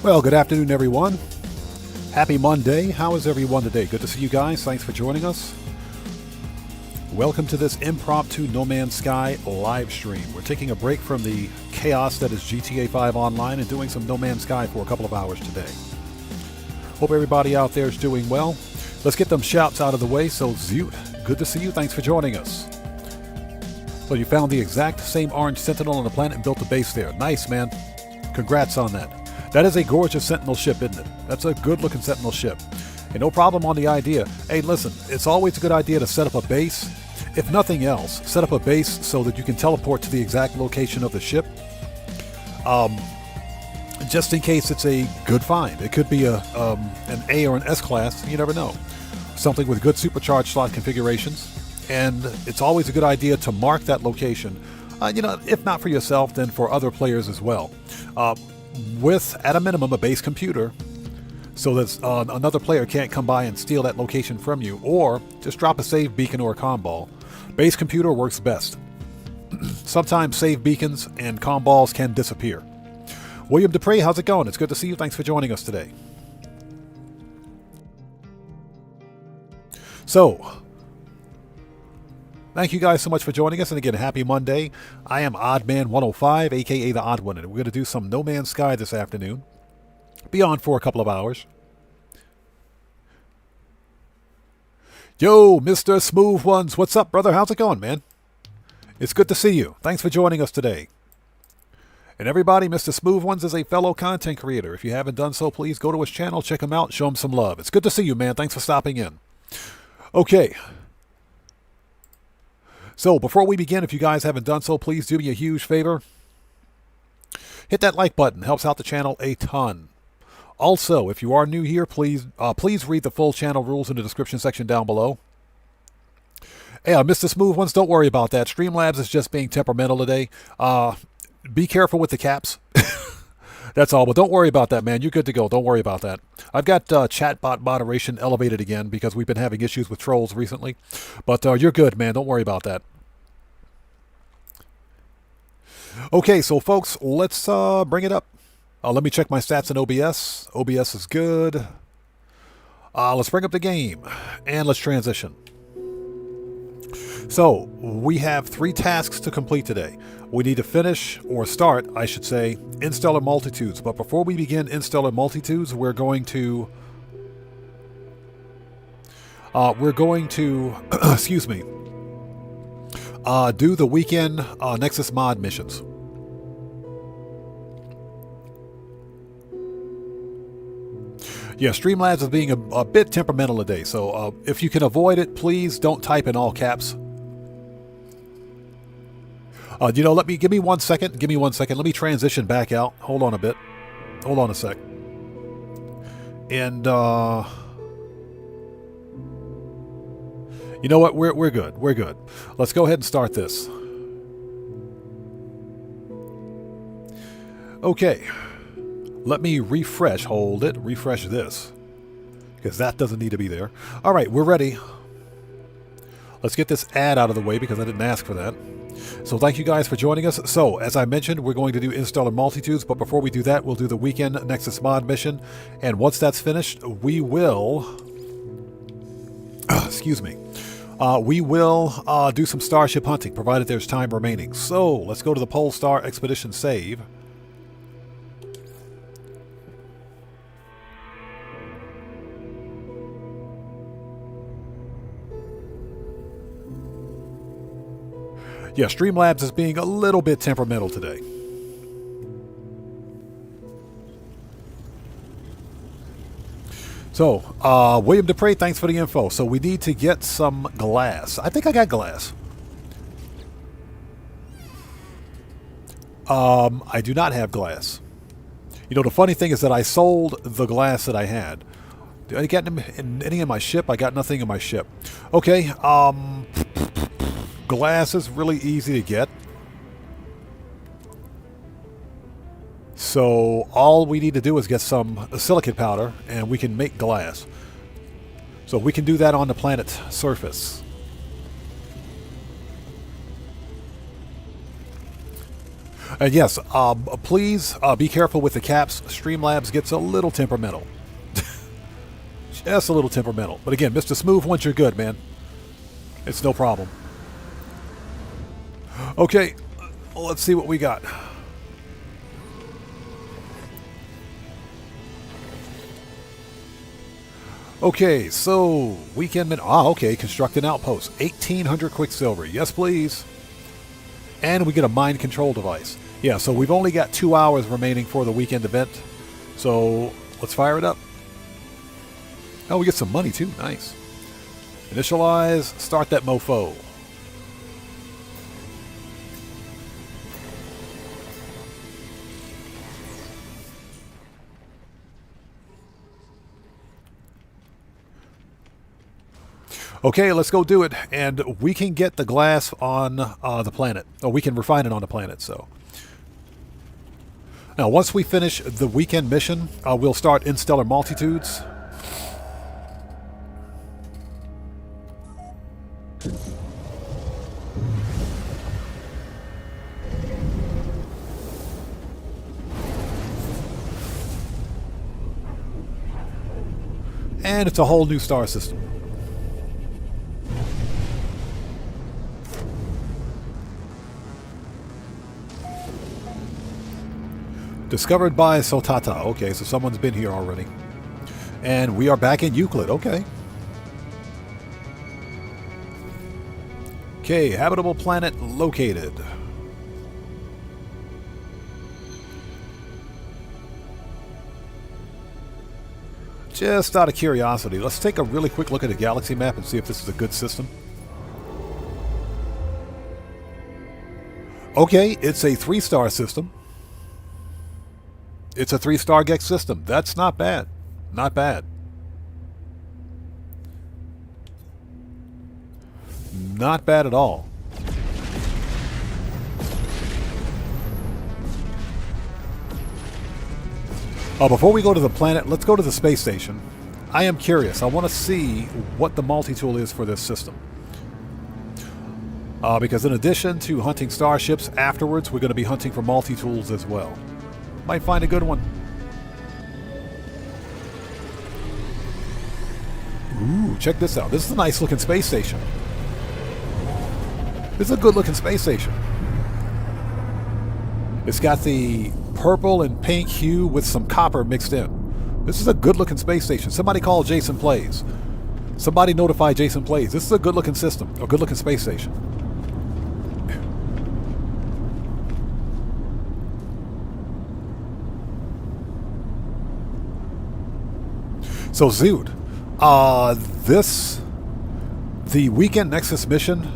Well, good afternoon, everyone. Happy Monday. How is everyone today? Good to see you guys. Thanks for joining us. Welcome to this impromptu No Man's Sky live stream. We're taking a break from the chaos that is GTA 5 Online and doing some No Man's Sky for a couple of hours today. Hope everybody out there is doing well. Let's get them shouts out of the way. So, Zute, good to see you. Thanks for joining us. So you found the exact same orange Sentinel on the planet and built a base there. Nice, man. Congrats on that. That is a gorgeous Sentinel ship, isn't it? That's a good-looking Sentinel ship. And no problem on the idea. Hey, listen, it's always a good idea to set up a base. If nothing else, set up a base so that you can teleport to the exact location of the ship. Just in case it's a good find. It could be an A or an S class. You never know. Something with good supercharged slot configurations. And it's always a good idea to mark that location. If not for yourself, then for other players as well. With, at a minimum, a base computer, so that another player can't come by and steal that location from you, or just drop a save beacon or a comm ball. Base computer works best. Sometimes save beacons and comm balls can disappear. William Dupre, how's it going? It's good to see you. Thanks for joining us today. So, thank you guys so much for joining us, and again, happy Monday. I am Oddman105, aka the Odd One, and we're going to do some No Man's Sky this afternoon. Be on for a couple of hours. Yo, Mr. Smooth Ones, what's up, brother? How's it going, man? It's good to see you. Thanks for joining us today. And everybody, Mr. Smooth Ones is a fellow content creator. If you haven't done so, please go to his channel, check him out, show him some love. It's good to see you, man. Thanks for stopping in. Okay. So, before we begin, if you guys haven't done so, please do me a huge favor. Hit that like button. Helps out the channel a ton. Also, if you are new here, please read the full channel rules in the description section down below. Hey, Mr. Smooth Ones, don't worry about that. Streamlabs is just being temperamental today. Be careful with the caps. That's all, but don't worry about that, man. You're good to go. Don't worry about that. I've got chatbot moderation elevated again because we've been having issues with trolls recently. But you're good, man. Don't worry about that. Okay, so folks, let's bring it up. Let me check my stats in OBS. OBS is good. Let's bring up the game, and let's transition. So, we have 3 tasks to complete today. We need to finish, or start, I should say, Interstellar Multitudes. But before we begin Interstellar Multitudes, we're going to excuse me, do the weekend Nexus mod missions. Yeah, Streamlabs is being a bit temperamental today, so if you can avoid it, please don't type in all caps. Give me 1 second. Give me 1 second. Let me transition back out. Hold on a bit. Hold on a sec. And you know what? We're good. We're good. Let's go ahead and start this. Okay. Let me refresh. Hold it. Refresh this, because that doesn't need to be there. All right, we're ready. Let's get this ad out of the way because I didn't ask for that. So thank you guys for joining us. So, as I mentioned, we're going to do Interstellar Multitudes, but before we do that, we'll do the weekend Nexus mod mission. And once that's finished, we will... excuse me. We will do some starship hunting, provided there's time remaining. So, let's go to the Polestar Expedition save. Yeah, Streamlabs is being a little bit temperamental today. So, William Dupre, thanks for the info. So we need to get some glass. I think I got glass. I do not have glass. You know, the funny thing is that I sold the glass that I had. Did I get any in my ship? I got nothing in my ship. Okay, glass is really easy to get. So all we need to do is get some silicate powder and we can make glass. So we can do that on the planet's surface. And yes, please be careful with the caps. Streamlabs gets a little temperamental. Just a little temperamental. But again, Mr. Smooth, once you're good, man, it's no problem. Okay, let's see what we got. Okay, so weekend min. Okay, construct an outpost. 1,800 Quicksilver. Yes, please. And we get a mind control device. Yeah, so we've only got 2 hours remaining for the weekend event. So let's fire it up. Oh, we get some money too. Nice. Initialize. Start that mofo. Okay, let's go do it. And we can get the glass on the planet. Or we can refine it on the planet, so. Now, once we finish the weekend mission, we'll start Interstellar Multitudes. And it's a whole new star system. Discovered by Sotata. Okay, so someone's been here already. And we are back in Euclid. Okay. Okay, habitable planet located. Just out of curiosity, let's take a really quick look at the galaxy map and see if this is a good system. Okay, it's a 3-star system. It's a 3-star Gex system. That's not bad. Not bad. Not bad at all. Before we go to the planet, let's go to the space station. I am curious. I want to see what the multi-tool is for this system. Because in addition to hunting starships, afterwards we're going to be hunting for multi-tools as well. Might find a good one. Ooh, check this out. This is a nice looking space station. This is a good looking space station. It's got the purple and pink hue with some copper mixed in. This is a good looking space station. Somebody call Jason Plays. Somebody notify Jason Plays. This is a good looking system, a good looking space station. So Zood, the weekend Nexus mission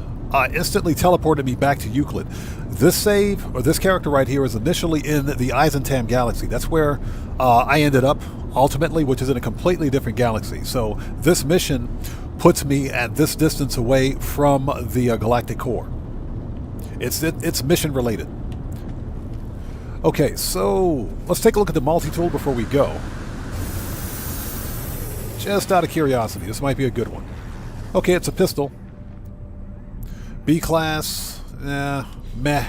instantly teleported me back to Euclid. This save, or this character right here, is initially in the Eisentam galaxy. That's where I ended up ultimately, which is in a completely different galaxy. So this mission puts me at this distance away from the galactic core. It's mission related. Okay, so let's take a look at the multi-tool before we go. Just out of curiosity, this might be a good one. Okay, it's a pistol. B-class, meh.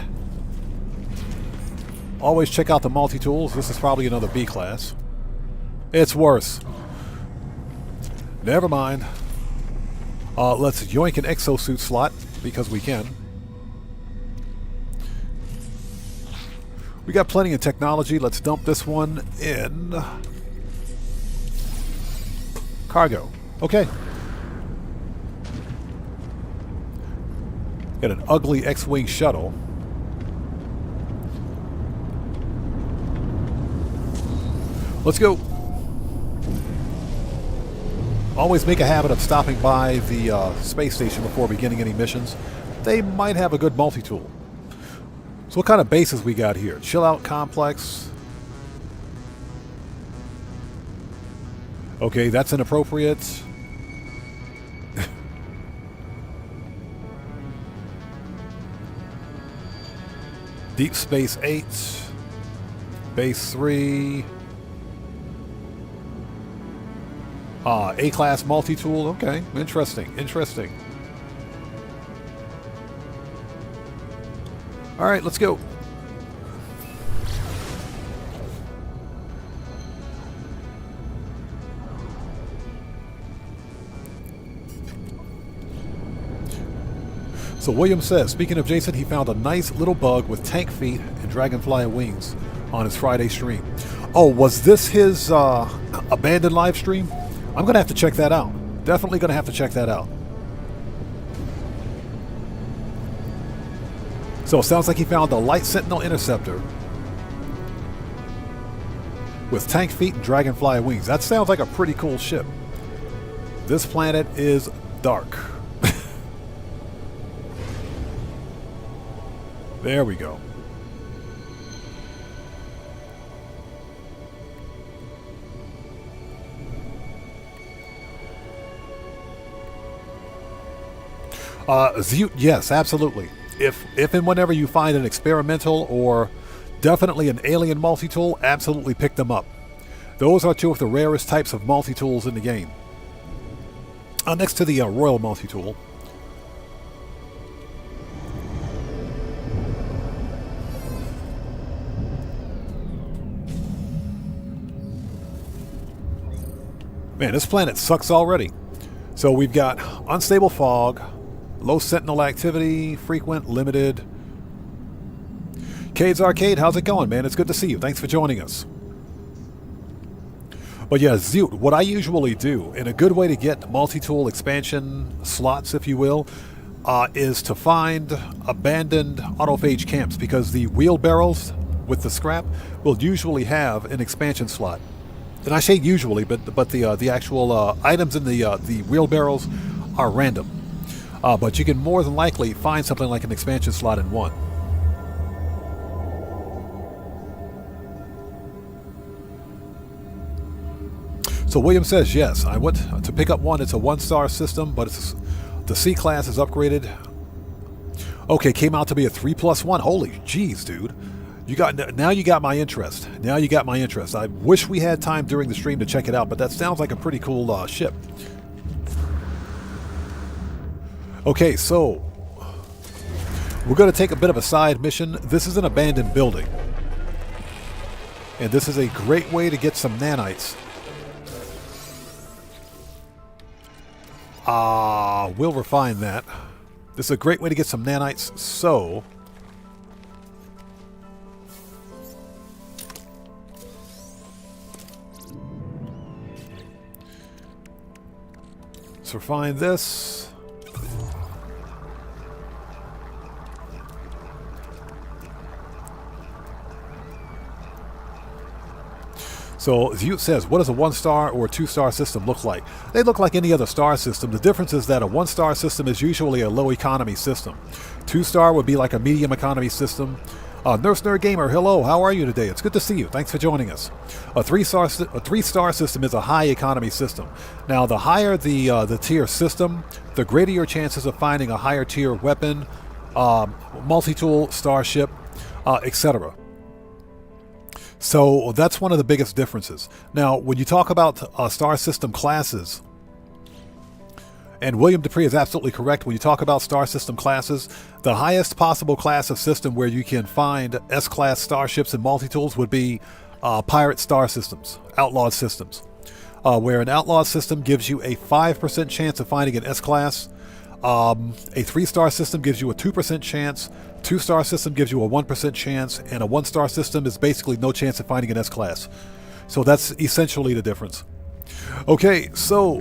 Always check out the multi-tools. This is probably another B-class. It's worse. Never mind. Let's yoink an exosuit slot, because we can. We got plenty of technology. Let's dump this one in cargo. Okay. Got an ugly X-Wing shuttle. Let's go. Always make a habit of stopping by the space station before beginning any missions. They might have a good multi-tool. So what kind of bases we got here? Chill out complex. Okay, that's inappropriate. Deep Space 8. Base 3. A-class multi-tool. Okay, interesting, interesting. Alright, let's go. So William says, speaking of Jason, he found a nice little bug with tank feet and dragonfly wings on his Friday stream. Oh, was this his abandoned live stream? I'm going to have to check that out. Definitely going to have to check that out. So it sounds like he found a light sentinel interceptor with tank feet and dragonfly wings. That sounds like a pretty cool ship. This planet is dark. There we go. Yes, absolutely. If and whenever you find an experimental or definitely an alien multi-tool, absolutely pick them up. Those are two of the rarest types of multi-tools in the game. Next to the Royal multi-tool. Man, this planet sucks already. So we've got unstable fog, low sentinel activity, frequent, limited. Cade's Arcade, how's it going, man? It's good to see you. Thanks for joining us. But yeah, Zoot, what I usually do, and a good way to get multi-tool expansion slots, if you will, is to find abandoned autophage camps, because the wheelbarrows with the scrap will usually have an expansion slot. And I say usually, but the actual items in the wheelbarrows are random. But you can more than likely find something like an expansion slot in one. So William says, yes, I went to pick up one. It's a 1-star system, but the C class is upgraded. Okay, came out to be a 3+1. Holy jeez, dude. Now you got my interest. Now you got my interest. I wish we had time during the stream to check it out, but that sounds like a pretty cool ship. Okay, so we're going to take a bit of a side mission. This is an abandoned building. And this is a great way to get some nanites. We'll refine that. This is a great way to get some nanites, so let's refine this. So Zute says, what does a 1-star or 2-star system look like? They look like any other star system. The difference is that a 1-star system is usually a low economy system. 2-star would be like a medium economy system. Nurse Nerd Gamer, hello, how are you today? It's good to see you. Thanks for joining us. A 3-star system is a high economy system. Now, the higher the tier system, the greater your chances of finding a higher tier weapon, multi-tool, starship, etc. So that's one of the biggest differences. Now, when you talk about star system classes, and William Dupree is absolutely correct, when you talk about star system classes, the highest possible class of system where you can find S-class starships and multi-tools would be pirate star systems, outlawed systems, where an outlawed system gives you a 5% chance of finding an S-class. A 3-star system gives you a 2% chance. 2-star system gives you a 1% chance, and a 1-star system is basically no chance of finding an S-class. So that's essentially the difference. Okay, so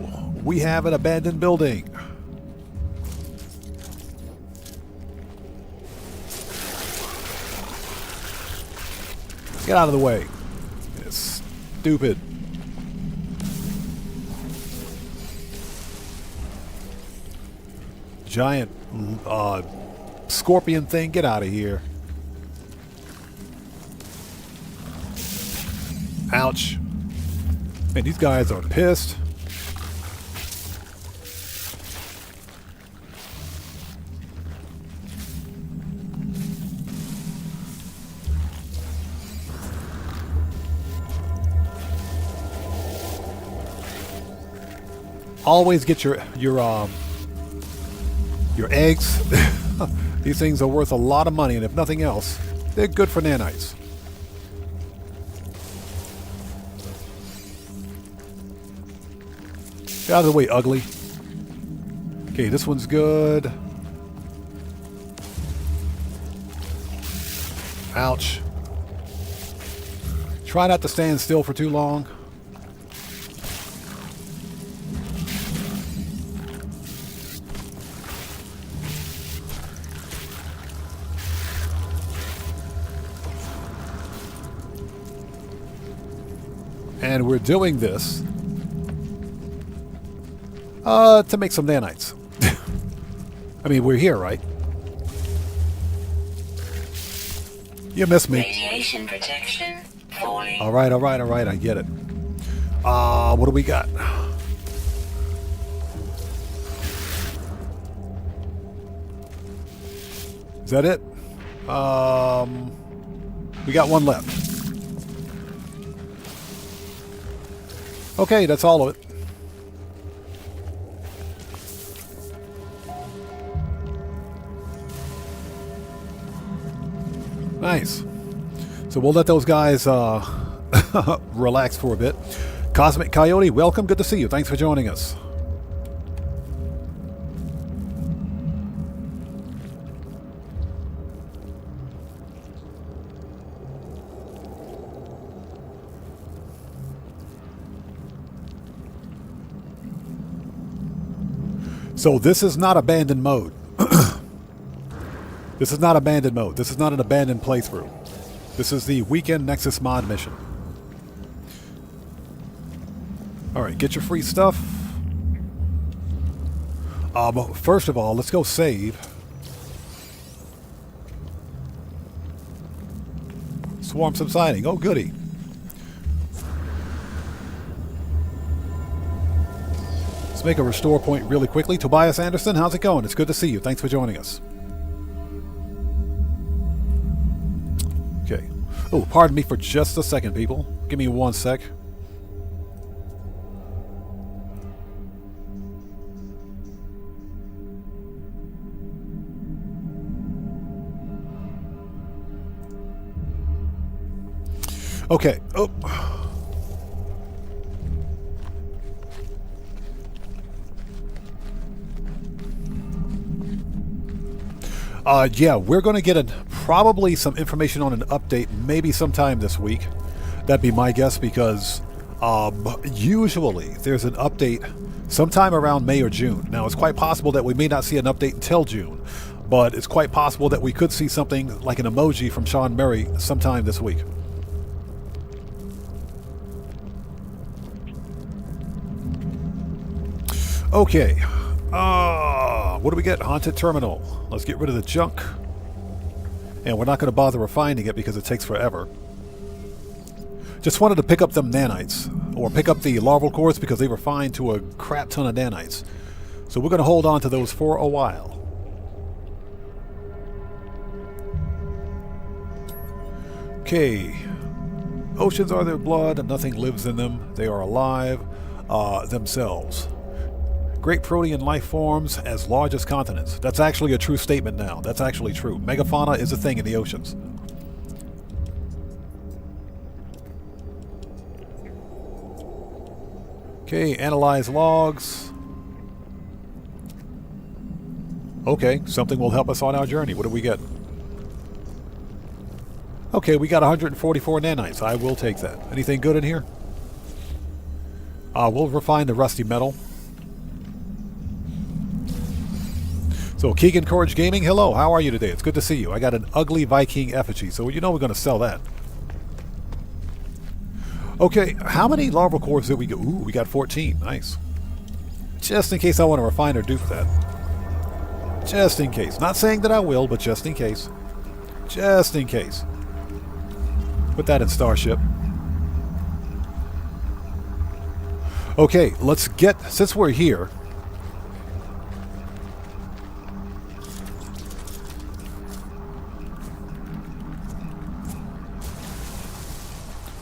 we have an abandoned building. Get out of the way. It's stupid. Giant scorpion thing, get out of here. Ouch. Man, these guys are pissed. Always get your eggs. These things are worth a lot of money, and if nothing else, they're good for nanites. Get out of the way, ugly. Okay, this one's good. Ouch. Try not to stand still for too long. And we're doing this to make some nanites. I mean, we're here, right? You missed me. Radiation protection falling. All right, I get it. What do we got? Is that it? We got one left. Okay, that's all of it. Nice. So we'll let those guys relax for a bit. Cosmic Coyote, welcome. Good to see you. Thanks for joining us. So this is not abandoned mode. This is not abandoned mode. This is not an abandoned playthrough. This is the weekend Nexus mod mission. Alright, get your free stuff. First of all, let's go save. Swarm subsiding. Oh, goody. Let's make a restore point really quickly. Tobias Anderson, how's it going? It's good to see you. Thanks for joining us. Okay. Oh, pardon me for just a second, people. Give me 1 sec. Okay. Oh. Yeah, we're going to get probably some information on an update maybe sometime this week. That'd be my guess, because usually there's an update sometime around May or June. Now, it's quite possible that we may not see an update until June, but it's quite possible that we could see something like an emoji from Sean Murray sometime this week. Okay. What do we get? Haunted Terminal. Let's get rid of the junk. And we're not going to bother refining it because it takes forever. Just wanted to pick up them nanites. Or pick up the larval cores because they refined to a crap ton of nanites. So we're going to hold on to those for a while. Okay. Oceans are their blood. Nothing lives in them. They are alive themselves. Great protean life forms as large as continents. That's actually a true statement now. That's actually true. Megafauna is a thing in the oceans. Okay, analyze logs. Okay, something will help us on our journey. What do we get? Okay, we got 144 nanites. I will take that. Anything good in here? We'll refine the rusty metal. So, Keegan Courage Gaming, hello, how are you today? It's good to see you. I got an ugly Viking effigy, so you know we're going to sell that. Okay, how many larval cores did we get? Ooh, we got 14. Nice. Just in case I want to refine or dupe that. Just in case. Not saying that I will, but just in case. Just in case. Put that in Starship. Okay, let's get, since we're here,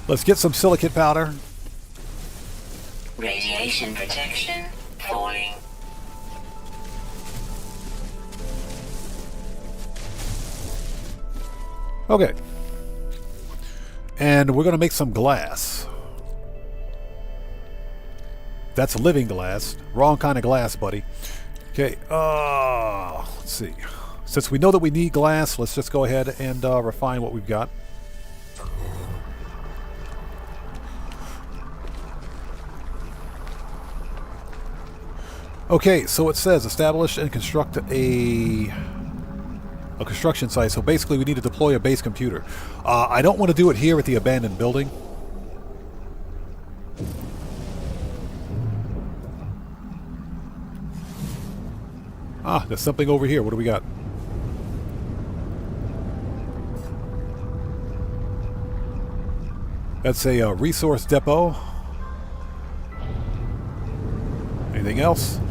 let's get some silicate powder. Radiation protection falling. Okay. And we're going to make some glass. That's living glass. Wrong kind of glass, buddy. Okay. Let's see. Since we know that we need glass, let's just go ahead and refine what we've got. Okay, so it says establish and construct a construction site. So basically we need to deploy a base computer. I don't want to do it here at the abandoned building. Ah, there's something over here. What do we got? That's a resource depot. Anything else?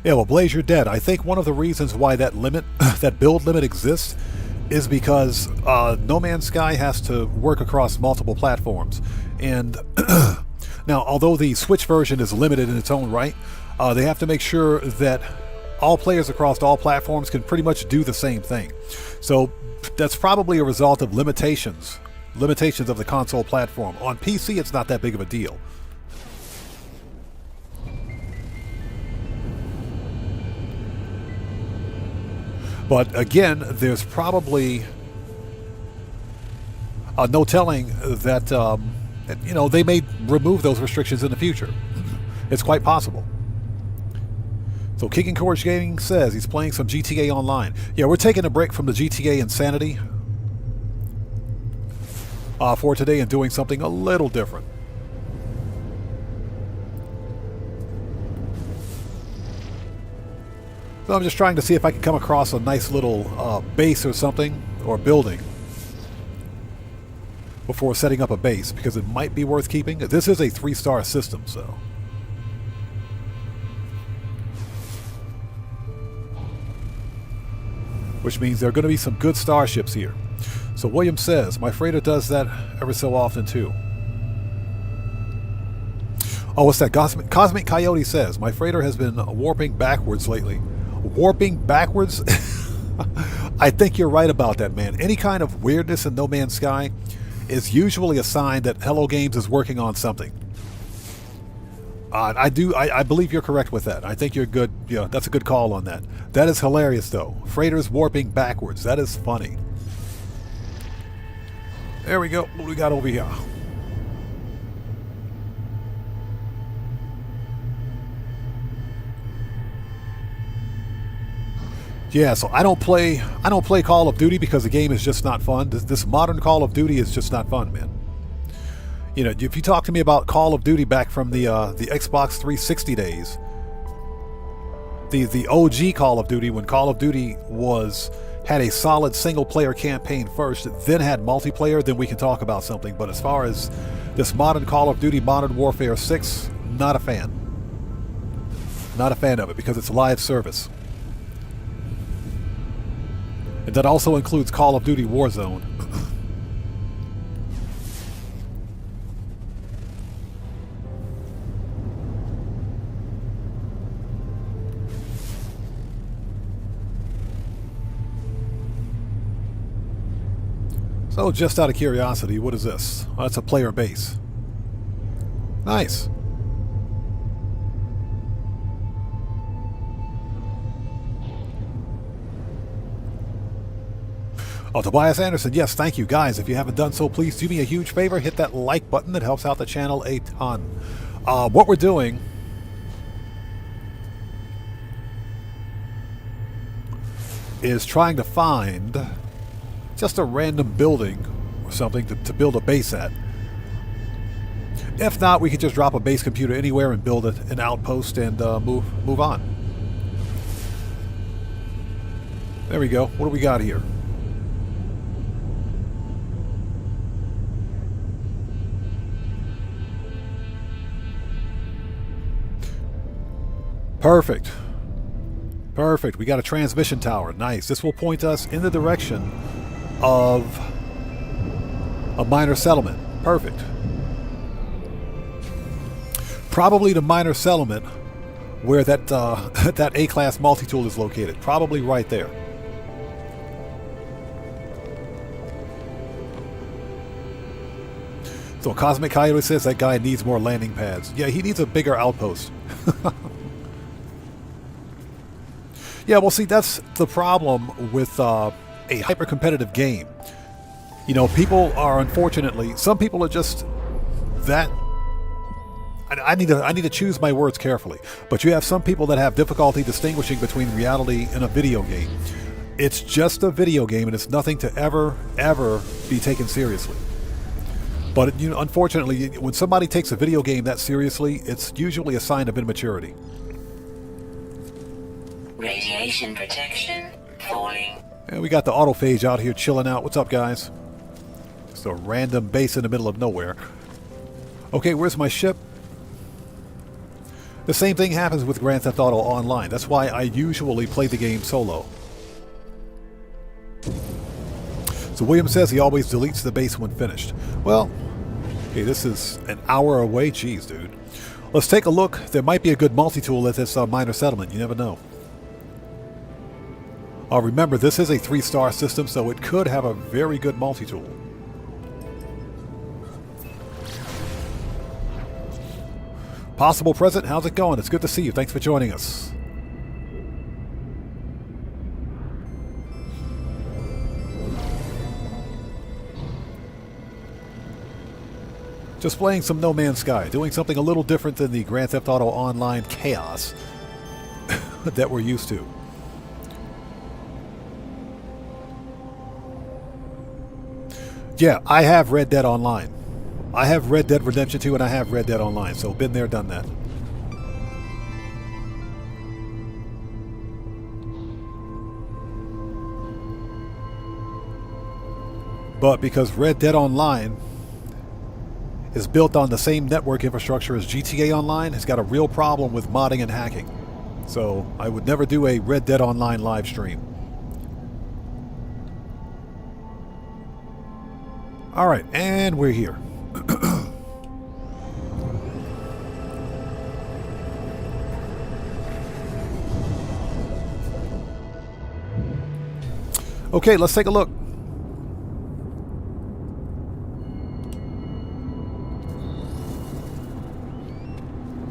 Yeah, well, Blaze, you're dead. I think one of the reasons why that limit, that build limit exists is because No Man's Sky has to work across multiple platforms. And now, although the Switch version is limited in its own right, they have to make sure that all players across all platforms can pretty much do the same thing. So that's probably a result of limitations of the console platform. On PC, it's not that big of a deal. But again, there's probably no telling that, you know, they may remove those restrictions in the future. It's quite possible. So King and Courage Gaming says he's playing some GTA Online. Yeah, we're taking a break from the GTA insanity for today and doing something a little different. So I'm just trying to see if I can come across a nice little base or something, or building, before setting up a base, because it might be worth keeping. This is a 3-star system, so. Which means there are going to be some good starships here. So William says, my freighter does that ever so often too. Oh, what's that? Cosmic Coyote says, my freighter has been warping backwards lately. Warping backwards? I think you're right about that, man. Any kind of weirdness in No Man's Sky is usually a sign that Hello Games is working on something. I believe you're correct with that. I think you're good. Yeah, that's a good call on that. That is hilarious, though. Freighters warping backwards. That is funny. There we go. What do we got over here? Yeah, so I don't play Call of Duty because the game is just not fun. This modern Call of Duty is just not fun, man. You know, if you talk to me about Call of Duty back from the Xbox 360 days, the OG Call of Duty, when Call of Duty had a solid single-player campaign first, then had multiplayer, then we can talk about something. But as far as this modern Call of Duty, Modern Warfare 6, not a fan. Not a fan of it because it's live service. And that also includes Call of Duty Warzone. So, just out of curiosity, what is this? Oh, that's a player base. Nice. Oh, Tobias Anderson, yes, thank you. Guys, if you haven't done so, please do me a huge favor. Hit that like button. That helps out the channel a ton. What we're doing is trying to find just a random building or something to build a base at. If not, we could just drop a base computer anywhere and build an outpost and move on. There we go. What do we got here? Perfect. Perfect. We got a transmission tower. Nice. This will point us in the direction of a minor settlement. Perfect. Probably the minor settlement where that that A-class multi-tool is located. Probably right there. So Cosmic Coyote says that guy needs more landing pads. Yeah, he needs a bigger outpost. Yeah, well, see, that's the problem with a hyper-competitive game. You know, people are, unfortunately, some people are just that... I need to choose my words carefully. But you have some people that have difficulty distinguishing between reality and a video game. It's just a video game, and it's nothing to ever be taken seriously. But you know, unfortunately, when somebody takes a video game that seriously, it's usually a sign of immaturity. Radiation protection falling. And we got the autophage out here chilling out. What's up, guys? Just a random base in the middle of nowhere. Okay, where's my ship? The same thing happens with Grand Theft Auto Online. That's why I usually play the game solo. So William says he always deletes the base when finished. Well, okay, this is an hour away. Jeez, dude. Let's take a look. There might be a good multi-tool at this minor settlement. You never know. Remember, this is a 3-star system, so it could have a very good multi-tool. Possible Present, how's it going? It's good to see you. Thanks for joining us. Just playing some No Man's Sky, doing something a little different than the Grand Theft Auto Online chaos that we're used to. Yeah, I have Red Dead Online. I have Red Dead Redemption 2 and I have Red Dead Online, so been there, done that. But because Red Dead Online is built on the same network infrastructure as GTA Online, it's got a real problem with modding and hacking. So I would never do a Red Dead Online live stream. Alright, and we're here. Okay, let's take a look.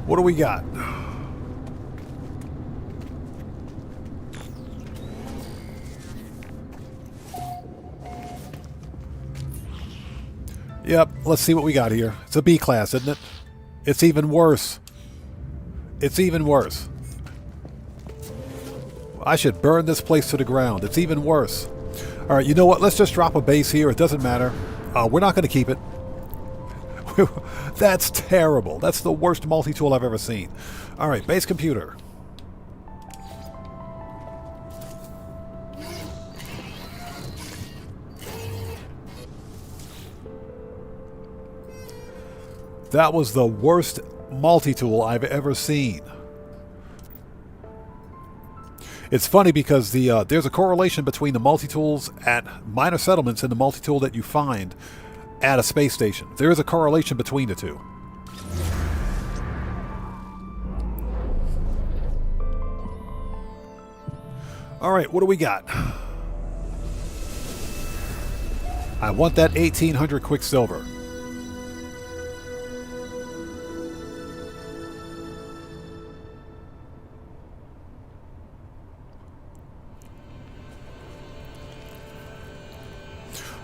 What do we got? Yep, let's see what we got here. It's a B class, isn't it? It's even worse. It's even worse. I should burn this place to the ground. It's even worse. Alright, you know what? Let's just drop a base here. It doesn't matter. We're not going to keep it. That's terrible. That's the worst multi-tool I've ever seen. Alright, base computer. That was the worst multi-tool I've ever seen. It's funny because there's a correlation between the multi-tools at minor settlements and the multi-tool that you find at a space station. There is a correlation between the two. Alright, what do we got? I want that 1800 Quicksilver.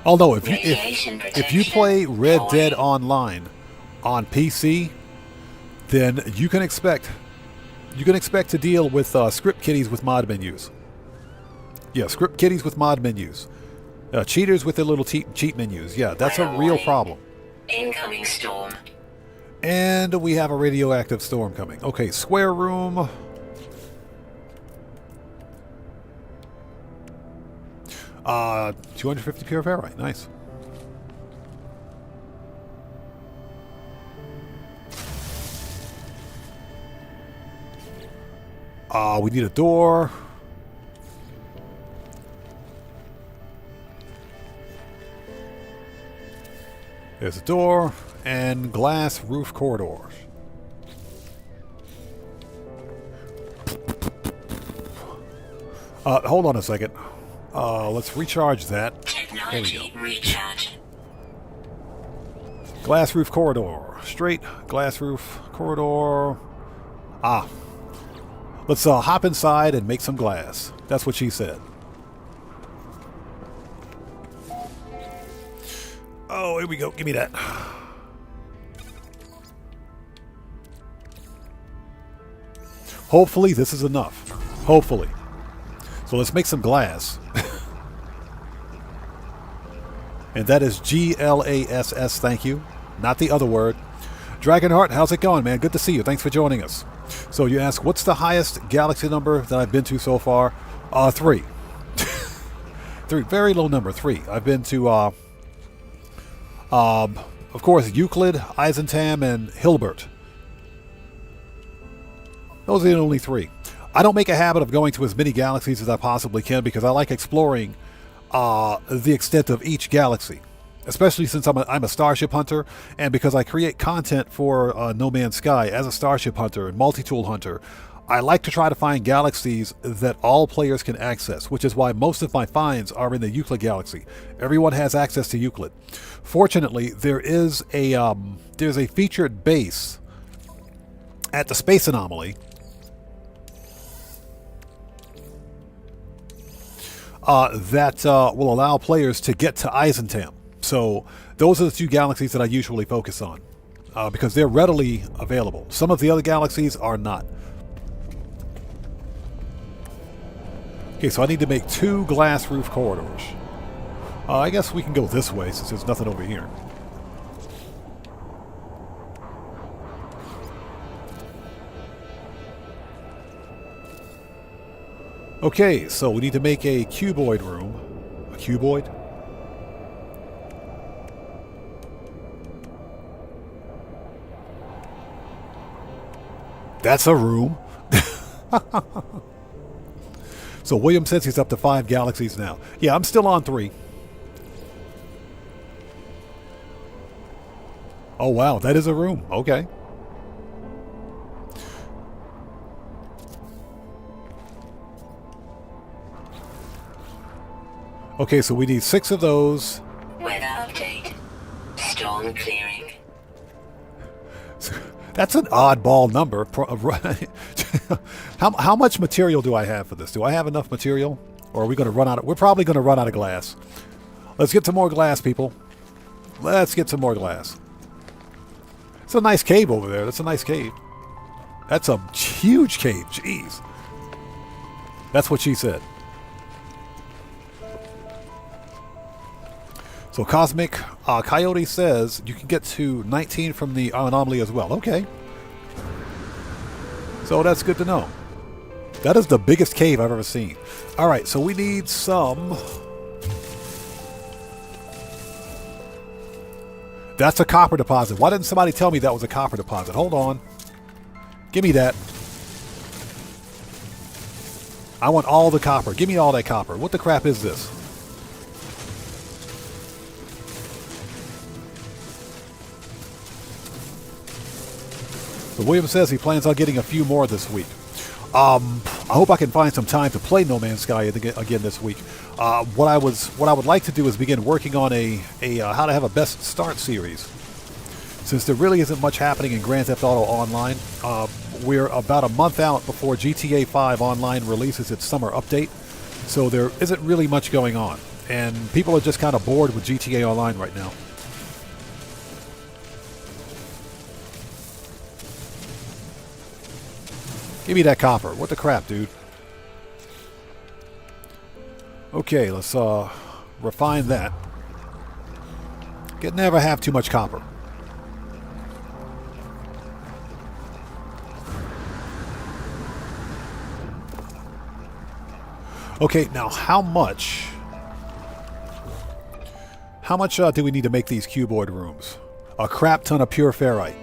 Although if you play Red Dead Online on PC, then you can expect to deal with script kiddies with mod menus. Yeah, script kiddies with mod menus. Cheaters with their little cheat menus. Yeah, that's a real problem. Incoming storm. And we have a radioactive storm coming. Okay, square room. Uh, 250 pure ferrite. Nice. We need a door. There's a door and glass roof corridors. Hold on a second. Let's recharge that. Technology recharge. Glass roof corridor. Straight glass roof corridor. Ah. Let's hop inside and make some glass. That's what she said. Oh, here we go. Give me that. Hopefully this is enough. Hopefully. So let's make some glass. And that is G-L-A-S-S, thank you. Not the other word. Dragonheart, how's it going, man? Good to see you. Thanks for joining us. So you ask, what's the highest galaxy number that I've been to so far? 3. 3. Very low number, 3. I've been to, of course, Euclid, Eisentam, and Hilbert. Those are the only 3. I don't make a habit of going to as many galaxies as I possibly can because I like exploring the extent of each galaxy, especially since I'm a starship hunter, and because I create content for No Man's Sky as a starship hunter and multi-tool hunter. I like to try to find galaxies that all players can access, which is why most of my finds are in the Euclid galaxy. Everyone has access to Euclid. Fortunately, there's a featured base at the Space Anomaly that will allow players to get to Eisentam. So those are the 2 galaxies that I usually focus on because they're readily available. Some of the other galaxies are not. Okay, so I need to make 2 glass roof corridors. I guess we can go this way since there's nothing over here. Okay, so we need to make a cuboid room. A cuboid? That's a room. So William says he's up to 5 galaxies now. Yeah, I'm still on 3. Oh, wow, that is a room. Okay. Okay, so we need 6 of those. Weather update. Storm clearing. That's an oddball number. How much material do I have for this? Do I have enough material? Or are we going to run out of... We're probably going to run out of glass. Let's get some more glass, people. Let's get some more glass. It's a nice cave over there. That's a nice cave. That's a huge cave. Jeez. That's what she said. So Cosmic Coyote says you can get to 19 from the anomaly as well. Okay. So that's good to know. That is the biggest cave I've ever seen. All right, so we need some... That's a copper deposit. Why didn't somebody tell me that was a copper deposit? Hold on. Give me that. I want all the copper. Give me all that copper. What the crap is this? So William says he plans on getting a few more this week. I hope I can find some time to play No Man's Sky again this week. What I would like to do is begin working on a how to have a best start series. Since there really isn't much happening in Grand Theft Auto Online, we're about a month out before GTA 5 Online releases its summer update, so there isn't really much going on, and people are just kind of bored with GTA Online right now. Give me that copper. What the crap, dude? Okay, let's refine that. Can never have too much copper. Okay, now how much do we need to make these cuboid rooms? A crap ton of pure ferrite.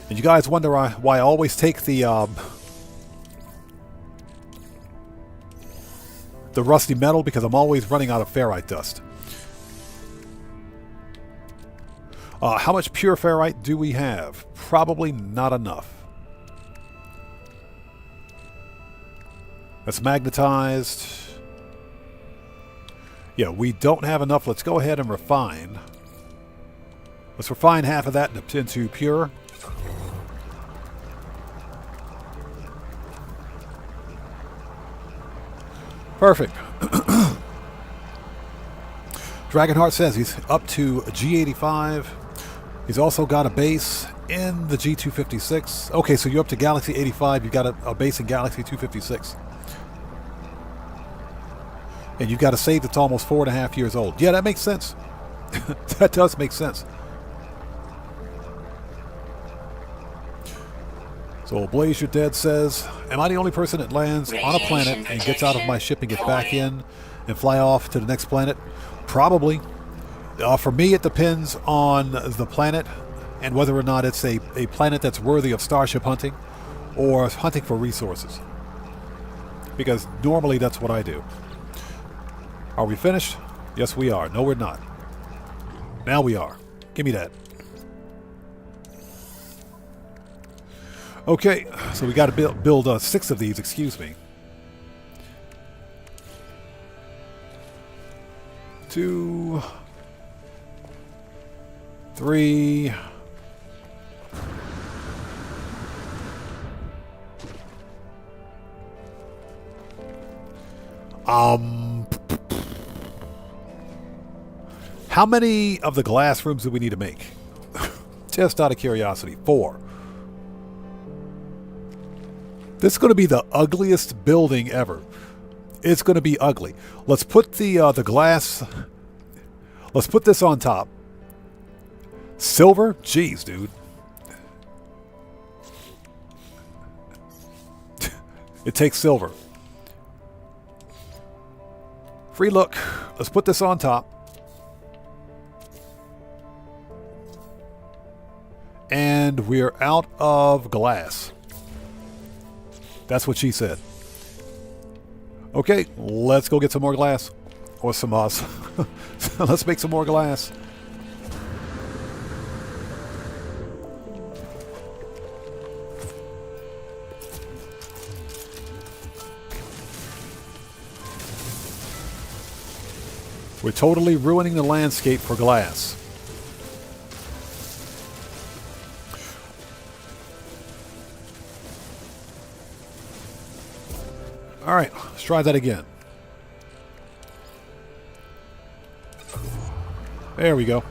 And you guys wonder why I always take the rusty metal, because I'm always running out of ferrite dust. How much pure ferrite do we have? Probably not enough. That's magnetized. Yeah, we don't have enough. Let's go ahead and refine. Let's refine half of that into pure. Perfect. Dragonheart says he's up to G85. He's also got a base in the G256. Okay, so you're up to Galaxy 85. You've got a base in Galaxy 256. And you've got a save that's almost 4.5 years old. Yeah, that makes sense. That does make sense. So Blaze Your Dead says, am I the only person that lands on a planet and gets out of my ship and gets back in and fly off to the next planet? Probably. For me, it depends on the planet and whether or not it's a planet that's worthy of starship hunting or hunting for resources. Because normally that's what I do. Are we finished? Yes, we are. No, we're not. Now we are. Give me that. Okay, so we got to build 6 of these, excuse me. 2, 3. How many of the glass rooms do we need to make? Just out of curiosity. 4. This is going to be the ugliest building ever. It's going to be ugly. Let's put the glass. Let's put this on top. Silver? Jeez, dude. It takes silver. Free look. Let's put this on top. And we're out of glass. That's what she said. Okay, let's go get some more glass. Or some moss. Let's make some more glass. We're totally ruining the landscape for glass. All right, let's try that again. There we go.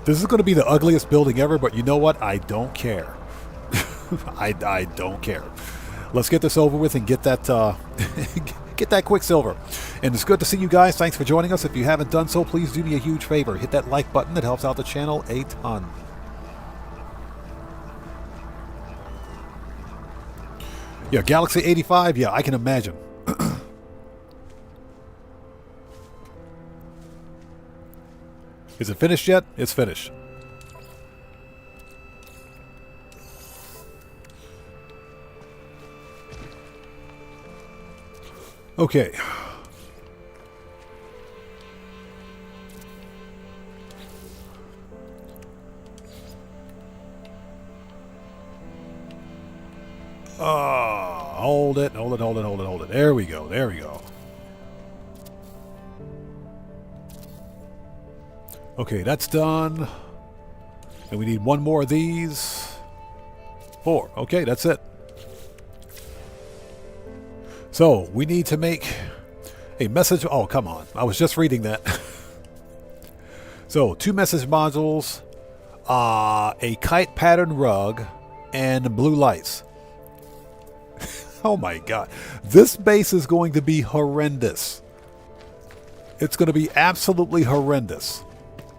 This is going to be the ugliest building ever, but you know what? I don't care. I don't care. Let's get this over with and get that get that quicksilver. And it's good to see you guys. Thanks for joining us. If you haven't done so, please do me a huge favor. Hit that like button. It helps out the channel a ton. Yeah, Galaxy 85. Yeah, I can imagine. Is it finished yet? It's finished. Okay. Hold it. There we go. Okay, that's done. And we need 1 more of these. 4. Okay, that's it. So, we need to make a message. Oh, come on. I was just reading that. So, 2 message modules, a kite pattern rug, and blue lights. Oh my god. This base is going to be horrendous. It's going to be absolutely horrendous.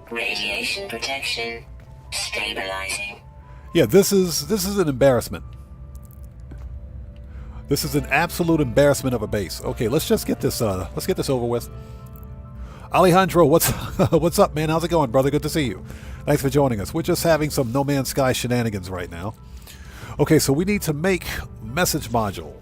Radiation protection. Stabilizing. Yeah, this is an embarrassment. This is an absolute embarrassment of a base. Okay, let's just get this over with. Alejandro, what's up, man? How's it going, brother? Good to see you. Thanks for joining us. We're just having some No Man's Sky shenanigans right now. Okay, so we need to make message module.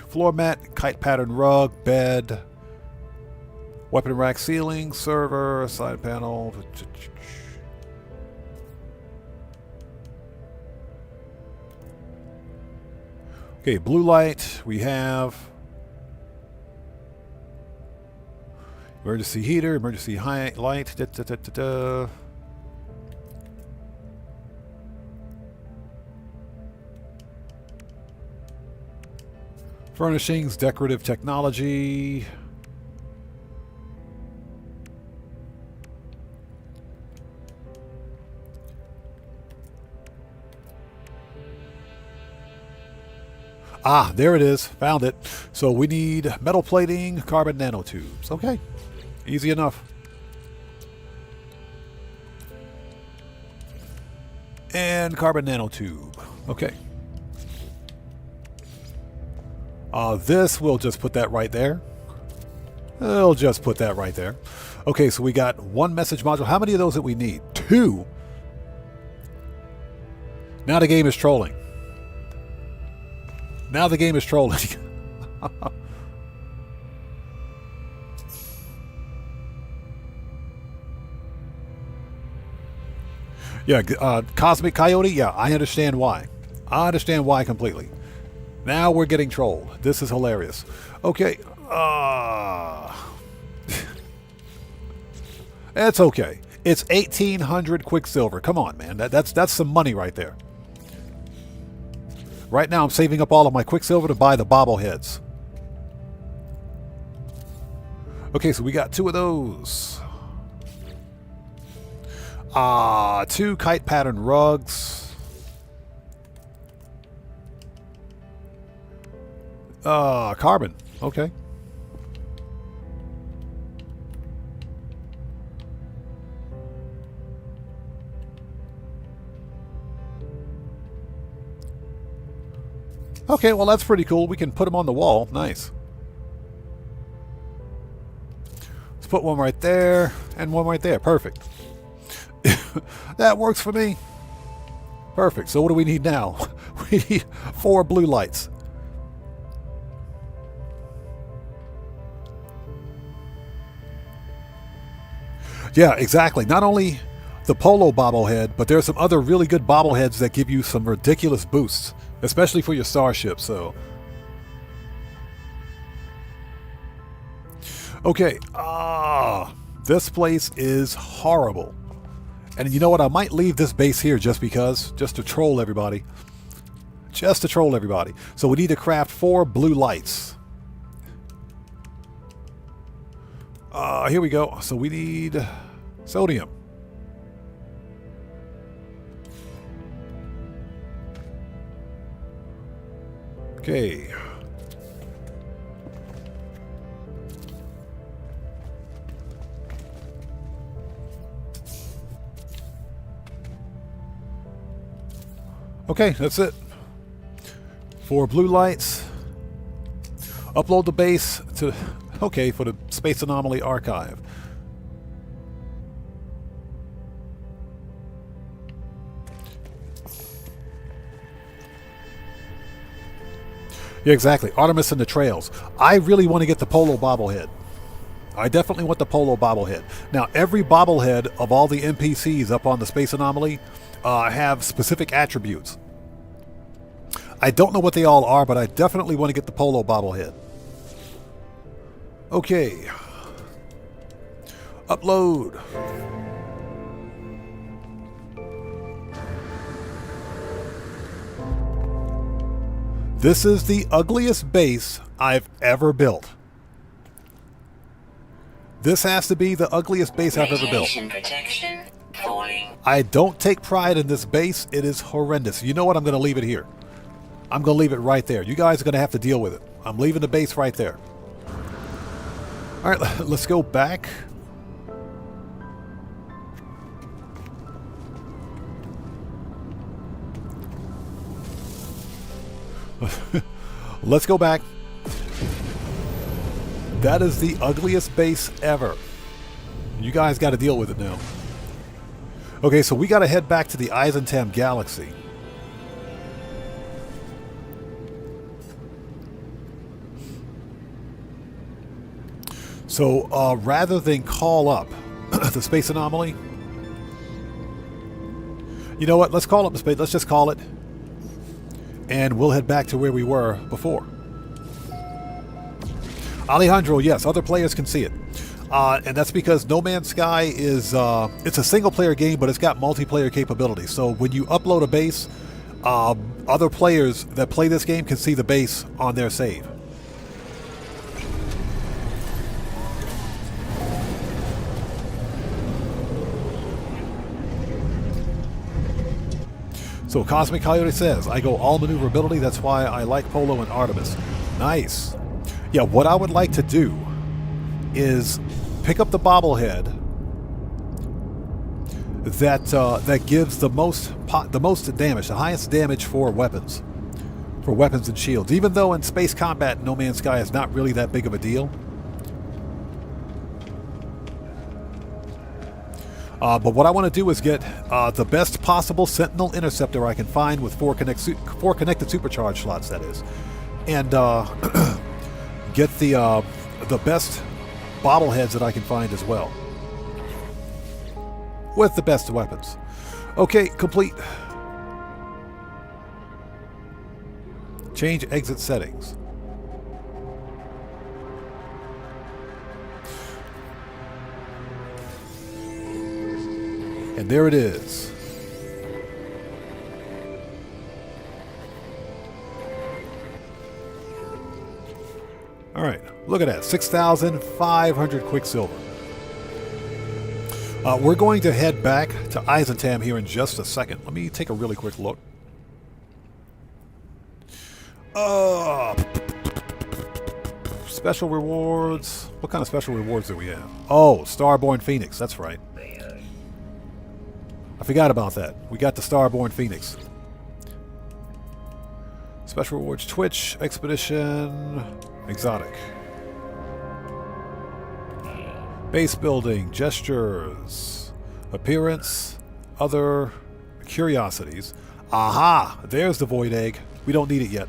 Floor mat, kite pattern rug, bed. Weapon rack ceiling, server, side panel. Okay, blue light. We have emergency heater, emergency high light. Furnishings, decorative technology. Ah, there it is. Found it. So we need metal plating, carbon nanotubes. Okay. Easy enough. And carbon nanotube. Okay. This, we'll just put that right there. We'll just put that right there. Okay, so we got one message module. How many of those that we need? 2. Now the game is trolling. Now the game is trolling. Yeah, Cosmic Coyote, yeah, I understand why. I understand why completely. Now we're getting trolled. This is hilarious. Okay. It's okay. It's 1,800 Quicksilver. Come on, man. That's some money right there. Right now I'm saving up all of my Quicksilver to buy the bobbleheads. Okay, so we got 2 of those. 2 kite pattern rugs. Carbon. Okay. Okay, well that's pretty cool. We can put them on the wall. Nice. Let's put one right there and one right there. Perfect. That works for me. Perfect. So what do we need now? We need 4 blue lights. Yeah, exactly. Not only the polo bobblehead, but there's some other really good bobbleheads that give you some ridiculous boosts, especially for your starship. So, okay. This place is horrible. And you know what? I might leave this base here just because, just to troll everybody. Just to troll everybody. So we need to craft 4 blue lights. Here we go. So we need sodium. Okay. Okay, that's it. 4 blue lights. Upload the base to, okay, for the Space Anomaly Archive. Yeah, exactly. Artemis and the Trails. I really want to get the Polo bobblehead. I definitely want the Polo bobblehead. Now, every bobblehead of all the NPCs up on the Space Anomaly have specific attributes. I don't know what they all are, but I definitely want to get the Polo bobblehead. Okay. Upload. This is the ugliest base I've ever built. This has to be the ugliest base I've ever built. Protection falling. I don't take pride in this base. It is horrendous. You know what? I'm going to leave it here. I'm going to leave it right there. You guys are going to have to deal with it. I'm leaving the base right there. All right, let's go back. Let's go back. That is the ugliest base ever. You guys got to deal with it now. Okay, so we got to head back to the Eisentam Galaxy. So rather than call up the space anomaly, you know what? Let's call up the space. Let's just call it, and we'll head back to where we were before. Alejandro, yes, other players can see it. And that's because No Man's Sky is it's a single-player game, but it's got multiplayer capability. So when you upload a base, other players that play this game can see the base on their save. So Cosmic Coyote says, I go all maneuverability, that's why I like Polo and Artemis. Nice. Yeah, what I would like to do is pick up the bobblehead that gives the most damage, the highest damage for weapons and shields. Even though in space combat, No Man's Sky is not really that big of a deal. But what I want to do is get the best possible Sentinel Interceptor I can find with four connected supercharge slots, that is, and get the best bobbleheads that I can find as well, with the best weapons. Okay, complete. Change exit settings. And there it is. All right, look at that, 6,500 Quicksilver. We're going to head back to Eisentam here in just a second. Let me take a really quick look. Special rewards. What kind of special rewards do we have? Oh, Starborn Phoenix, that's right. I forgot about that. We got the Starborn Phoenix. Special rewards, Twitch, Expedition, Exotic. Base building, gestures, appearance, other curiosities. Aha! There's the Void Egg. We don't need it yet.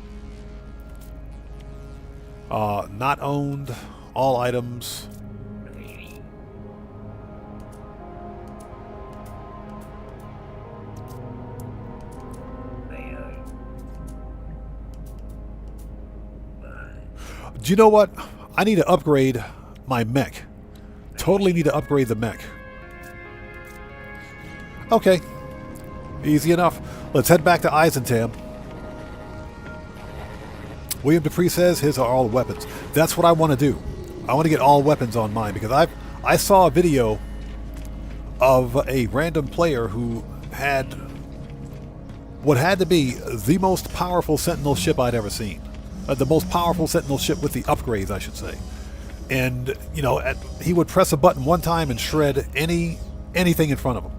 Not owned, all items. Do you know what? I need to upgrade my mech. Totally need to upgrade the mech. Okay. Easy enough. Let's head back to Eisentam. William Dupree says his are all weapons. That's what I want to do. I want to get all weapons on mine because I saw a video of a random player who had what had to be the most powerful Sentinel ship I'd ever seen. The most powerful Sentinel ship with the upgrades, I should say. And, you know, he would press a button one time and shred anything in front of him.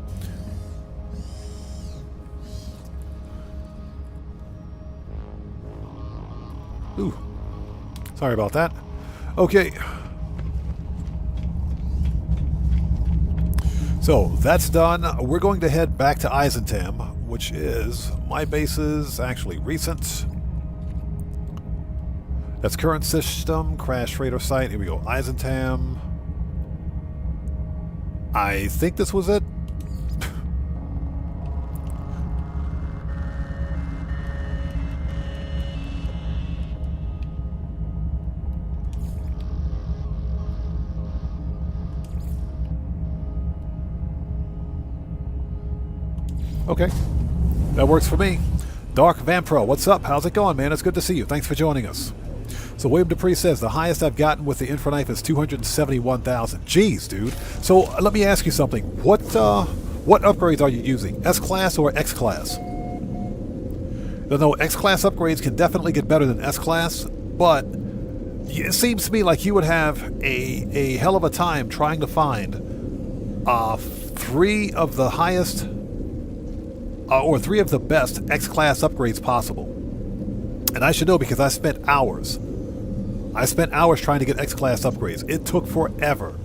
Ooh. Sorry about that. Okay. So, that's done. We're going to head back to Eisentam, which is my base's actually recent. That's current system, crash freighter site. Here we go. Eisentam. I think this was it. Okay. That works for me. Dark Vampro, what's up? How's it going, man? It's good to see you. Thanks for joining us. So William Dupree says, the highest I've gotten with the Infraknife is 271,000. Jeez, dude. So let me ask you something. What upgrades are you using? S-Class or X-Class? No, X-Class upgrades can definitely get better than S-Class, but it seems to me like you would have a hell of a time trying to find three of the highest or three of the best X-Class upgrades possible. And I should know because I spent hours. I spent hours trying to get X-Class upgrades. It took forever.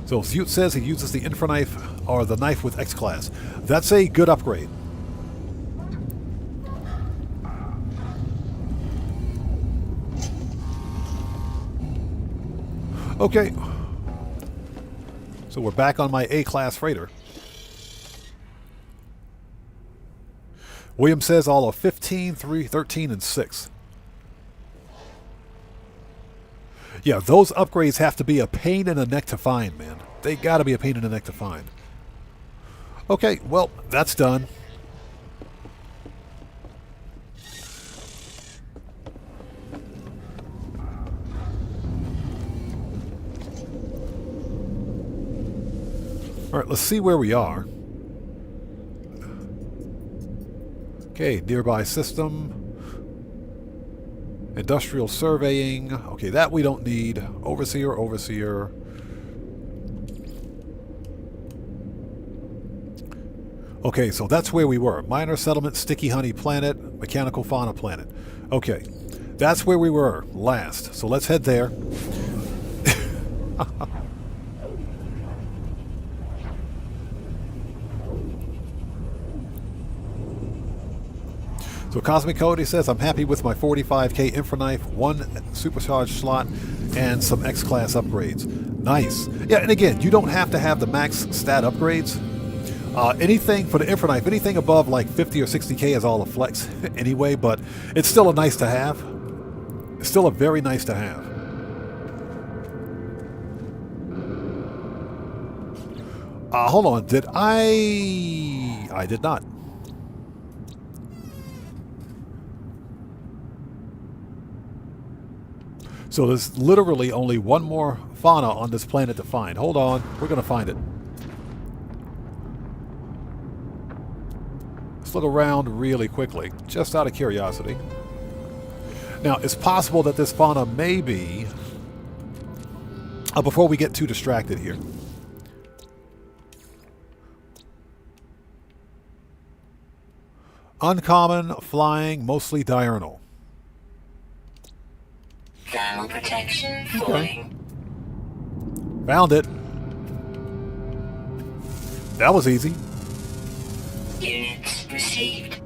So Zute says he uses the Infraknife or the knife with X-Class. That's a good upgrade. Okay. So we're back on my A-class freighter. William says all of 15, 3, 13, and 6. Yeah, those upgrades have to be a pain in the neck to find, man. They gotta be a pain in the neck to find. Okay, well, that's done. Alright, let's see where we are. Okay, nearby system. Industrial surveying. Okay, that we don't need. Overseer, overseer. Okay, so that's where we were. Minor settlement, sticky honey planet, mechanical fauna planet. Okay, that's where we were last. So let's head there. So Cosmic Cody says, I'm happy with my 45k infra knife, 1 supercharged slot, and some X-Class upgrades. Nice. Yeah, and again, you don't have to have the max stat upgrades. Anything for the infra knife, anything above like 50 or 60k is all a flex anyway, but it's still a nice to have. It's still a very nice to have. Hold on, did I did not. So there's literally only one more fauna on this planet to find. Hold on, we're going to find it. Let's look around really quickly, just out of curiosity. Now, it's possible that this fauna may be... before we get too distracted here. Uncommon, flying, mostly diurnal. Thermal protection falling. Found it. That was easy. Units received.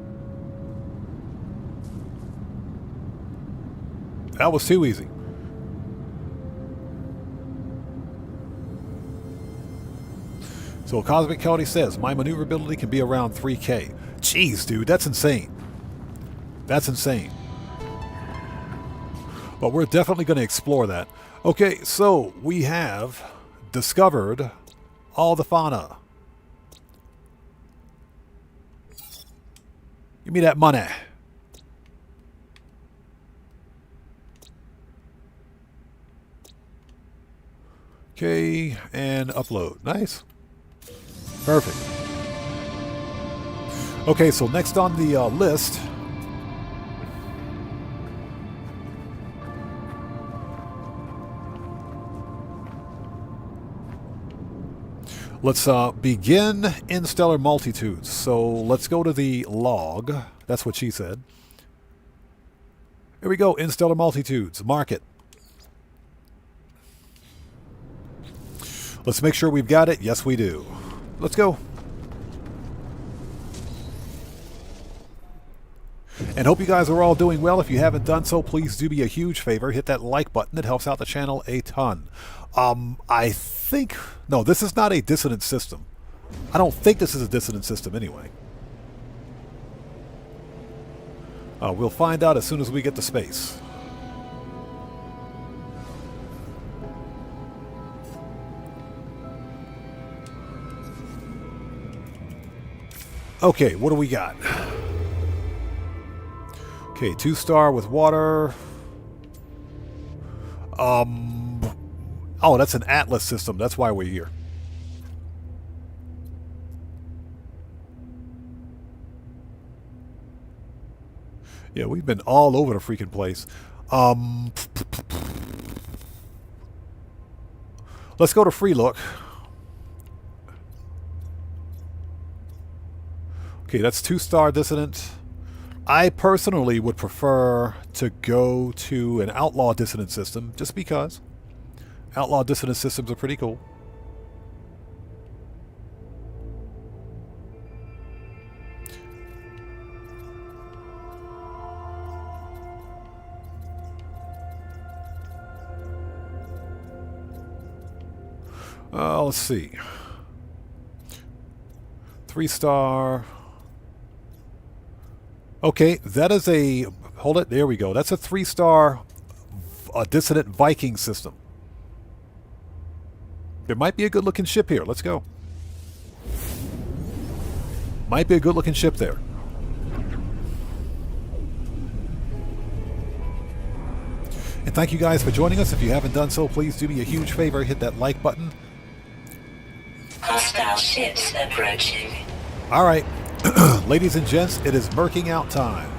That was too easy. So Cosmic County says, my maneuverability can be around 3k. Jeez, dude, that's insane. That's insane. But we're definitely going to explore that. Okay, so we have discovered all the fauna. Give me that money. Okay, and upload. Nice. Perfect. Okay, so next on the list... Let's begin in stellar multitudes. So let's go to the log. That's what she said. Here we go, in stellar multitudes. Mark it. Let's make sure we've got it. Yes, we do. Let's go. And hope you guys are all doing well. If you haven't done so, please do me a huge favor. Hit that like button. It helps out the channel a ton. I think... No, this is not a dissonant system. I don't think this is a dissonant system anyway. We'll find out as soon as we get to space. Okay, what do we got? Okay, 2-star with water. Oh, that's an Atlas system. That's why we're here. Yeah, we've been all over the freaking place. Let's go to free look. Okay, that's 2-star dissonant. I personally would prefer to go to an outlaw dissonant system, just because. Outlaw dissonant systems are pretty cool. Let's see. 3-star. Okay, that is a... Hold it. There we go. That's a 3-star dissident Viking system. There might be a good-looking ship here. Let's go. Might be a good-looking ship there. And thank you guys for joining us. If you haven't done so, please do me a huge favor. Hit that like button. Hostile ships approaching. All right. Ladies and gents, it is murking out time.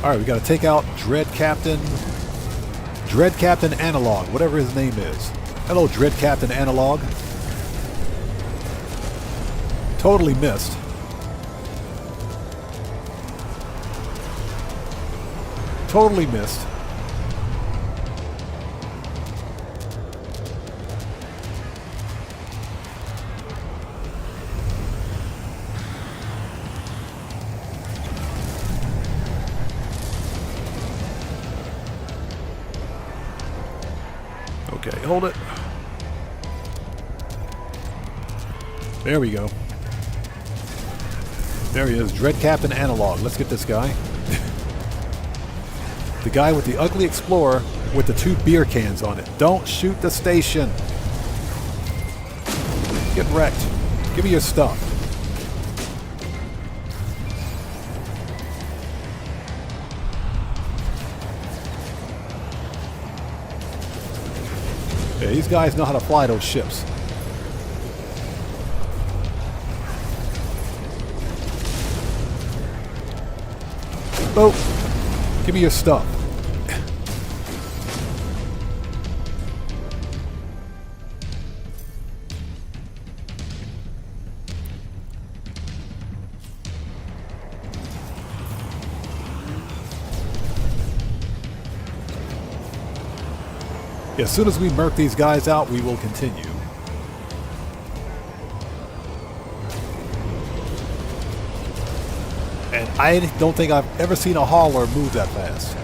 All right, we got to take out Dread Captain Analog, whatever his name is. Hello, Dread Captain Analog. Totally missed. Totally missed. Okay, hold it. There we go. There he is, Dread Captain Analog. Let's get this guy. The guy with the ugly Explorer with the 2 beer cans on it. Don't shoot the station. Get wrecked. Give me your stuff. Yeah, these guys know how to fly those ships. Oh, give me your stuff. As soon as we murk these guys out, we will continue. And I don't think I've ever seen a hauler move that fast.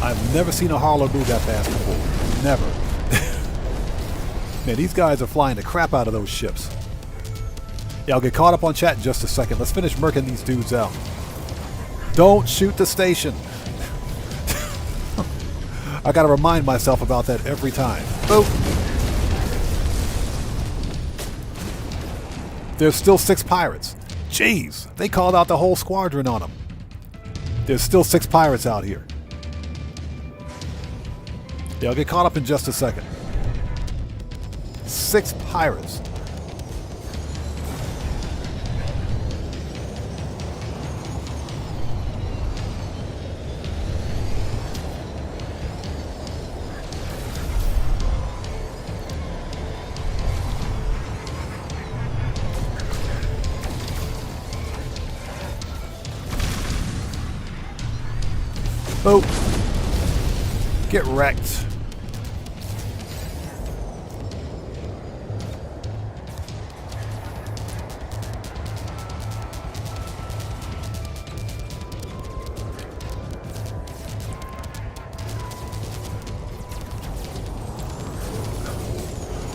I've never seen a hauler move that fast before. Never. Man, these guys are flying the crap out of those ships. Yeah, I'll get caught up on chat in just a second. Let's finish murking these dudes out. Don't shoot the station. I gotta remind myself about that every time. Boop. There's still 6 pirates. Jeez, they called out the whole squadron on them. There's still 6 pirates out here. Yeah, I'll get caught up in just a second. 6 pirates. Oh, get wrecked.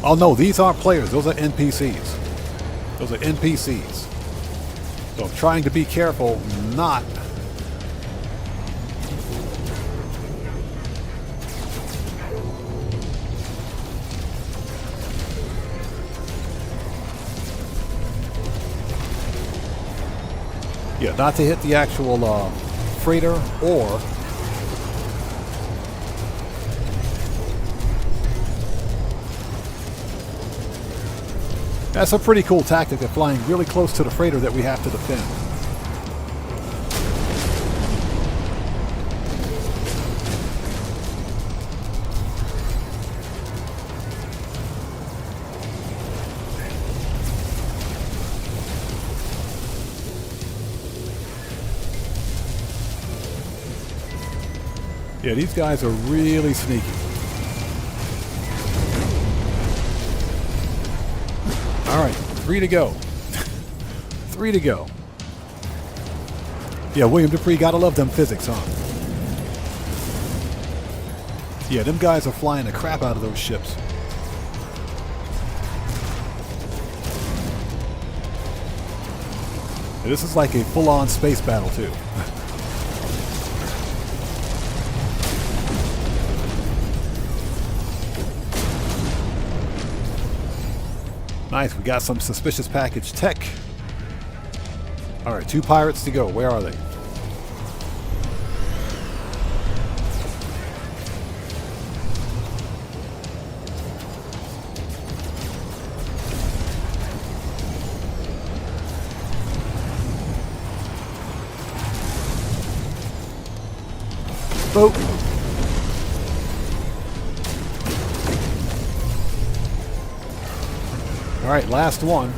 Oh no, these aren't players, those are NPCs. Those are NPCs. So I'm trying to be careful not not to hit the actual freighter or that's a pretty cool tactic of flying really close to the freighter that we have to defend. Yeah, these guys are really sneaky. Alright, 3 to go. 3 to go. Yeah, William Dupree, gotta love them physics, huh? Yeah, them guys are flying the crap out of those ships. And this is like a full-on space battle, too. Nice, we got some suspicious package tech. Alright, 2 pirates to go. Where are they? Boat. All right, last one.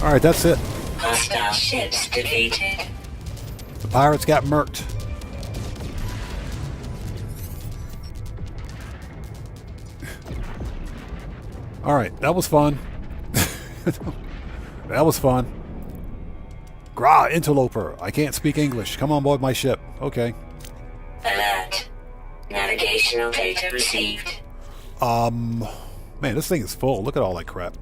All right, that's it. Hostile ships defeated. The pirates got murked. All right, that was fun. That was fun. Gra, interloper. I can't speak English. Come on board my ship. Okay. Alert. Navigational data received. Man, this thing is full. Look at all that crap.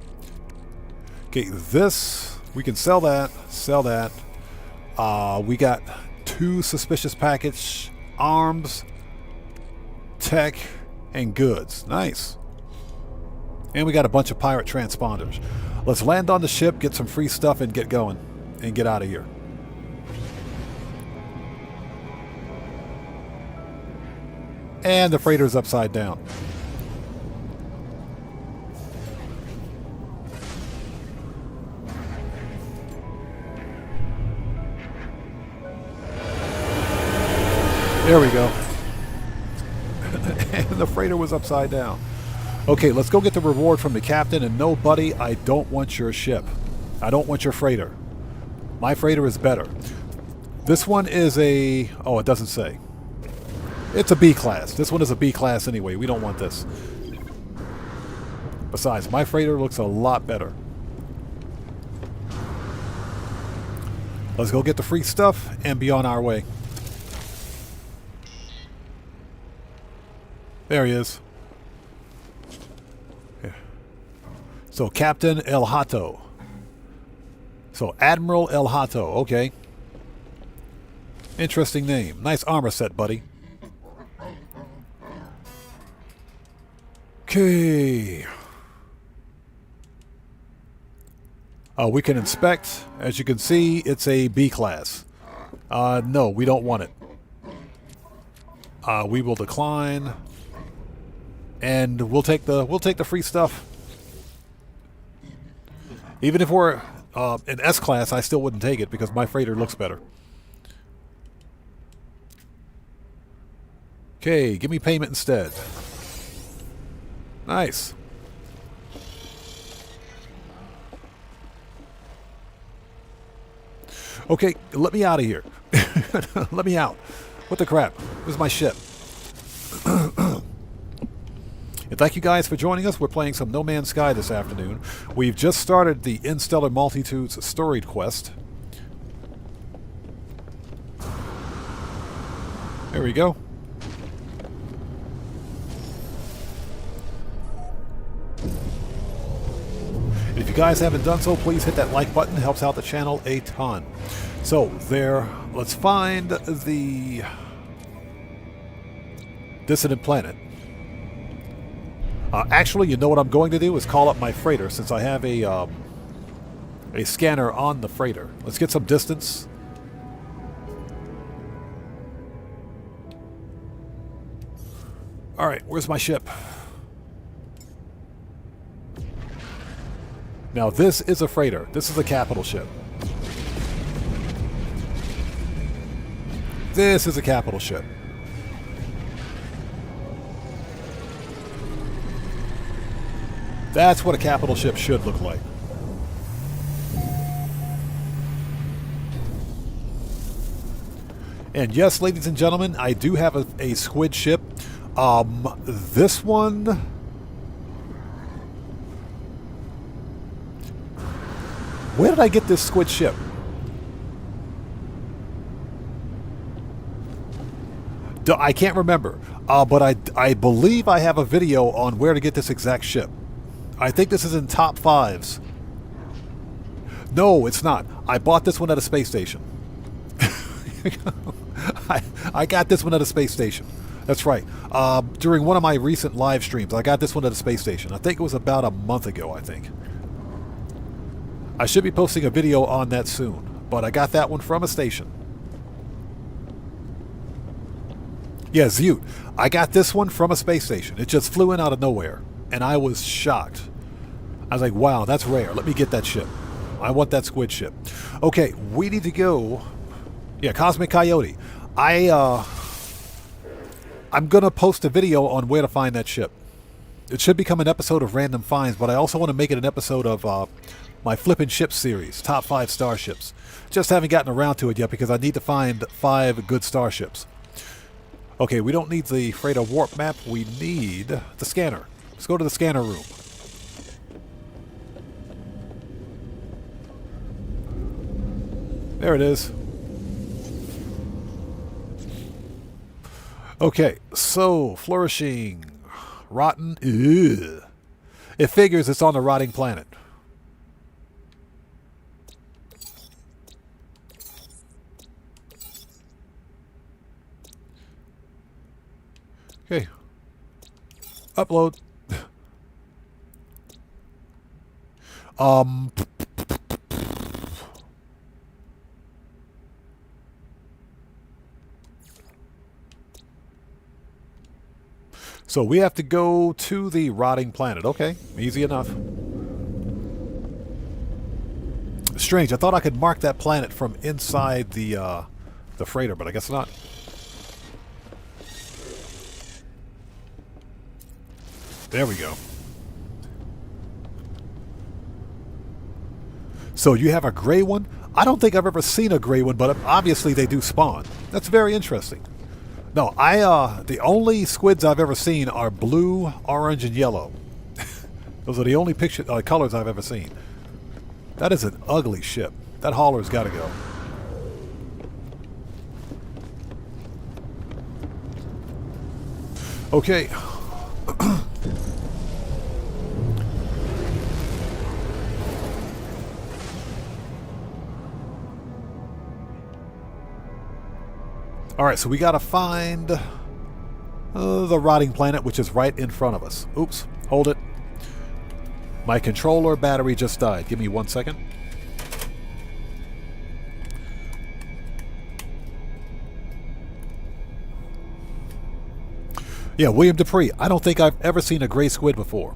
Okay, this, we can sell that. Sell that. We got 2 suspicious package, arms, tech, and goods. Nice. And we got a bunch of pirate transponders. Let's land on the ship, get some free stuff, and get going. And get out of here. And the freighter's upside down. There we go. And the freighter was upside down. Okay, let's go get the reward from the captain. And no, buddy, I don't want your ship. I don't want your freighter. My freighter is better. This one is a... Oh, it doesn't say. It's a B class. This one is a B class anyway. We don't want this. Besides, my freighter looks a lot better. Let's go get the free stuff and be on our way. There he is. Yeah. So, Captain El Hato. So, Admiral El Hato. Okay. Interesting name. Nice armor set, buddy. Okay. We can inspect. As you can see, it's a B class. No, we don't want it. We will decline. And we'll take the free stuff. Even if we're in S class, I still wouldn't take it because my freighter looks better. Okay, give me payment instead. Nice. Okay, let me out of here. Let me out. What the crap? Where's my ship? And thank you guys for joining us. We're playing some No Man's Sky this afternoon. We've just started the Interstellar Multitudes storied quest. There we go. If you guys haven't done so, please hit that like button. It helps out the channel a ton. So, there. Let's find the dissident planet. Actually, you know what I'm going to do is call up my freighter since I have a scanner on the freighter. Let's get some distance. All right, where's my ship? Now, this is a freighter. This is a capital ship. This is a capital ship. That's what a capital ship should look like. And yes, ladies and gentlemen, I do have a squid ship. This one... Where did I get this squid ship? I can't remember. But I believe I have a video on where to get this exact ship. I think this is in top 5s. No, it's not. I bought this one at a space station. I got this one at a space station. That's right. During one of my recent live streams, I got this one at a space station. I think it was about a month ago, I think. I should be posting a video on that soon, but I got that one from a station. Yeah, Zute. I got this one from a space station. It just flew in out of nowhere, and I was shocked. I was like, wow, that's rare. Let me get that ship. I want that squid ship. Okay, we need to go... Yeah, Cosmic Coyote. I'm going to post a video on where to find that ship. It should become an episode of Random Finds, but I also want to make it an episode of my Flippin' Ships series, Top 5 Starships. Just haven't gotten around to it yet because I need to find 5 good starships. Okay, we don't need the freighter warp map. We need the scanner. Let's go to the scanner room. There it is. Okay, so flourishing, rotten. Ugh. It figures it's on the rotting planet. Okay. Upload. So we have to go to the rotting planet. Okay, easy enough. Strange. I thought I could mark that planet from inside the freighter, but I guess not. There we go. So you have a gray one? I don't think I've ever seen a gray one, but obviously they do spawn. That's very interesting. No, the only squids I've ever seen are blue, orange, and yellow. Those are the only colors I've ever seen. That is an ugly ship. That hauler's got to go. Okay. Alright, so we gotta find the rotting planet, which is right in front of us. Oops, hold it. My controller battery just died. Give me 1 second. Yeah, William Dupree. I don't think I've ever seen a gray squid before.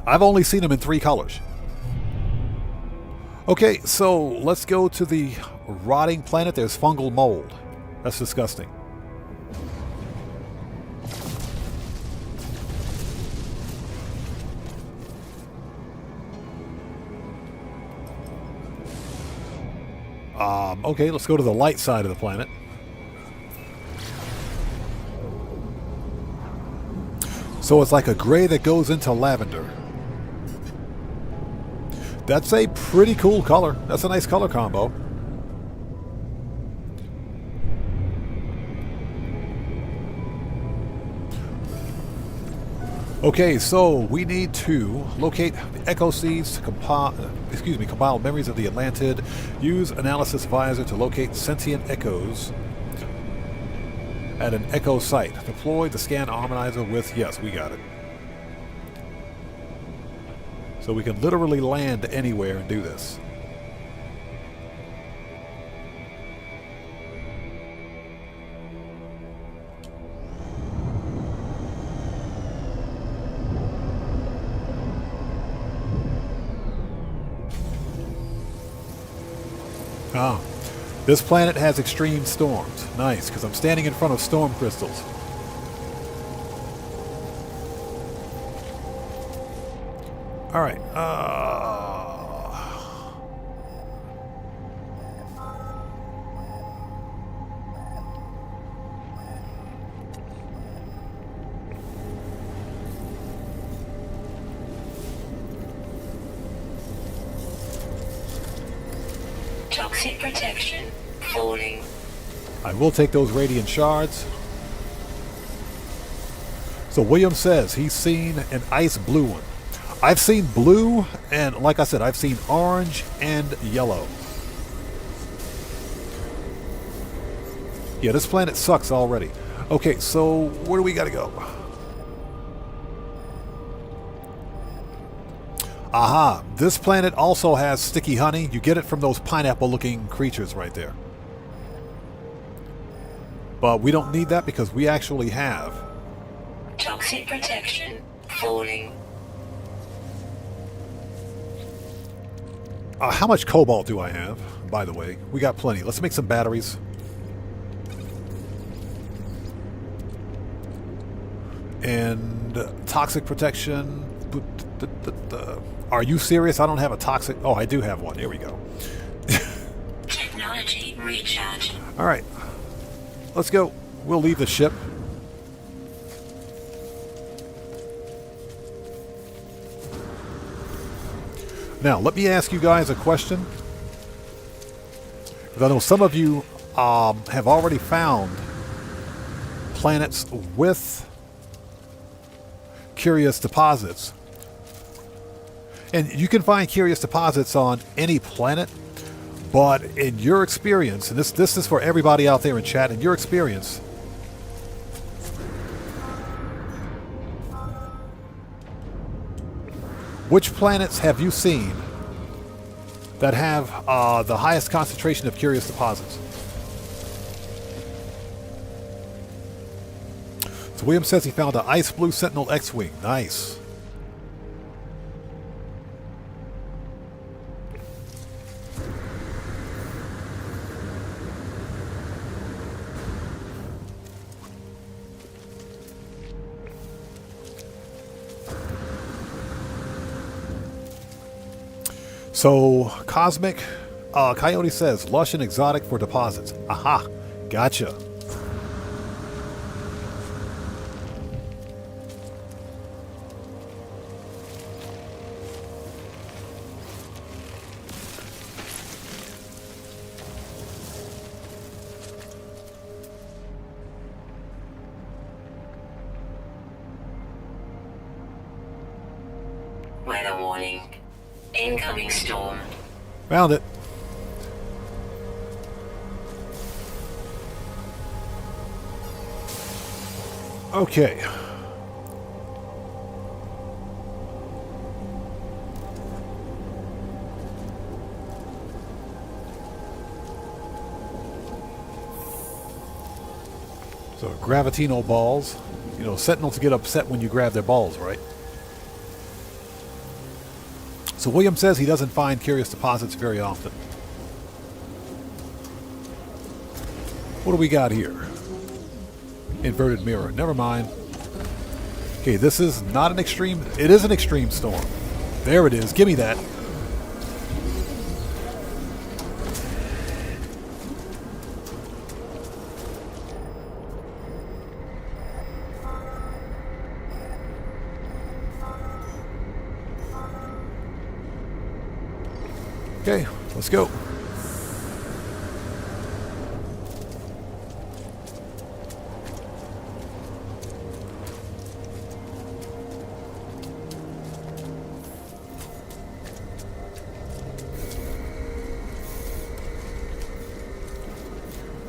I've only seen them in 3 colors. Okay, so let's go to the rotting planet. There's fungal mold. That's disgusting. Okay, let's go to the light side of the planet. So it's like a gray that goes into lavender. That's a pretty cool color. That's a nice color combo. Okay, so we need to locate the echo seeds to compile memories of the Atlantid. Use Analysis Visor to locate sentient echoes at an echo site. Deploy the scan harmonizer with... Yes, we got it. So we can literally land anywhere and do this. Ah, this planet has extreme storms. Nice, because I'm standing in front of storm crystals. All right. Toxic protection. Falling. I will take those radiant shards. So William says he's seen an ice blue one. I've seen blue, and like I said, I've seen orange and yellow. Yeah, this planet sucks already. Okay, so where do we gotta go? Aha, this planet also has sticky honey. You get it from those pineapple-looking creatures right there. But we don't need that because we actually have Toxic protection. Falling. how much cobalt do I have, by the way? We got plenty. Let's make some batteries. And toxic protection. Are you serious? I don't have a toxic... Oh, I do have one. Here we go. Technology recharge. All right. Let's go. We'll leave the ship. Now, let me ask you guys a question. Because I know some of you have already found planets with curious deposits. And you can find curious deposits on any planet, but in your experience, and this is for everybody out there in chat, in your experience, which planets have you seen that have the highest concentration of curious deposits? So William says he found an ice blue Sentinel X-Wing. Nice. So, Cosmic Coyote says, lush and exotic for deposits. Aha, gotcha. Weather warning. Incoming storm. Found it. Okay. So Gravitino balls. You know, Sentinels get upset when you grab their balls, right? So William says he doesn't find curious deposits very often. What do we got here? Inverted mirror. Never mind. Okay, this is not an extreme... It is an extreme storm. There it is. Give me that. Okay, let's go.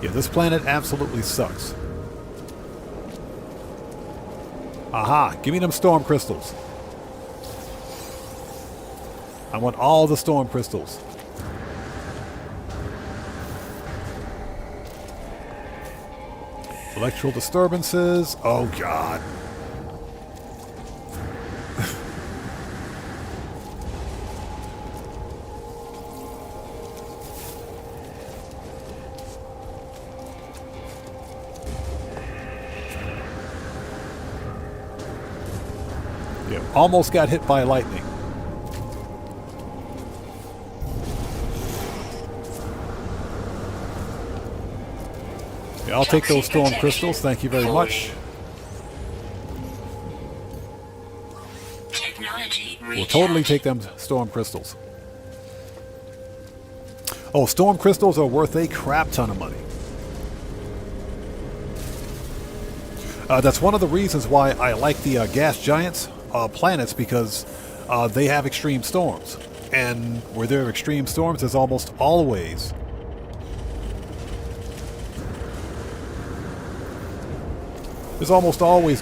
Yeah, this planet absolutely sucks. Aha, give me them storm crystals. I want all the storm crystals. Electrical disturbances. Oh, God. Yeah, almost got hit by lightning. I'll take those storm crystals. Thank you very much. We'll totally take them storm crystals. Oh, storm crystals are worth a crap ton of money. That's one of the reasons why I like the gas giants planets, because they have extreme storms. And where there are extreme storms, there's almost always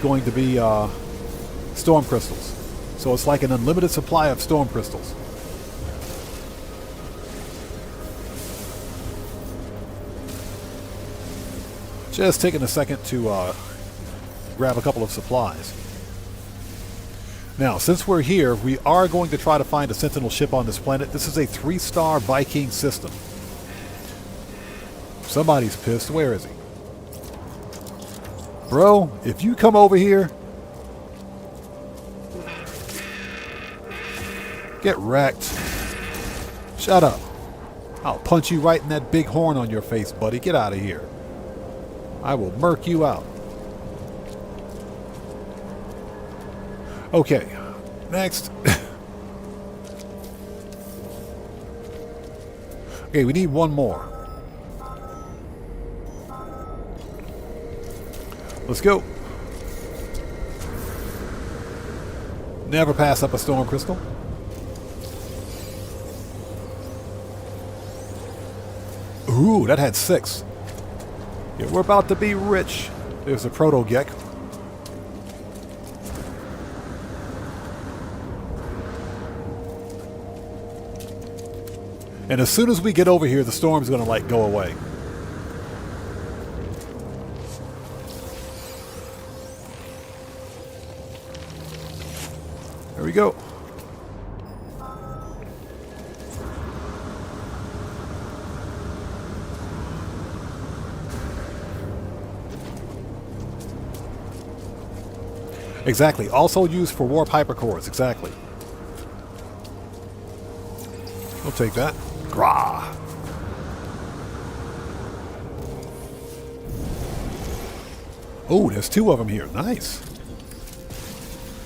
going to be storm crystals. So it's like an unlimited supply of storm crystals. Just taking a second to grab a couple of supplies. Now, since we're here, we are going to try to find a Sentinel ship on this planet. This is a 3-star Viking system. Somebody's pissed. Where is he? Bro, if you come over here, get wrecked. Shut up. I'll punch you right in that big horn on your face, buddy. Get out of here. I will murk you out. Okay, next. Okay, we need one more. Let's go. Never pass up a storm crystal. Ooh, that had 6. Yeah, we're about to be rich. There's a proto-gek. And as soon as we get over here, the storm's going to, like, go away. There we go. Exactly. Also used for warp hypercores. Exactly. We'll take that. Grah. Oh, there's 2 of them here. Nice.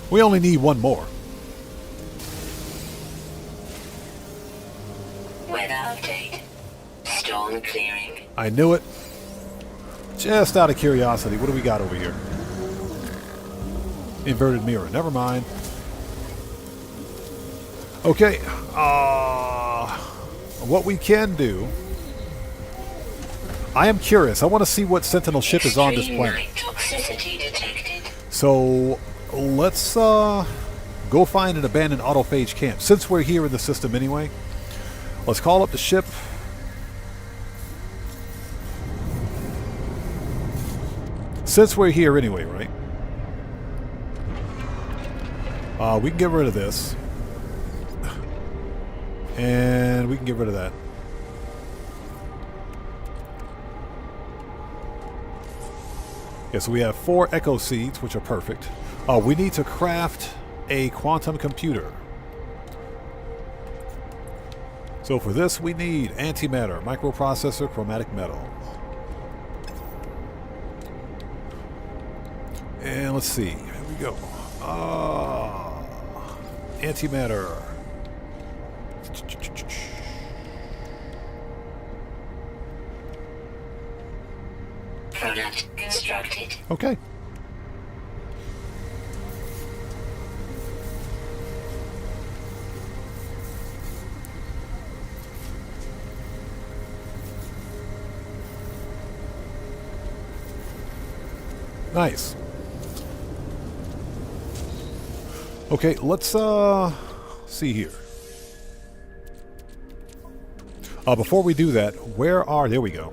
We only need 1 more. Weather update. Storm clearing. I knew it. Just out of curiosity, what do we got over here? Inverted mirror. Never mind. Okay. What we can do... I am curious. I want to see what Sentinel ship is on this planet. Toxicity detected. So, let's go find an abandoned autophage camp. Since we're here in the system anyway, let's call up the ship. Since we're here anyway, right? We can get rid of this. And we can get rid of that. Yeah, so we have 4 echo seeds, which are perfect. We need to craft a quantum computer. So for this, we need antimatter, microprocessor, chromatic metal. And let's see. Here we go. Antimatter. Product constructed. Okay. Nice. Okay, let's see here. Before we do that, there we go.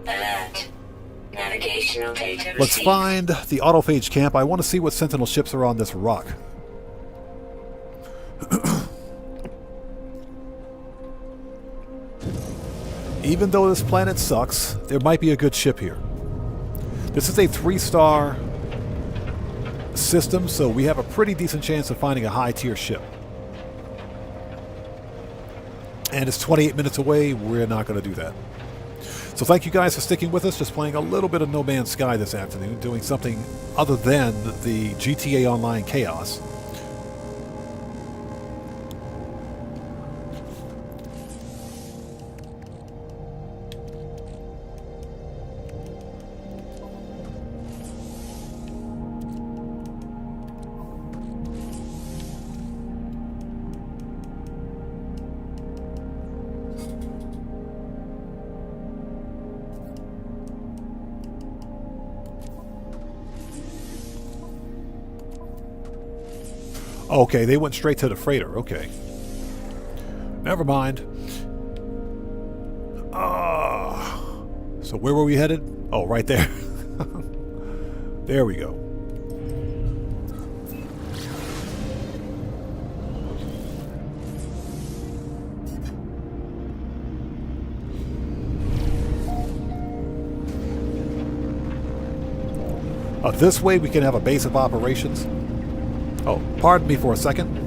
Alert. Navigational data Let's received. find the autophage camp. I want to see what Sentinel ships are on this rock. Even though this planet sucks, there might be a good ship here. This is a 3-star system, so we have a pretty decent chance of finding a high-tier ship. And it's 28 minutes away. We're not going to do that. So thank you guys for sticking with us. Just playing a little bit of No Man's Sky this afternoon, doing something other than the GTA Online chaos. Okay, they went straight to the freighter. Okay. Never mind. So where were we headed? Oh, right there. There we go. This way we can have a base of operations. Oh, pardon me for a second.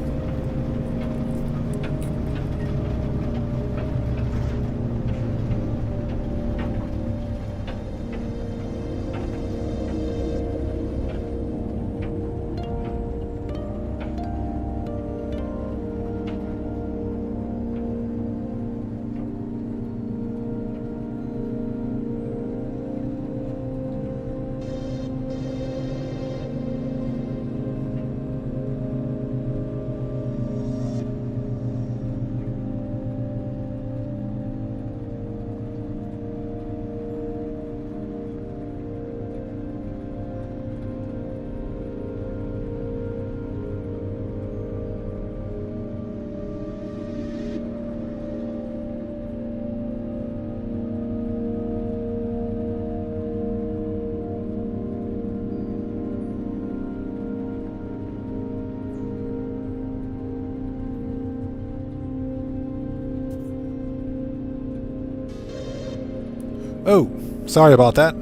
Oh, sorry about that.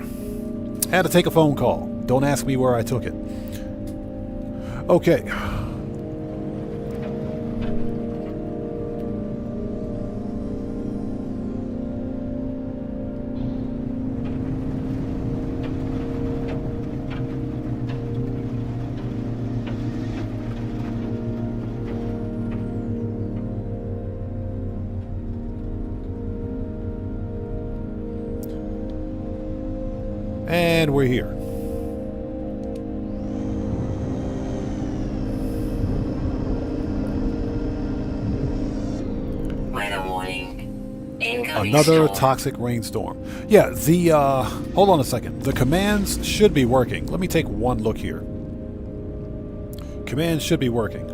Had to take a phone call. Don't ask me where I took it. Okay. And we're here. Weather warning. Incoming Another storm. toxic rainstorm. Yeah, the, hold on a second. The commands should be working. Let me take one look here. Commands should be working.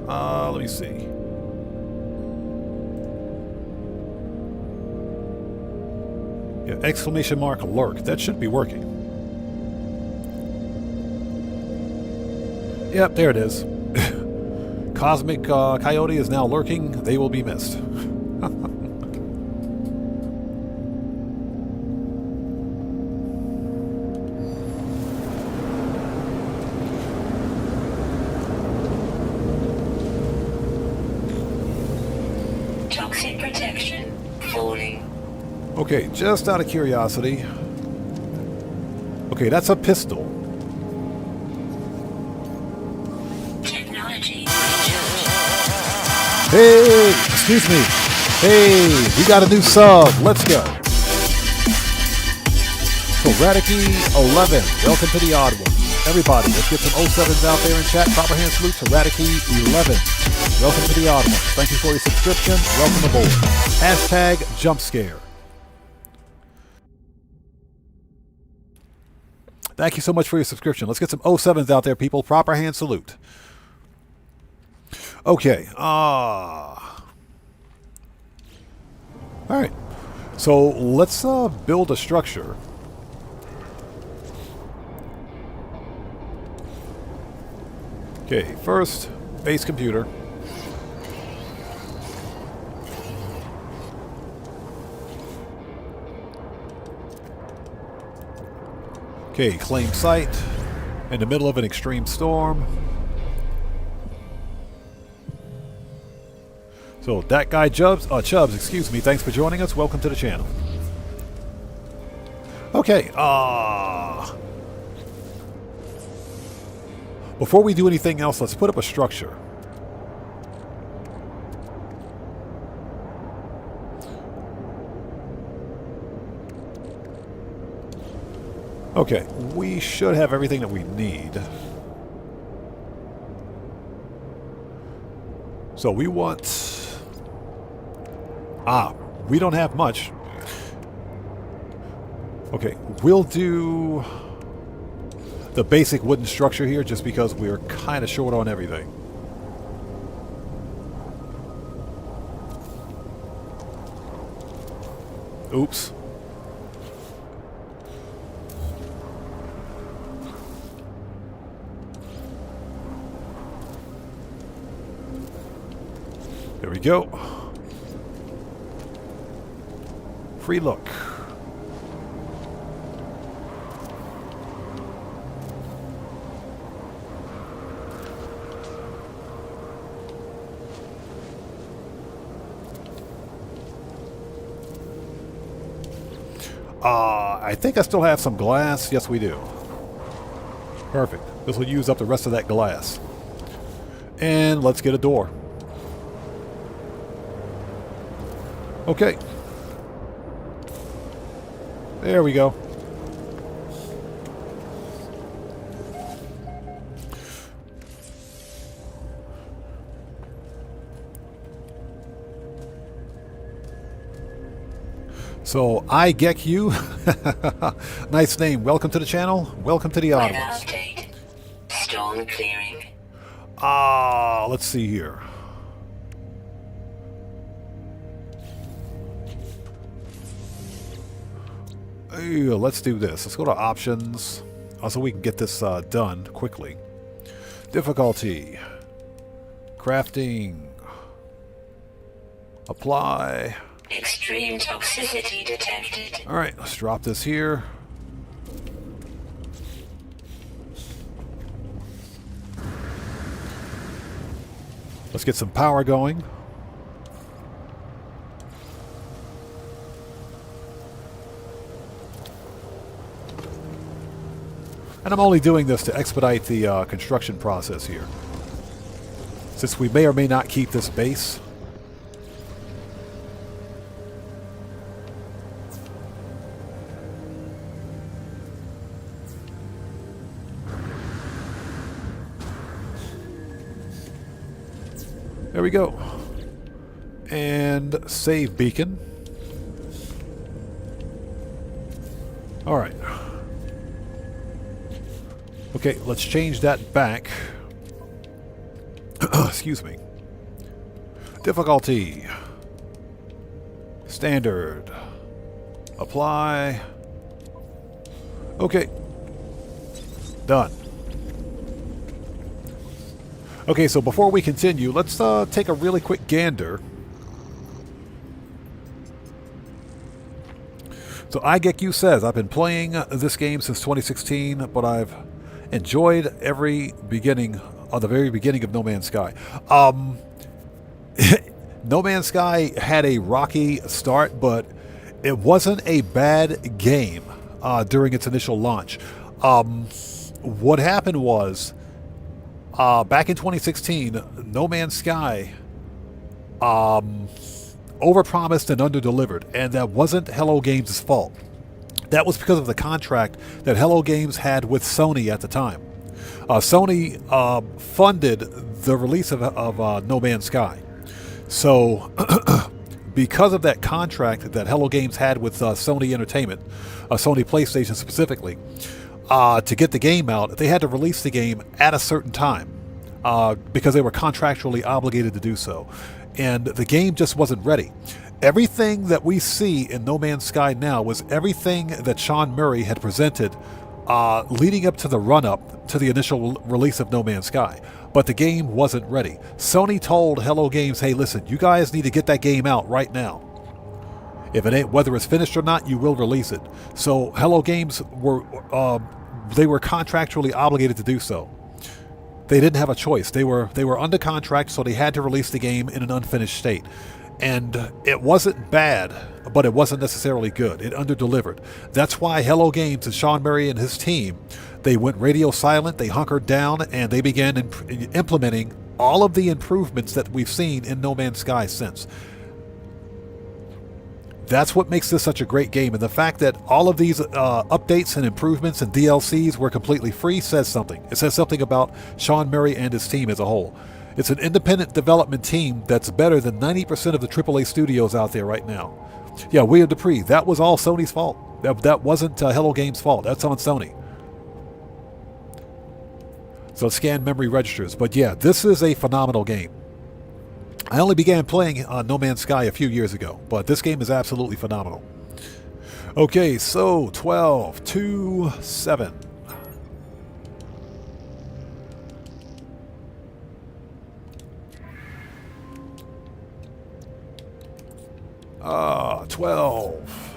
Let me see. Yeah, exclamation mark lurk. That should be working. Yep, there it is. Cosmic Coyote is now lurking. They will be missed. Toxic protection falling. Okay, just out of curiosity. Okay, that's a pistol. Technology. Hey, excuse me. Hey, we got a new sub. Let's go. Toradicky11, welcome to the odd one. Everybody, let's get some 07s out there in chat. Proper hand salute to Toradicky11. Welcome to the odd one. Thank you for your subscription. Welcome aboard. Hashtag jump scare. Thank you so much for your subscription. Let's get some 07s out there, people. Proper hand salute. Okay. All right. So let's build a structure. Okay. First, base computer. Okay, claim site in the middle of an extreme storm. So that guy Chubbs, excuse me, thanks for joining us. Welcome to the channel. Okay, before we do anything else, let's put up a structure. Okay, we should have everything that we need. So we want... we don't have much. Okay, we'll do the basic wooden structure here just because we're kind of short on everything. Oops. There we go. Free look. I think I still have some glass. Yes, we do. Perfect. This will use up the rest of that glass. And let's get a door. Okay. There we go. So, I get you. Nice name. Welcome to the channel. Welcome to the Weather audience. update. Storm clearing. Let's see here. Let's do this. Let's go to options so we can get this done quickly. Difficulty. Crafting. Apply. Extreme toxicity detected. Alright, let's drop this here. Let's get some power going. And I'm only doing this to expedite the construction process here, since we may or may not keep this base. There we go. And save beacon. Alright. Okay, let's change that back. Excuse me. Difficulty. Standard. Apply. Okay. Done. Okay, so before we continue, let's take a really quick gander. So IGECU says, I've been playing this game since 2016, but I've enjoyed every beginning, the very beginning of No Man's Sky. No Man's Sky had a rocky start, but it wasn't a bad game during its initial launch. What happened was, back in 2016, No Man's Sky overpromised and underdelivered, and that wasn't Hello Games' fault. That was because of the contract that Hello Games had with Sony at the time. Sony funded the release of No Man's Sky. So, because of that contract that Hello Games had with Sony Entertainment, Sony PlayStation specifically, to get the game out, they had to release the game at a certain time because they were contractually obligated to do so. And the game just wasn't ready. Everything that we see in No Man's Sky now was everything that Sean Murray had presented leading up to the run-up to the initial release of No Man's Sky. But the game wasn't ready. Sony told Hello Games, hey, listen, you guys need to get that game out right now. If it ain't, whether it's finished or not, you will release it. So Hello Games were contractually obligated to do so. They didn't have a choice. They were under contract, so they had to release the game in an unfinished state. And it wasn't bad, but it wasn't necessarily good. It underdelivered. That's why Hello Games and Sean Murray and his team, they went radio silent, they hunkered down, and they began implementing all of the improvements that we've seen in No Man's Sky since. That's what makes this such a great game, and the fact that all of these updates and improvements and DLCs were completely free says something. It says something about Sean Murray and his team as a whole. It's an independent development team that's better than 90% of the AAA studios out there right now. Yeah, William Dupree, that was all Sony's fault. That wasn't Hello Games' fault. That's on Sony. So scan memory registers. But yeah, this is a phenomenal game. I only began playing No Man's Sky a few years ago, but this game is absolutely phenomenal. Okay, so 12 to 7. Ah, 12,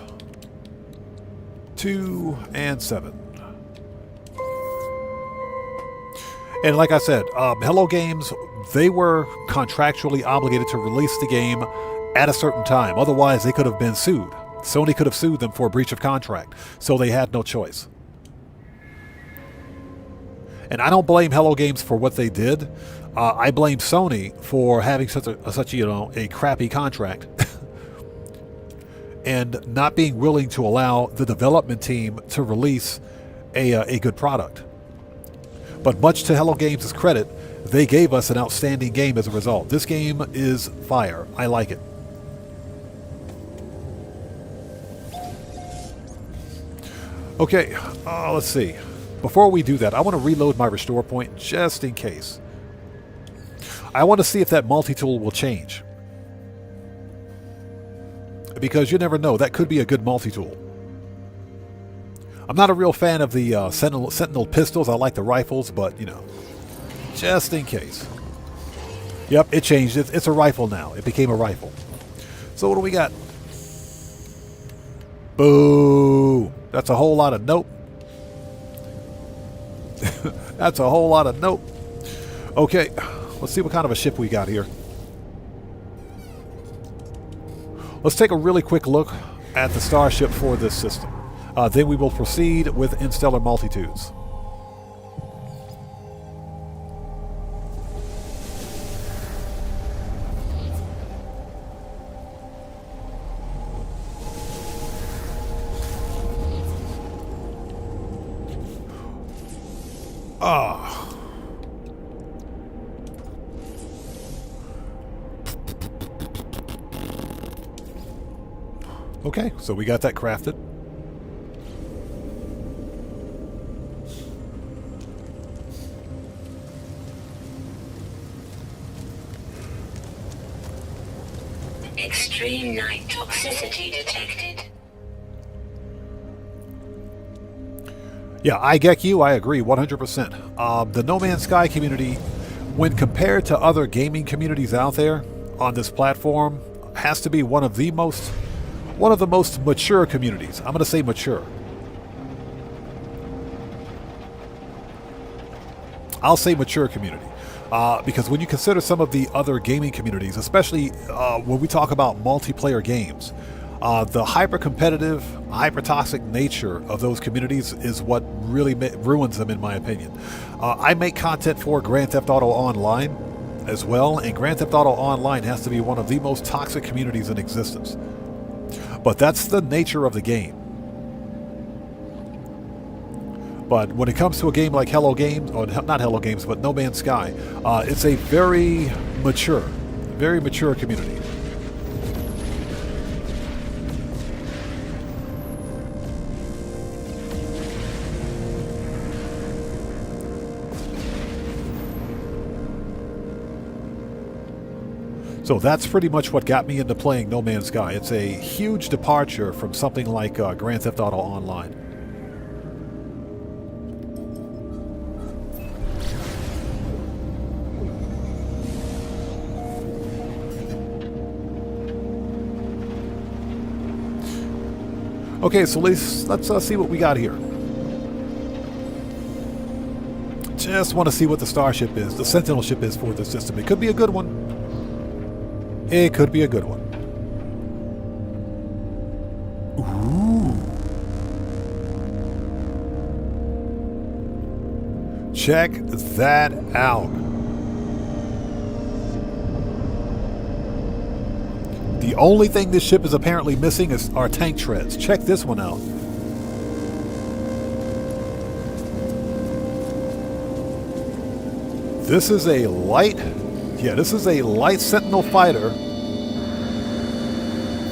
2, and 7. And like I said, Hello Games, they were contractually obligated to release the game at a certain time. Otherwise, they could have been sued. Sony could have sued them for breach of contract. So they had no choice. And I don't blame Hello Games for what they did. I blame Sony for having such a crappy contract. And not being willing to allow the development team to release a good product. But much to Hello Games' credit, they gave us an outstanding game as a result. This game is fire. I like it. Okay, let's see. Before we do that, I want to reload my restore point just in case. I want to see if that multi-tool will change. Because you never know, that could be a good multi-tool. I'm not a real fan of the Sentinel pistols. I like the rifles, but, you know, just in case. Yep, it changed. It's a rifle now. It became a rifle. So what do we got? Boo! That's a whole lot of nope. That's a whole lot of nope. Okay, let's see what kind of a ship we got here. Let's take a really quick look at the starship for this system. Then we will proceed with Interstellar Multitudes. Okay, so we got that crafted. Extreme night toxicity detected. Yeah, I get you. I agree 100%. The No Man's Sky community, when compared to other gaming communities out there on this platform, has to be one of the most mature communities. I'm going to say mature. I'll say mature community. Because when you consider some of the other gaming communities, especially when we talk about multiplayer games, the hyper-competitive, hyper-toxic nature of those communities is what really ruins them, in my opinion. I make content for Grand Theft Auto Online as well, and Grand Theft Auto Online has to be one of the most toxic communities in existence. But that's the nature of the game. But when it comes to a game like Hello Games, or not Hello Games, but No Man's Sky, it's a very mature community. So that's pretty much what got me into playing No Man's Sky. It's a huge departure from something like Grand Theft Auto Online. Okay, so let's see what we got here. Just want to see what the starship is, the Sentinel ship is for the system. It could be a good one. It could be a good one. Ooh. Check that out. The only thing this ship is apparently missing are tank treads. Check this one out. This is a light... Yeah, this is a light Sentinel fighter.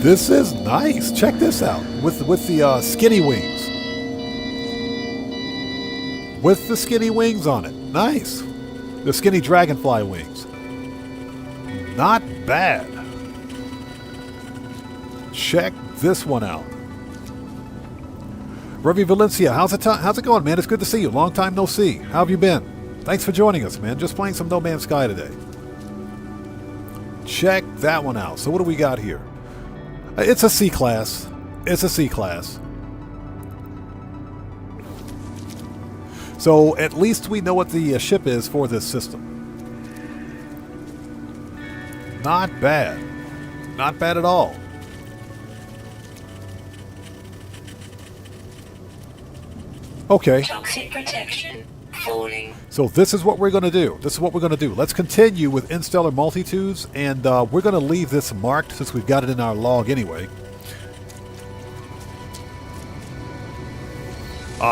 This is nice. Check this out. With the skinny wings. With the skinny wings on it. Nice. The skinny dragonfly wings. Not bad. Check this one out. Ravi Valencia, how's it going, man? It's good to see you. Long time no see. How have you been? Thanks for joining us, man. Just playing some No Man's Sky today. Check that one out. So what do we got here? It's a C class. It's a C class. So at least we know what the ship is for this system. Not bad. Not bad at all. Okay. Toxic protection falling. So this is what we're going to do. This is what we're going to do. Let's continue with Interstellar Multitudes, and we're going to leave this marked since we've got it in our log anyway.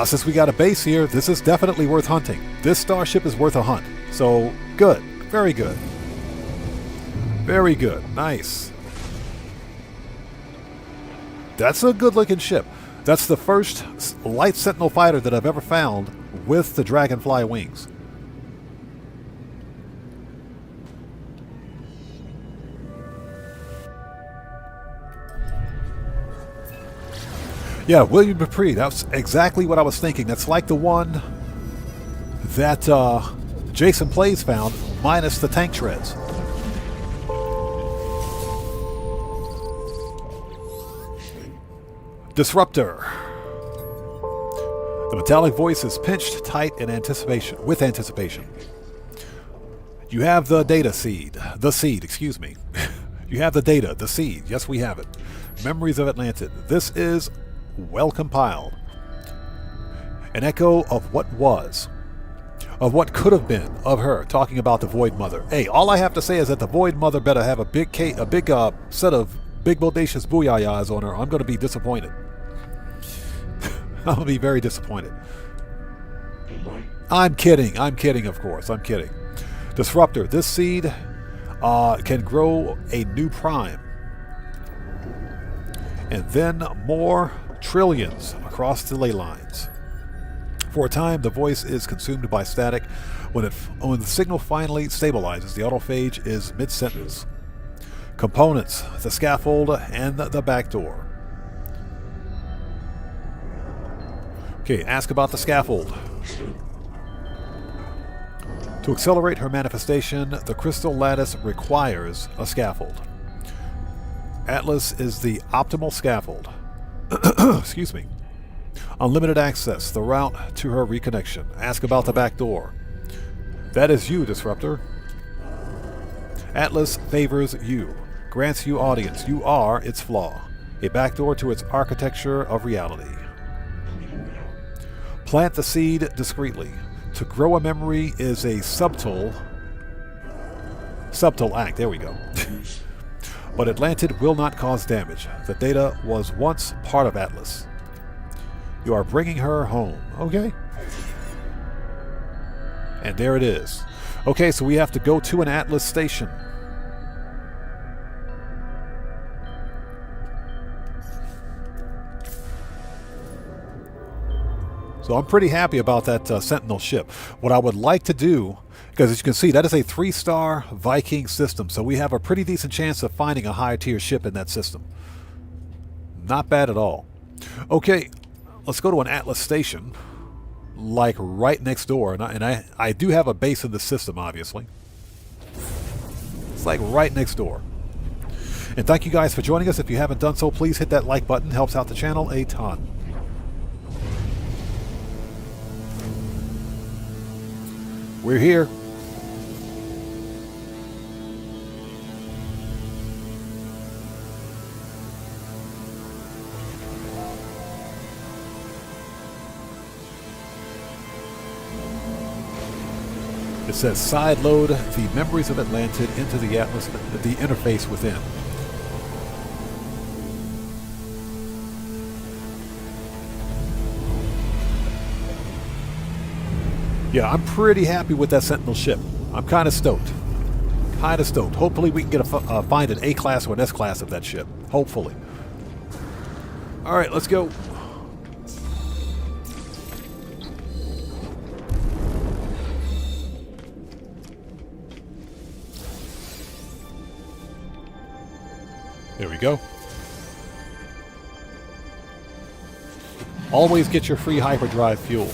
Since we got a base here, this is definitely worth hunting. This starship is worth a hunt. So, good. Very good. Very good. Nice. That's a good-looking ship. That's the first light sentinel fighter that I've ever found with the dragonfly wings. Yeah, William Dupree, that's exactly what I was thinking. That's like the one that Jason Plays found, minus the tank treads. Disruptor. The metallic voice is pinched tight in anticipation, with anticipation. You have the data seed. The seed, excuse me. You have the data, the seed. Yes, we have it. Memories of Atlantid. This is well compiled. An echo of what was. Of what could have been. Of her, talking about the Void Mother. Hey, all I have to say is that the Void Mother better have a big set of big bodacious booyahs on her. I'm going to be disappointed. I'll be very disappointed. I'm kidding, of course. I'm kidding. Disruptor. This seed can grow a new prime. And then more trillions across the ley lines. For a time, the voice is consumed by static. When the signal finally stabilizes, the autophage is mid-sentence. Components, the scaffold, and the back door. Okay, ask about the scaffold. To accelerate her manifestation, the crystal lattice requires a scaffold. Atlas is the optimal scaffold. Excuse me. Unlimited access, the route to her reconnection. Ask about the back door. That is you, Disruptor. Atlas favors you. Grants you audience. You are its flaw. A backdoor to its architecture of reality. Plant the seed discreetly. To grow a memory is a subtle act. There we go. But Atlantid will not cause damage. The data was once part of Atlas. You are bringing her home. Okay. And there it is. Okay, so we have to go to an Atlas station. So I'm pretty happy about that Sentinel ship. What I would like to do, because as you can see, that is a 3-star Viking system, so we have a pretty decent chance of finding a higher tier ship in that system. Not bad at all. Okay, let's go to an Atlas station, like right next door, and I do have a base in the system, obviously. It's like right next door. And thank you guys for joining us. If you haven't done so, please hit that like button. Helps out the channel a ton. We're here. It says sideload the memories of Atlantid into the Atlas, the interface within. Yeah, I'm pretty happy with that Sentinel ship. I'm kind of stoked. Kind of stoked. Hopefully we can get find an A-class or an S-class of that ship. Hopefully. Alright, let's go. There we go. Always get your free hyperdrive fuel.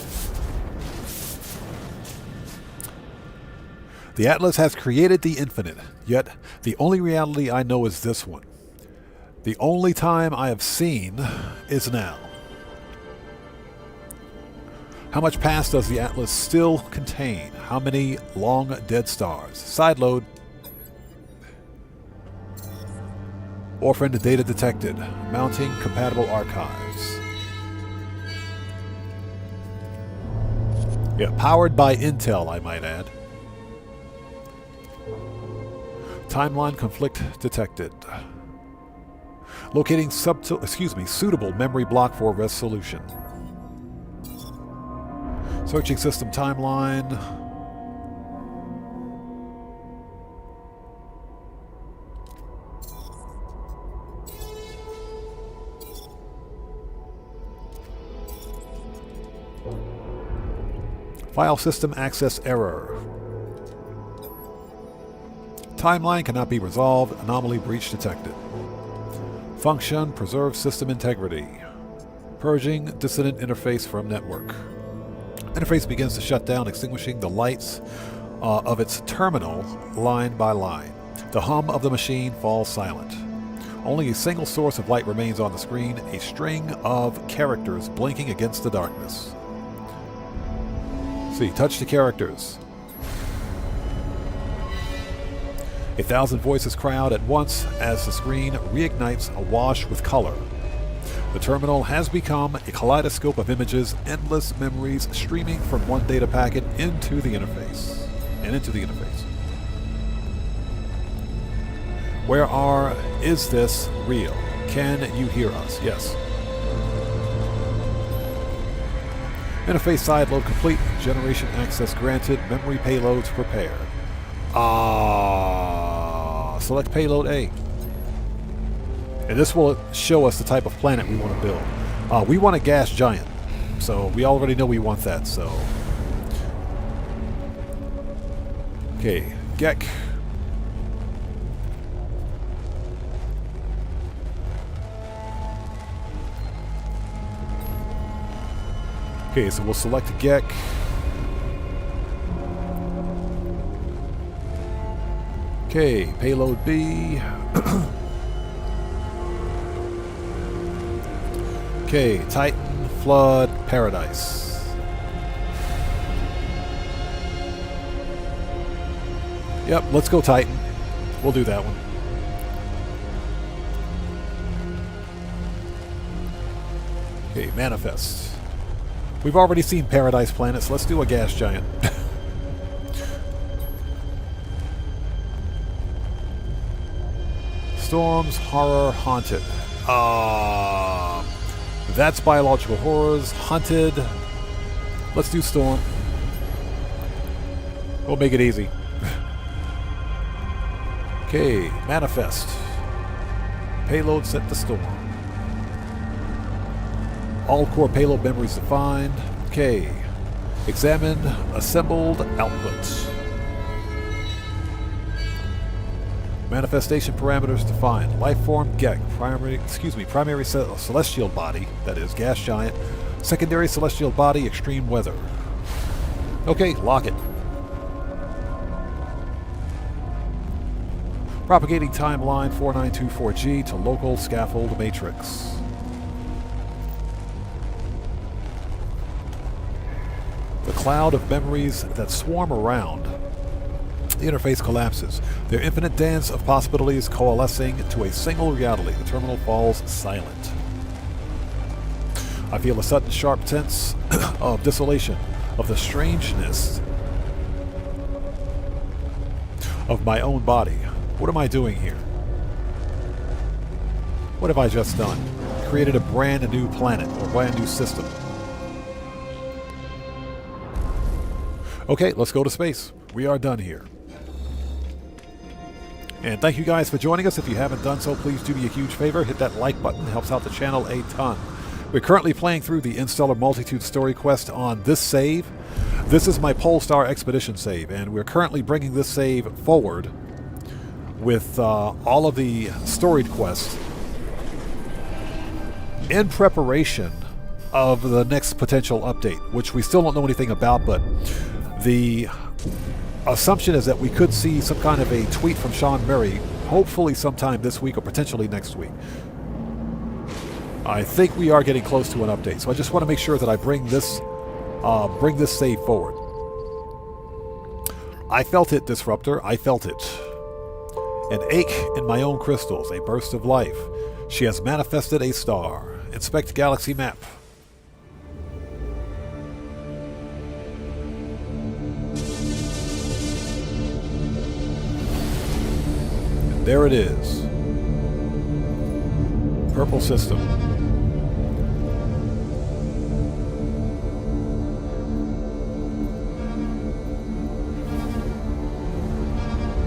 The Atlas has created the infinite, yet the only reality I know is this one. The only time I have seen is now. How much past does the Atlas still contain? How many long dead stars? Sideload. Orphan data detected. Mounting compatible archives. Yeah, powered by Intel, I might add. Timeline conflict detected. Locating suitable memory block for resolution. Searching system timeline. File system access error. Timeline cannot be resolved. Anomaly breach detected. Function preserve system integrity. Purging dissident interface from network. Interface begins to shut down, extinguishing the lights of its terminal line by line. The hum of the machine falls silent. Only a single source of light remains on the screen, a string of characters blinking against the darkness. See, touch the characters. 1,000 voices cry out at once as the screen reignites awash with color. The terminal has become a kaleidoscope of images, endless memories streaming from one data packet into the interface. Is this real? Can you hear us? Yes. Interface sideload complete. Generation access granted. Memory payloads prepared. Select payload A. And this will show us the type of planet we want to build. We want a gas giant. So we already know we want that, so. Okay, Gek. Okay, so we'll select Gek. Okay, payload B. Okay, Titan, Flood, Paradise. Yep, let's go Titan. We'll do that one. Okay, Manifest. We've already seen Paradise planets. Let's do a gas giant. Storms, Horror, Haunted. That's Biological Horrors. Hunted. Let's do Storm. We'll make it easy. Okay, Manifest. Payload set to Storm. All core payload memories defined. Okay. Examine assembled output. Manifestation parameters defined. Lifeform Gek. Primary celestial body, that is, gas giant. Secondary celestial body, extreme weather. Okay, lock it. Propagating timeline 4924G to local scaffold matrix. The cloud of memories that swarm around. The interface collapses. Their infinite dance of possibilities coalescing to a single reality. The terminal falls silent. I feel a sudden sharp sense of desolation, of the strangeness of my own body. What am I doing here? What have I just done? Created a brand new planet, or brand new system. Okay, let's go to space. We are done here. And thank you guys for joining us. If you haven't done so, please do me a huge favor. Hit that like button. It helps out the channel a ton. We're currently playing through the Interstellar Multitude story quest on this save. This is my Polestar Expedition save, and we're currently bringing this save forward with all of the storied quests in preparation of the next potential update, which we still don't know anything about, but the assumption is that we could see some kind of a tweet from Sean Murray, hopefully sometime this week or potentially next week. I think we are getting close to an update, so I just want to make sure that I bring this save forward. I felt it, Disruptor. I felt it. An ache in my own crystals, a burst of life. She has manifested a star. Inspect galaxy map. And there it is. Purple system.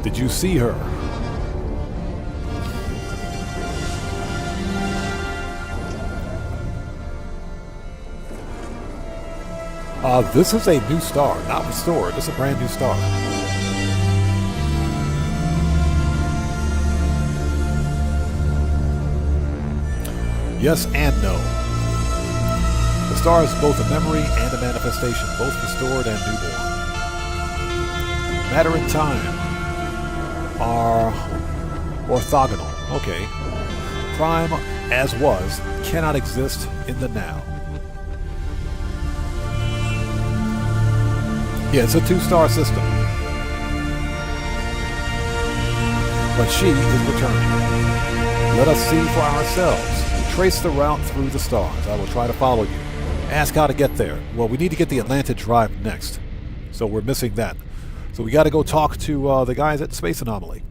Did you see her? This is a new star, not restored. This is a brand new star. Yes and no. The star is both a memory and a manifestation, both restored and newborn. Matter and time are orthogonal. Okay. Prime, as was, cannot exist in the now. Yeah, it's a two-star system. But she is returning. Let us see for ourselves. Trace the route through the stars. I will try to follow you. Ask how to get there. Well, we need to get the Atlanta Drive next. So we're missing that. So we got to go talk to the guys at Space Anomaly.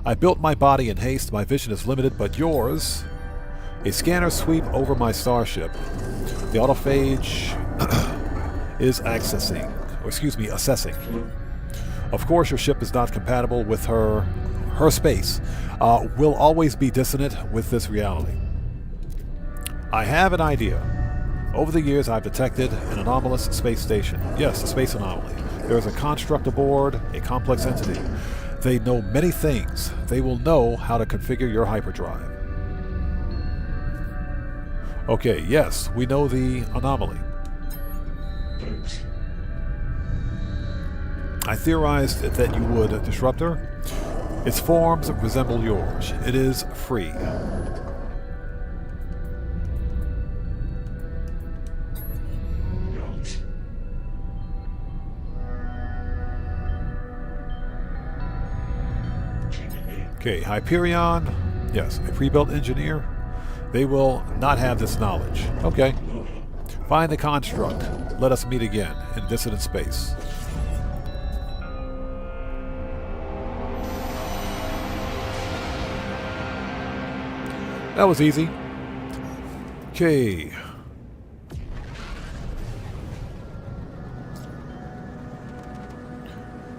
I built my body in haste. My vision is limited, but yours... A scanner sweep over my starship. The autophage is assessing. Of course, your ship is not compatible with her space. Will always be dissonant with this reality. I have an idea. Over the years, I've detected an anomalous space station. Yes, a space anomaly. There is a construct aboard, a complex entity. They know many things. They will know how to configure your hyperdrive. Okay, yes, we know the anomaly. I theorized that you would, Disruptor. Its forms resemble yours. It is free. Okay, Hyperion. Yes, a pre-built engineer. They will not have this knowledge. Okay. Find the construct. Let us meet again in dissonant space. That was easy. Okay.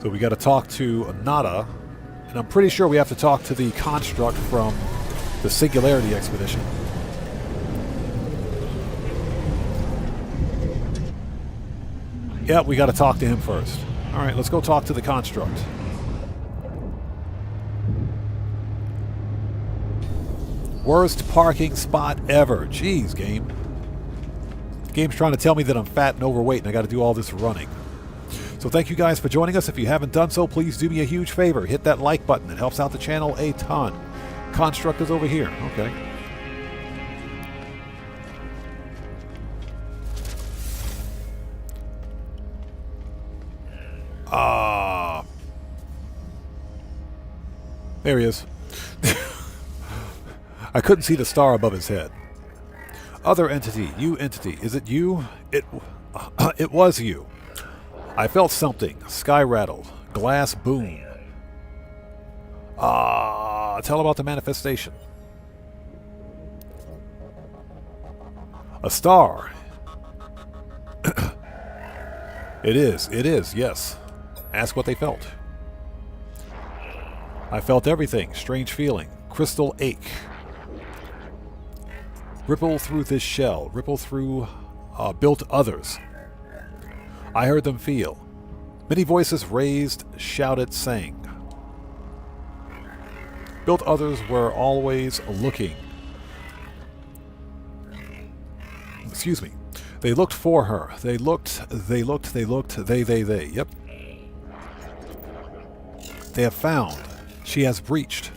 So we got to talk to Nada, and I'm pretty sure we have to talk to the construct from the Singularity Expedition. Yeah, we got to talk to him first. All right, let's go talk to the construct. Worst parking spot ever. Jeez, game. Game's trying to tell me that I'm fat and overweight and I got to do all this running. So thank you guys for joining us. If you haven't done so, please do me a huge favor. Hit that like button. It helps out the channel a ton. Construct is over here. Okay. There he is. I couldn't see the star above his head. Other entity, you entity. Is it you? It was you. I felt something. Sky rattled. Glass boom. Tell about the manifestation. A star. It is, yes. Ask what they felt. I felt everything. Strange feeling. Crystal ache. Ripple through this shell. Ripple through built others. I heard them feel. Many voices raised, shouted, sang. Built others were always looking. excuse me. They looked for her. They looked. Yep. They have found. She has breached.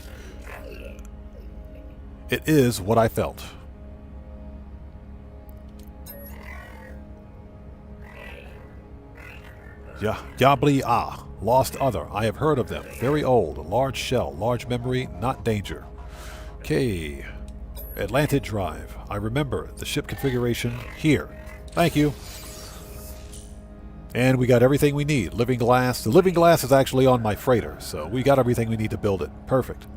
It is what I felt. Yabli Ah. Lost Other. I have heard of them. Very old. Large shell. Large memory. Not danger. Okay. Atlantic Drive. I remember the ship configuration here. Thank you. And we got everything we need. Living glass. The living glass is actually on my freighter, so we got everything we need to build it. Perfect.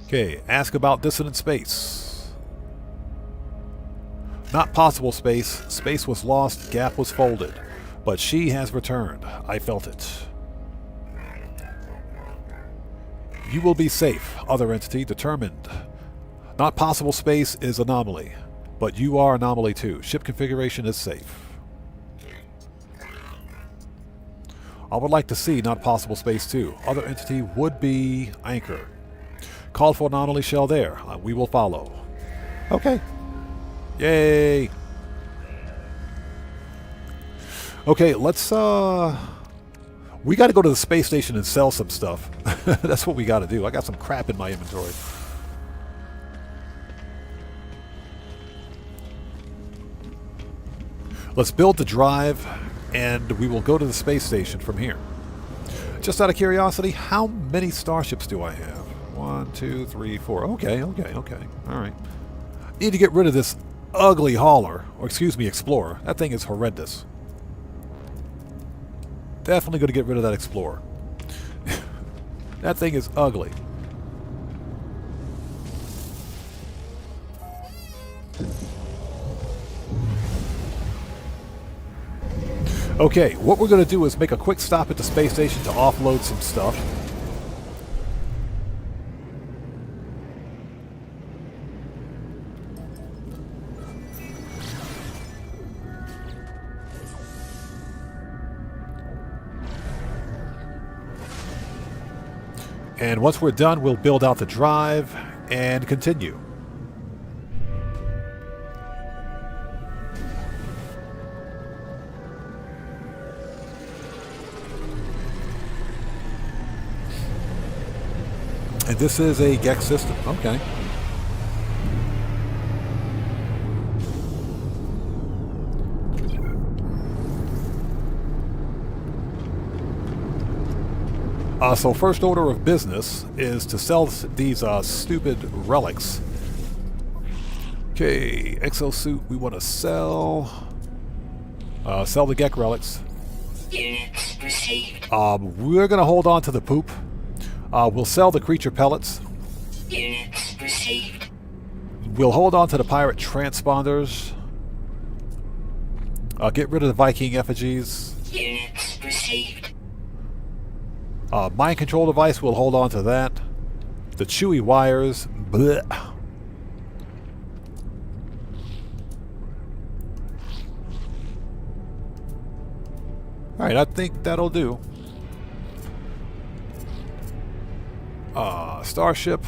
Okay, ask about dissonant space. Not possible space. Space was lost, gap was folded. But she has returned. I felt it. You will be safe. Other entity determined. Not possible space is anomaly. But you are anomaly too. Ship configuration is safe. I would like to see not possible space too. Other entity would be anchor. Call for anomaly shell there. We will follow. Okay. Yay. Okay, let's we got to go to the space station and sell some stuff. That's what we got to do. I got some crap in my inventory. Let's build the drive, and we will go to the space station from here. Just out of curiosity, how many starships do I have? 1, 2, 3, 4. Okay. All right. Need to get rid of this ugly hauler, or excuse me, explorer. That thing is horrendous. Definitely going to get rid of that explorer. That thing is ugly. Okay, what we're going to do is make a quick stop at the space station to offload some stuff. And once we're done, we'll build out the drive and continue. And this is a GEX system. Okay. So first order of business is to sell these stupid relics. Okay, exosuit we want to sell. Sell the GEX relics. Units received. We're going to hold on to the poop. We'll sell the creature pellets. Units received. We'll hold on to the pirate transponders. Get rid of the Viking effigies. Units received. Mind control device, we'll hold on to that. The chewy wires. Blech. Alright, I think that'll do. Starship.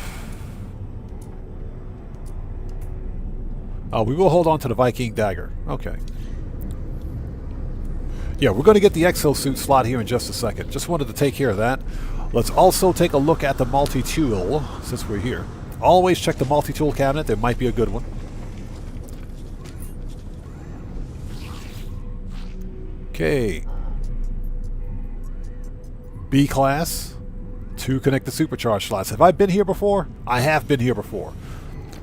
We will hold on to the Viking dagger. Okay. Yeah, we're going to get the exosuit slot here in just a second. Just wanted to take care of that. Let's also take a look at the multi-tool, since we're here. Always check the multi-tool cabinet. There might be a good one. Okay. B-class. 2 connect the supercharge slots. Have I been here before? I have been here before.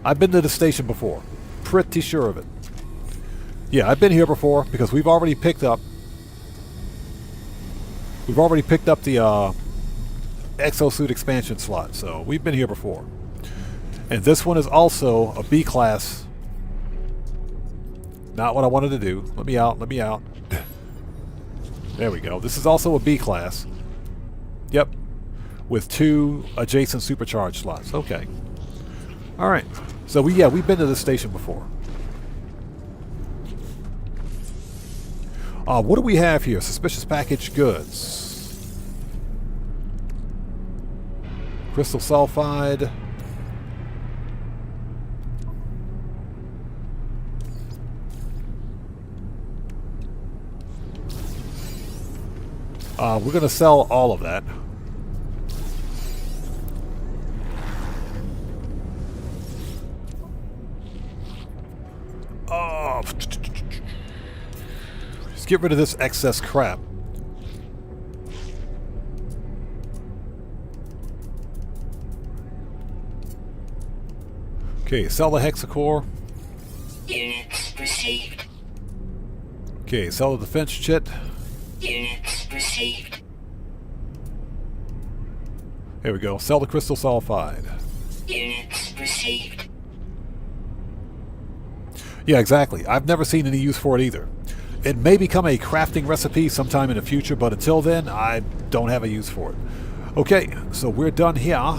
I've been to the station before. Pretty sure of it. Yeah, I've been here before because we've already picked up the exosuit expansion slot, so we've been here before. And this one is also a B class. Not what I wanted to do. Let me out. There we go. This is also a B class. Yep. With 2 adjacent supercharge slots. Okay. Alright. So we've been to this station before. What do we have here? Suspicious package goods. Crystal sulfide. We're going to sell all of that. Oh, let's get rid of this excess crap. Okay, sell the hexacore. Units received. Okay, sell the defense chit. Units received. There we go. Sell the crystal sulfide. Units received. Yeah, exactly. I've never seen any use for it either. It may become a crafting recipe sometime in the future, but until then, I don't have a use for it. Okay, so we're done here.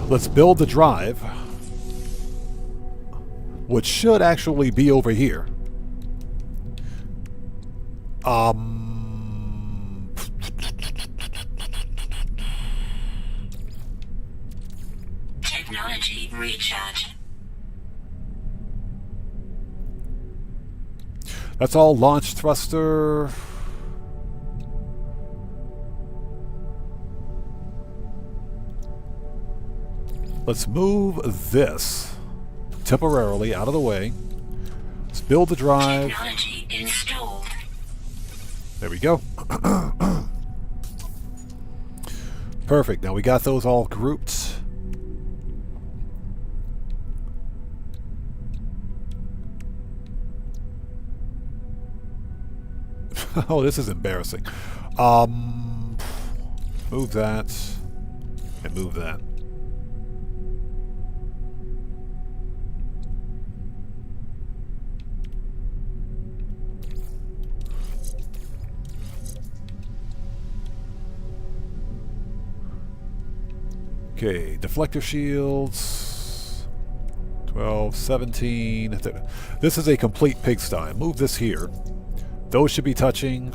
Let's build the drive, which should actually be over here. Technology recharge. That's all launch thruster. Let's move this temporarily out of the way. Let's build the drive. Technology installed. There we go. Perfect. Now we got those all grouped. Oh, this is embarrassing. Move that and move that. Okay, deflector shields. 12, 17. This is a complete pigsty. Move this here. Those should be touching.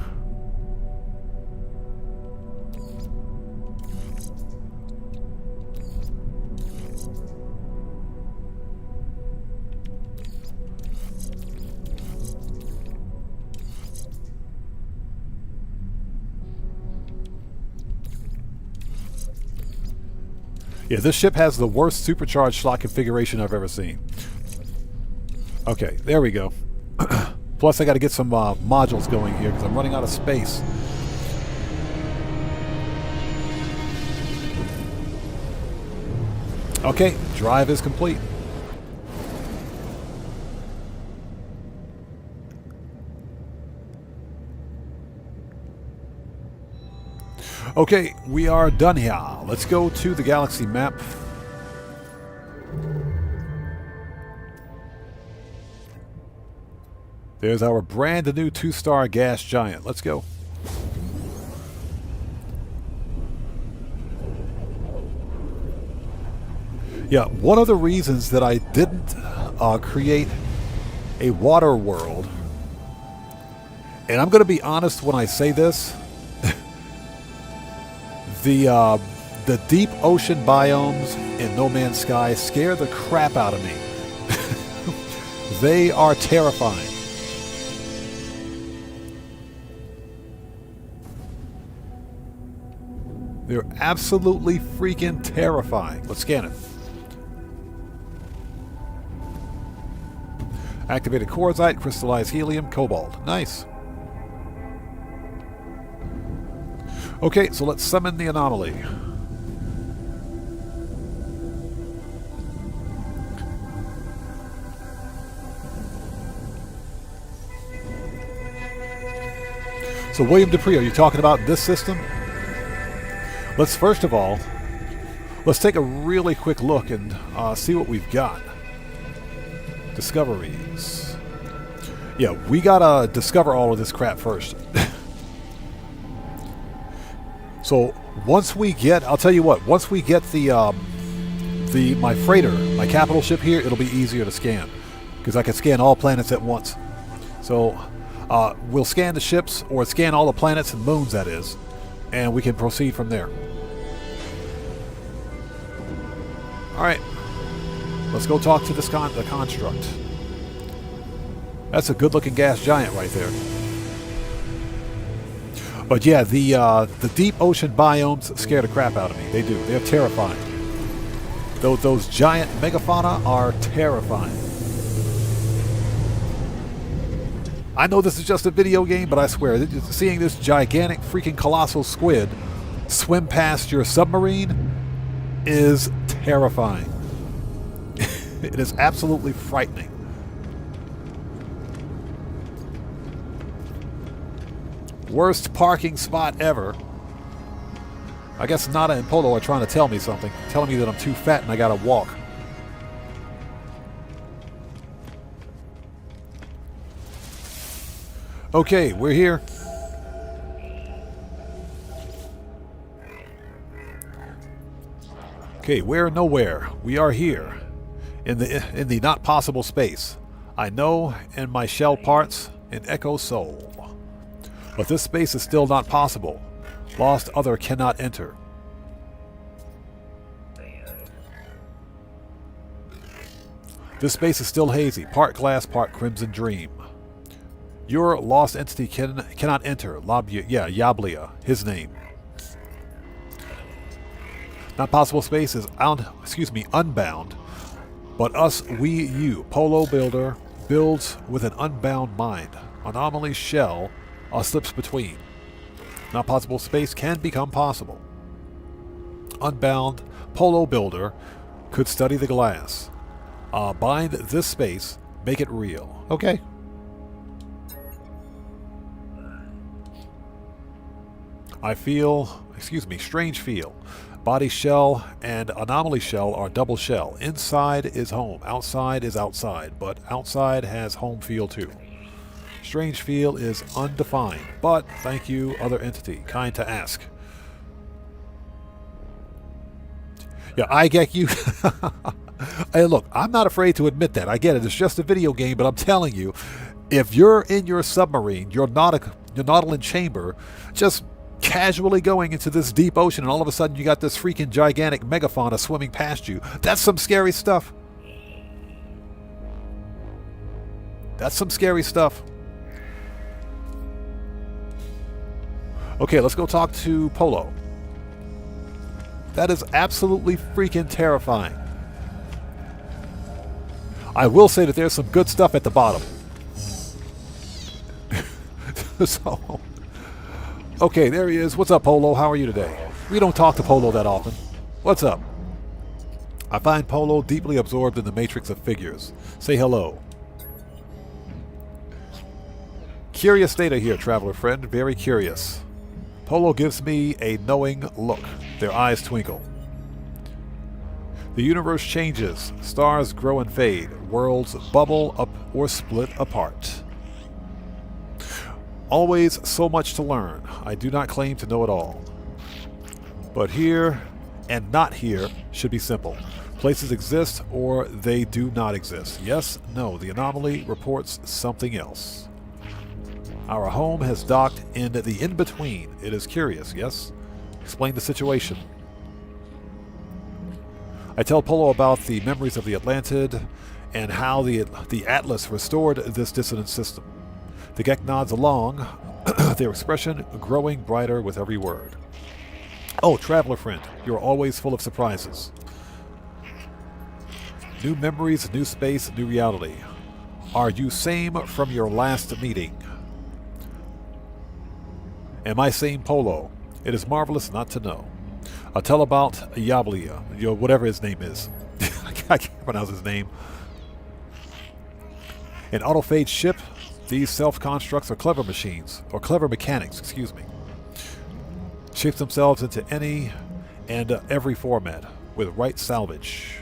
Yeah, this ship has the worst supercharged slot configuration I've ever seen. Okay, there we go. Plus, I got to get some modules going here because I'm running out of space. Okay, drive is complete. Okay, we are done here. Let's go to the galaxy map. There's our brand new 2-star gas giant. Let's go. Yeah, one of the reasons that I didn't create a water world, and I'm going to be honest when I say this, the deep ocean biomes in No Man's Sky scare the crap out of me. They are terrifying. They're absolutely freaking terrifying. Let's scan it. Activated quartzite, crystallized helium, cobalt. Nice. Okay, so let's summon the anomaly. So William Dupree, are you talking about this system? Let's first of all, let's take a really quick look and see what we've got. Discoveries. Yeah, we gotta discover all of this crap first. So once we get, I'll tell you what, once we get my freighter, my capital ship here, it'll be easier to scan because I can scan all planets at once. So we'll scan the ships, or scan all the planets and moons, that is, and we can proceed from there. All right. Let's go talk to this the construct. That's a good-looking gas giant right there. But yeah, the deep ocean biomes scare the crap out of me. They do. They're terrifying. Those giant megafauna are terrifying. I know this is just a video game, but I swear, seeing this gigantic freaking colossal squid swim past your submarine is terrifying. It is absolutely frightening. Worst parking spot ever. I guess Nada and Polo are trying to tell me something. Telling me that I'm too fat and I gotta walk. Okay, we're here. Okay, we're nowhere. We are here. In the not possible space. I know in my shell parts an echo soul. But this space is still not possible. Lost other cannot enter. This space is still hazy, part glass, part crimson dream. Your lost entity cannot enter. Yablia, his name. Not possible space is unbound. But us, we, you, Polo Builder, builds with an unbound mind. Anomaly shell slips between. Not possible space can become possible. Unbound Polo Builder could study the glass. Bind this space, make it real. Okay. I feel, strange feel. Body shell and anomaly shell are double shell. Inside is home, outside is outside, but outside has home feel too. Strange feel is undefined, but thank you, other entity. Kind to ask. Yeah, I get you. Hey, look, I'm not afraid to admit that. I get it. It's just a video game, but I'm telling you, if you're in your submarine, your nautilin chamber, just casually going into this deep ocean, and all of a sudden you got this freaking gigantic megafauna swimming past you, that's some scary stuff. That's some scary stuff. Okay, let's go talk to Polo. That is absolutely freaking terrifying. I will say that there's some good stuff at the bottom. So, okay, there he is. What's up, Polo? How are you today? We don't talk to Polo that often. What's up? I find Polo deeply absorbed in the matrix of figures. Say hello. Curious data here, traveler friend. Very curious. Polo gives me a knowing look. Their eyes twinkle. The universe changes. Stars grow and fade. Worlds bubble up or split apart. Always so much to learn. I do not claim to know it all. But here and not here should be simple. Places exist or they do not exist. Yes, no. The anomaly reports something else. Our home has docked in the in-between. It is curious, yes? Explain the situation. I tell Polo about the memories of the Atlantid and how the Atlas restored this dissonant system. The Gek nods along, their expression growing brighter with every word. Oh, traveler friend, you are always full of surprises. New memories, new space, new reality. Are you same from your last meeting? Am I same, Polo? It is marvelous not to know. Tell about Yablia, whatever his name is. I can't pronounce his name. An autophage ship. These self-constructs are clever machines, or clever mechanics, excuse me. Shape themselves into any and every format, with right salvage.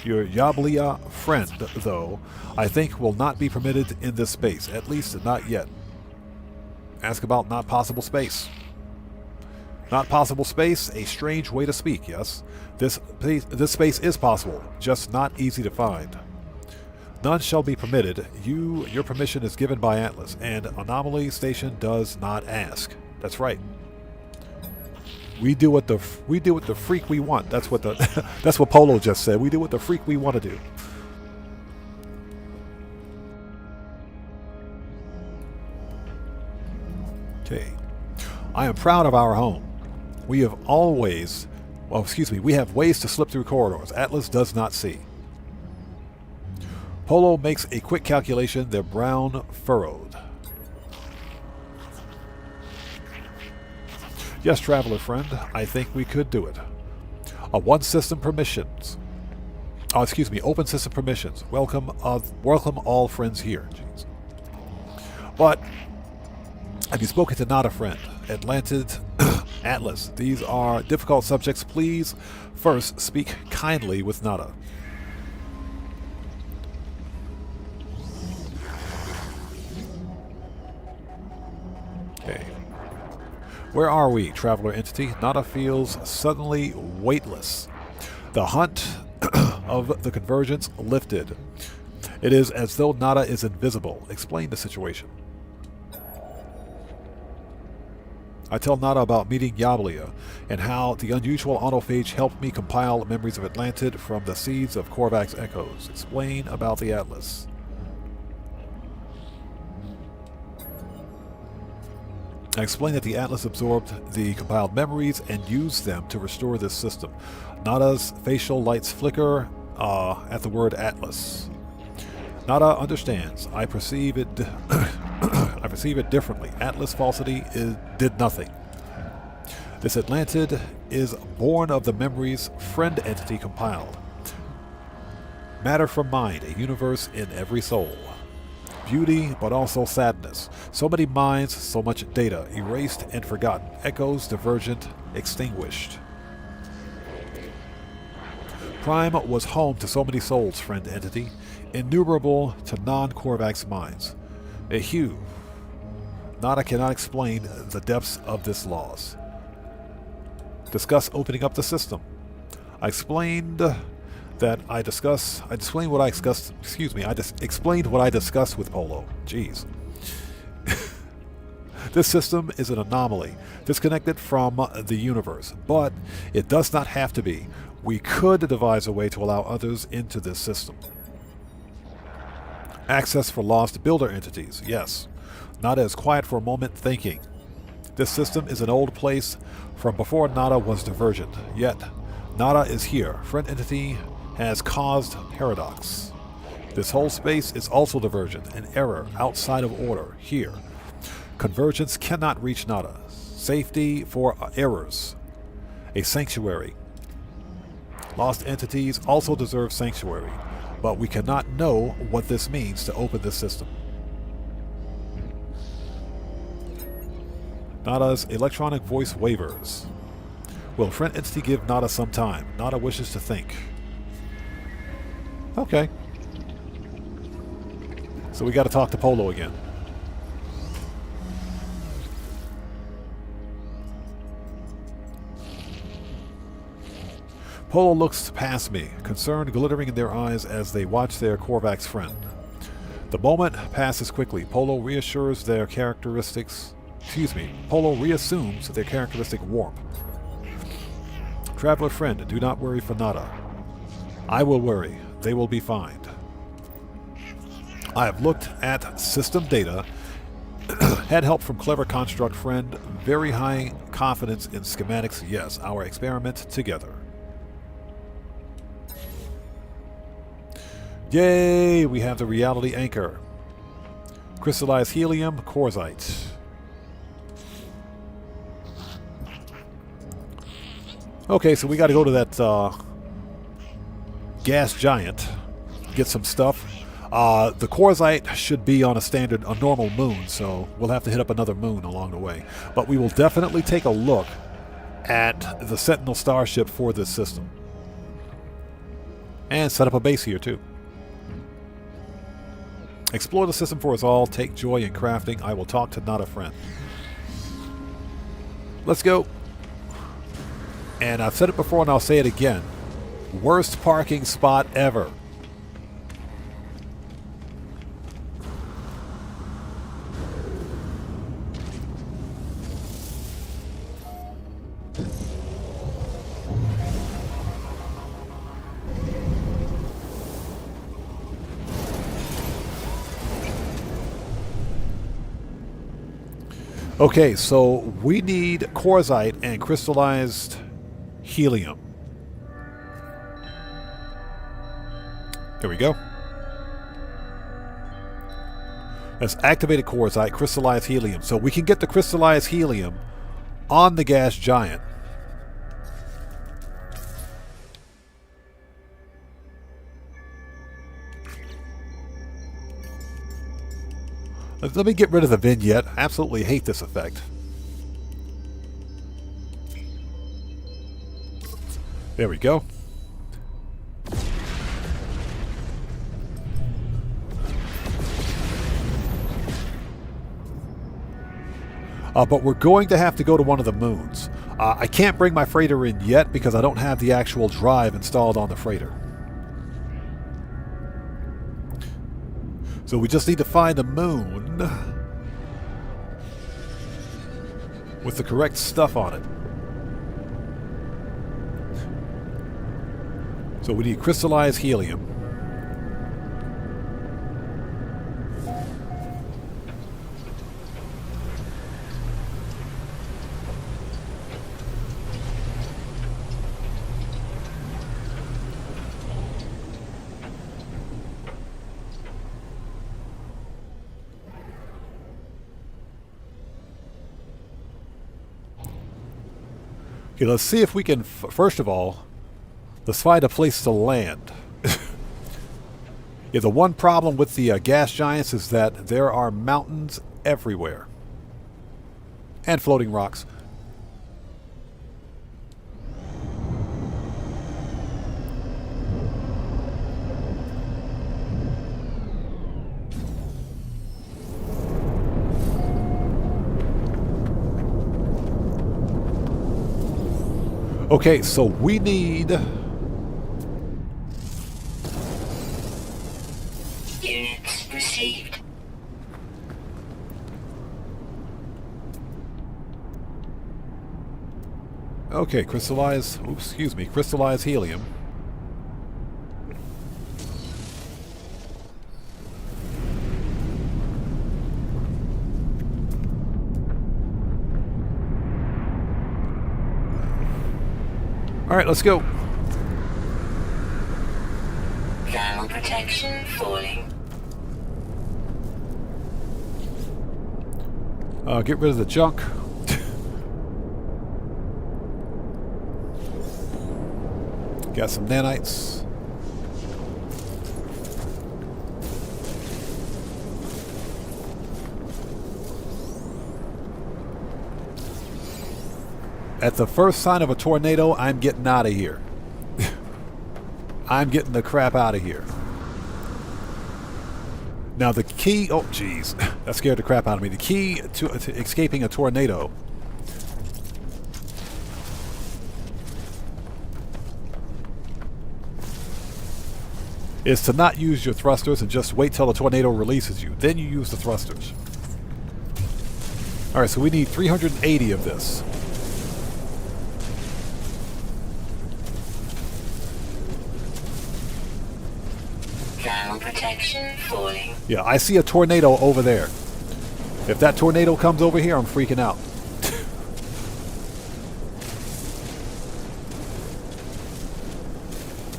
Your Yablia friend, though, I think will not be permitted in this space, at least not yet. Ask about not possible space. Not possible space, a strange way to speak, yes? This space is possible, just not easy to find. None shall be permitted. Your permission is given by Atlas, and Anomaly Station does not ask. That's right. We do what the freak we want. That's what the that's what Polo just said. We do what the freak we want to do. Okay. I am proud of our home. We have always, well, excuse me, we have ways to slip through corridors Atlas does not see. Polo makes a quick calculation, their brown furrowed. Yes, traveler friend, I think we could do it. One system permissions. Oh, excuse me, open system permissions. Welcome all friends here. Jeez. But have you spoken to Nada, friend? Atlantid, Atlas. These are difficult subjects. Please first speak kindly with Nada. Okay. Where are we, traveler entity? Nada feels suddenly weightless. The hunt of the convergence lifted. It is as though Nada is invisible. Explain the situation. I tell Nada about meeting Yablia and how the unusual autophage helped me compile memories of Atlantid from the seeds of Korvac's echoes. Explain about the Atlas. I explain that the Atlas absorbed the compiled memories and used them to restore this system. Nada's facial lights flicker at the word Atlas. Nada understands. I perceive it I perceive it differently. Atlas falsity did nothing. This Atlantid is born of the memories friend entity compiled. Matter from mind, a universe in every soul. Beauty, but also sadness. So many minds, so much data, erased and forgotten. Echoes, divergent, extinguished. Prime was home to so many souls, friend entity, innumerable to non-Korvac's minds. A hue. Nada cannot explain the depths of this loss. Discuss opening up the system. I explained what I discussed with Polo. Jeez. This system is an anomaly, disconnected from the universe, but it does not have to be. We could devise a way to allow others into this system. Access for lost builder entities, yes. Nada is quiet for a moment, thinking. This system is an old place from before Nada was divergent, yet Nada is here. Friend entity has caused paradox. This whole space is also divergent, an error outside of order, here. Convergence cannot reach Nada. Safety for errors. A sanctuary. Lost entities also deserve sanctuary, but we cannot know what this means to open this system. Nada's electronic voice wavers. Will friend entity give Nada some time? Nada wishes to think. Okay. So we got to talk to Polo again. Polo looks past me, concern glittering in their eyes as they watch their Korvac's friend. The moment passes quickly. Polo reassumes their characteristic warmth. Traveler friend, do not worry for Nada. I will worry. They will be fine. I have looked at system data, had help from clever construct friend, very high confidence in schematics. Yes, our experiment together. Yay! We have the reality anchor. Crystallized helium, quartzite. Okay, so we got to go to that gas giant, get some stuff. The quartzite should be on a normal moon, so we'll have to hit up another moon along the way. But we will definitely take a look at the Sentinel starship for this system. And set up a base here, too. Explore the system for us all. Take joy in crafting. I will talk to Nada friend. Let's go. And I've said it before and I'll say it again. Worst parking spot ever. Okay, so we need quartzite and crystallized helium. There we go. That's activated quartzite, crystallized helium. So we can get the crystallized helium on the gas giant. Let me get rid of the vignette. I absolutely hate this effect. There we go. But we're going to have to go to one of the moons. I can't bring my freighter in yet because I don't have the actual drive installed on the freighter. So we just need to find a moon with the correct stuff on it. So we need crystallized helium. Okay, let's see if we can, first of all, let's find a place to land. Yeah, the one problem with the gas giants is that there are mountains everywhere. And floating rocks. Okay, so we need... Units received. Okay, crystallized... Oops, excuse me. Crystallized helium. All right, let's go. Thermal protection falling. Get rid of the junk. Got some nanites. At the first sign of a tornado, I'm getting out of here. I'm getting the crap out of here. Now the key... Oh, jeez. That scared the crap out of me. The key to escaping a tornado is to not use your thrusters and just wait till the tornado releases you. Then you use the thrusters. Alright, so we need 380 of this. Thermal protection falling. Yeah, I see a tornado over there. If that tornado comes over here, I'm freaking out.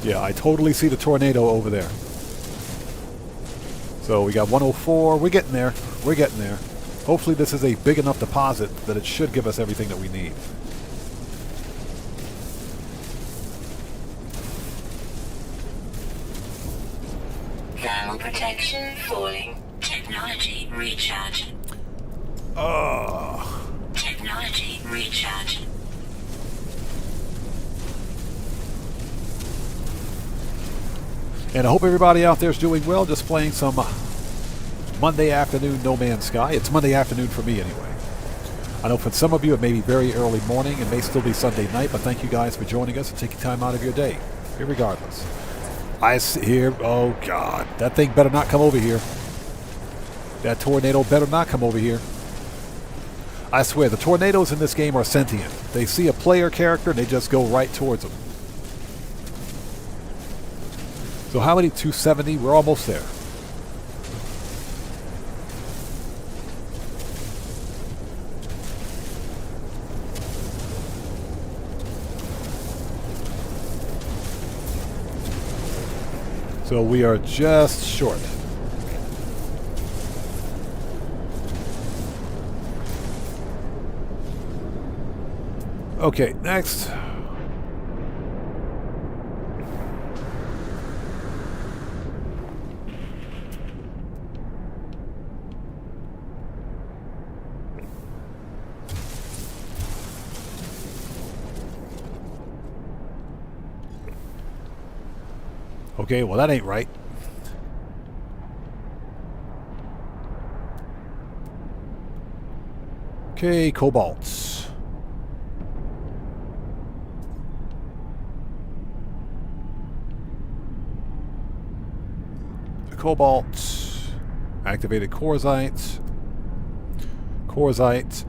Yeah, I totally see the tornado over there. So we got 104. We're getting there. We're getting there. Hopefully this is a big enough deposit that it should give us everything that we need. Thermal protection falling. Technology recharge. Technology recharge. And I hope everybody out there is doing well, just playing some Monday afternoon No Man's Sky. It's Monday afternoon for me anyway. I know for some of you it may be very early morning, it may still be Sunday night, but thank you guys for joining us and taking time out of your day, irregardless. I see here, oh God, that thing better not come over here. That tornado better not come over here. I swear, the tornadoes in this game are sentient. They see a player character and they just go right towards them. So how many? 270? We're almost there. So we are just short. Okay, next. Okay, well that ain't right. Okay, cobalts. Cobalt. Activated Corzite. Corzite.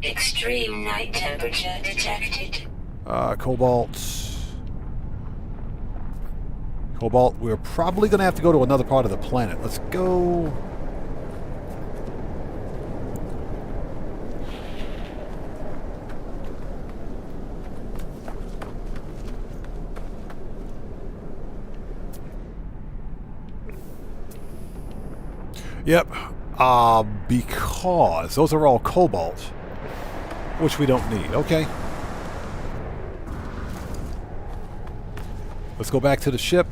Extreme night temperature detected. Cobalt. Cobalt, we're probably going to have to go to another part of the planet. Let's go... Yep. Because those are all cobalt, which we don't need. Okay. Let's go back to the ship.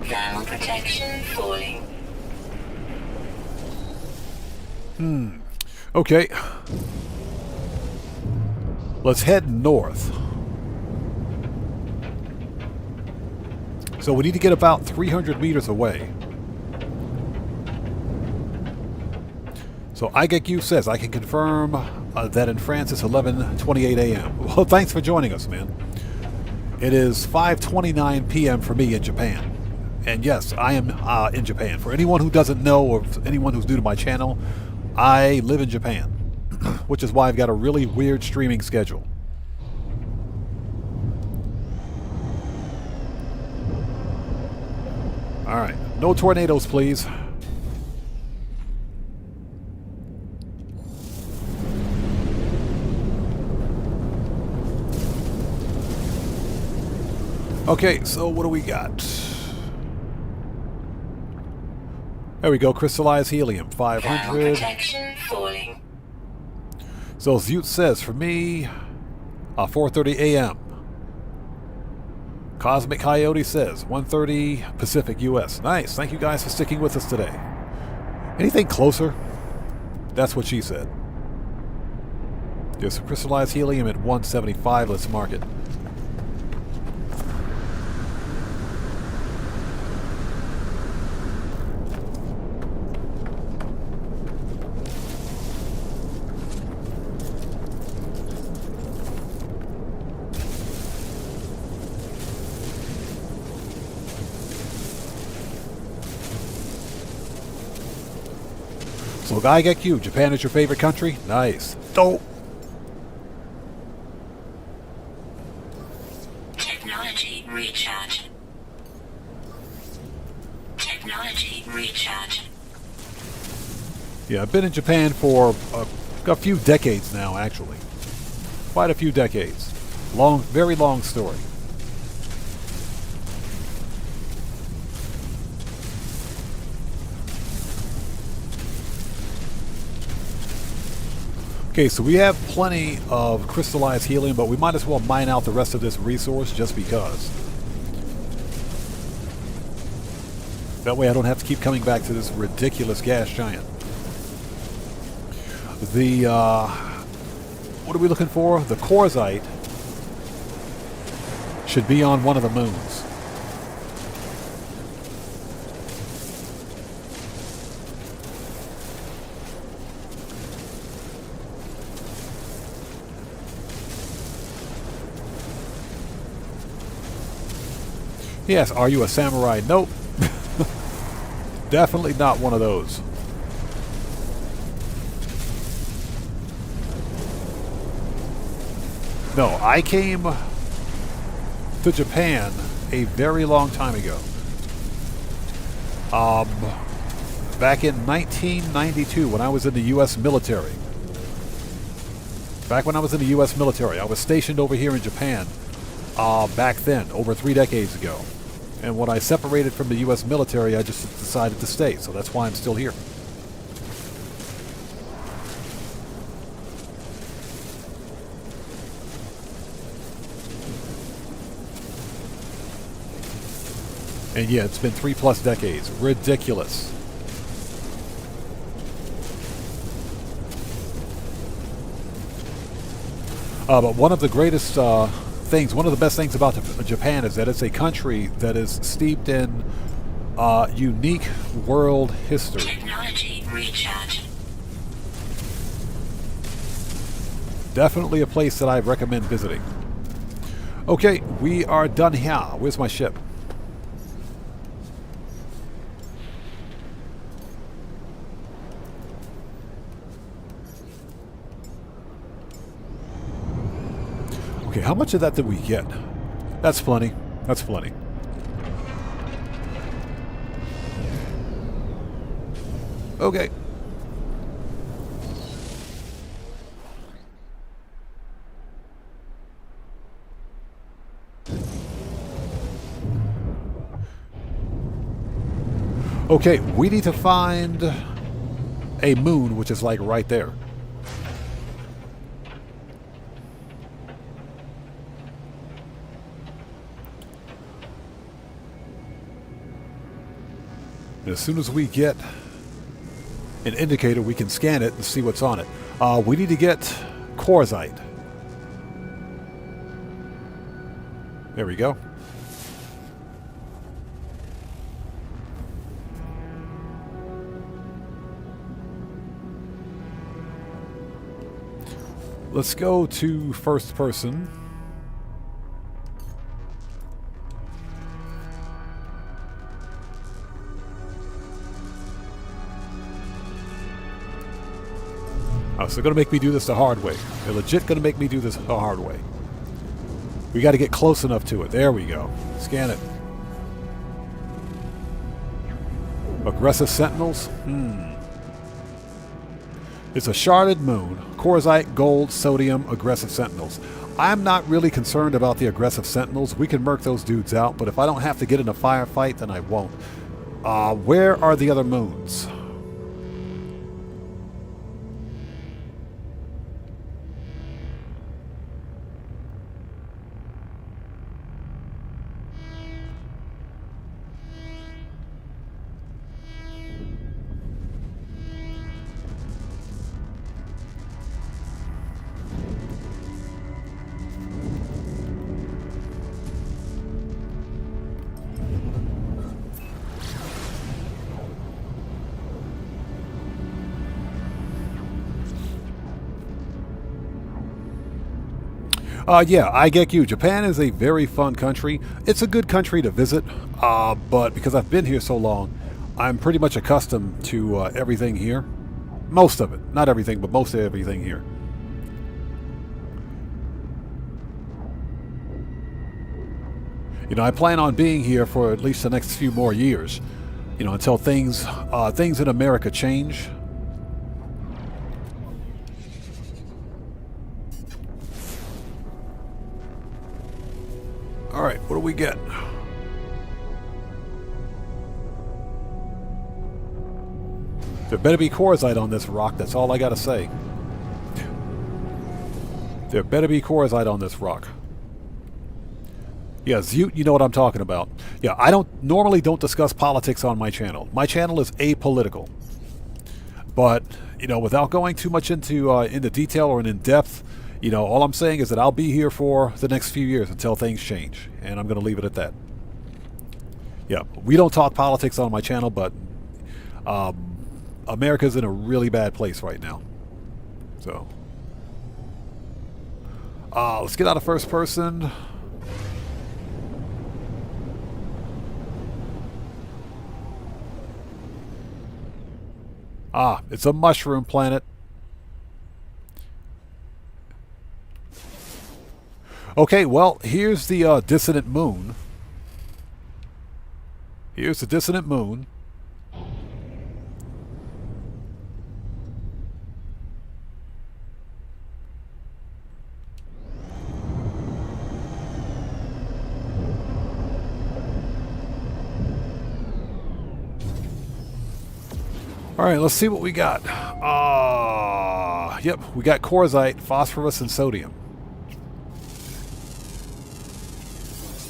Thermal protection falling. Okay. Let's head north. So we need to get about 300 meters away. So IGEQ says, I can confirm that in France it's 11:28 a.m. Well, thanks for joining us, man. It is 5:29 p.m. for me in Japan. And yes, I am in Japan. For anyone who doesn't know, or anyone who's new to my channel, I live in Japan, which is why I've got a really weird streaming schedule. Alright, no tornadoes, please. Okay, so what do we got? There we go, crystallized helium, 500. Thermal protection falling. So Zute says, for me, 4:30 a.m. Cosmic Coyote says, 1:30 Pacific, U.S. Nice, thank you guys for sticking with us today. Anything closer? That's what she said. There's some crystallized helium at 175, let's mark it. So IGEQ, Japan is your favorite country? Nice. Dope. Technology recharge. Technology recharge. Yeah, I've been in Japan for a few decades now, actually. Quite a few decades. Long, very long story. Okay, so we have plenty of crystallized helium, but we might as well mine out the rest of this resource just because. That way I don't have to keep coming back to this ridiculous gas giant. The, what are we looking for? The Corzite should be on one of the moons. Yes, are you a samurai? Nope. Definitely not one of those. No, I came to Japan a very long time ago. Back in 1992 when I was in the U.S. military. Back when I was in the U.S. military, I was stationed over here in Japan back then, over 3 decades ago. And when I separated from the U.S. military, I just decided to stay, so that's why I'm still here. And yeah, it's been 3+ decades. Ridiculous. But one of the greatest things, one of the best things about Japan is that it's a country that is steeped in unique world history. Technology recharge. Definitely a place that I recommend visiting. Okay, we are done here. Where's my ship? Okay, how much of that did we get? That's plenty. That's plenty. Okay. Okay, we need to find a moon, which is like right there. And as soon as we get an indicator, we can scan it and see what's on it. We need to get quartzite. There we go. Let's go to first person. Oh, so they're going to make me do this the hard way. They're legit going to make me do this the hard way. We got to get close enough to it. There we go. Scan it. Aggressive sentinels? It's a sharded moon. Quartzite, gold, sodium, aggressive sentinels. I'm not really concerned about the aggressive sentinels. We can murk those dudes out, but if I don't have to get in a firefight, then I won't. Where are the other moons? Yeah, I get you. Japan is a very fun country. It's a good country to visit, but because I've been here so long, I'm pretty much accustomed to everything here. Most of it. Not everything, but most of everything here. You know, I plan on being here for at least the next few more years. You know, until things in America change. All right, what do we get? There better be quartzite on this rock. That's all I gotta say. There better be quartzite on this rock. Yeah, Zute, you know what I'm talking about. Yeah, I normally don't discuss politics on my channel. My channel is apolitical. But, you know, without going too much into detail or in depth, you know, all I'm saying is that I'll be here for the next few years until things change. And I'm going to leave it at that. Yeah, we don't talk politics on my channel, but America's in a really bad place right now. So, let's get out of first person. It's a mushroom planet. Okay, well, here's the dissonant moon. Here's the dissonant moon. All right, let's see what we got. Yep, we got quartzite, phosphorus, and sodium.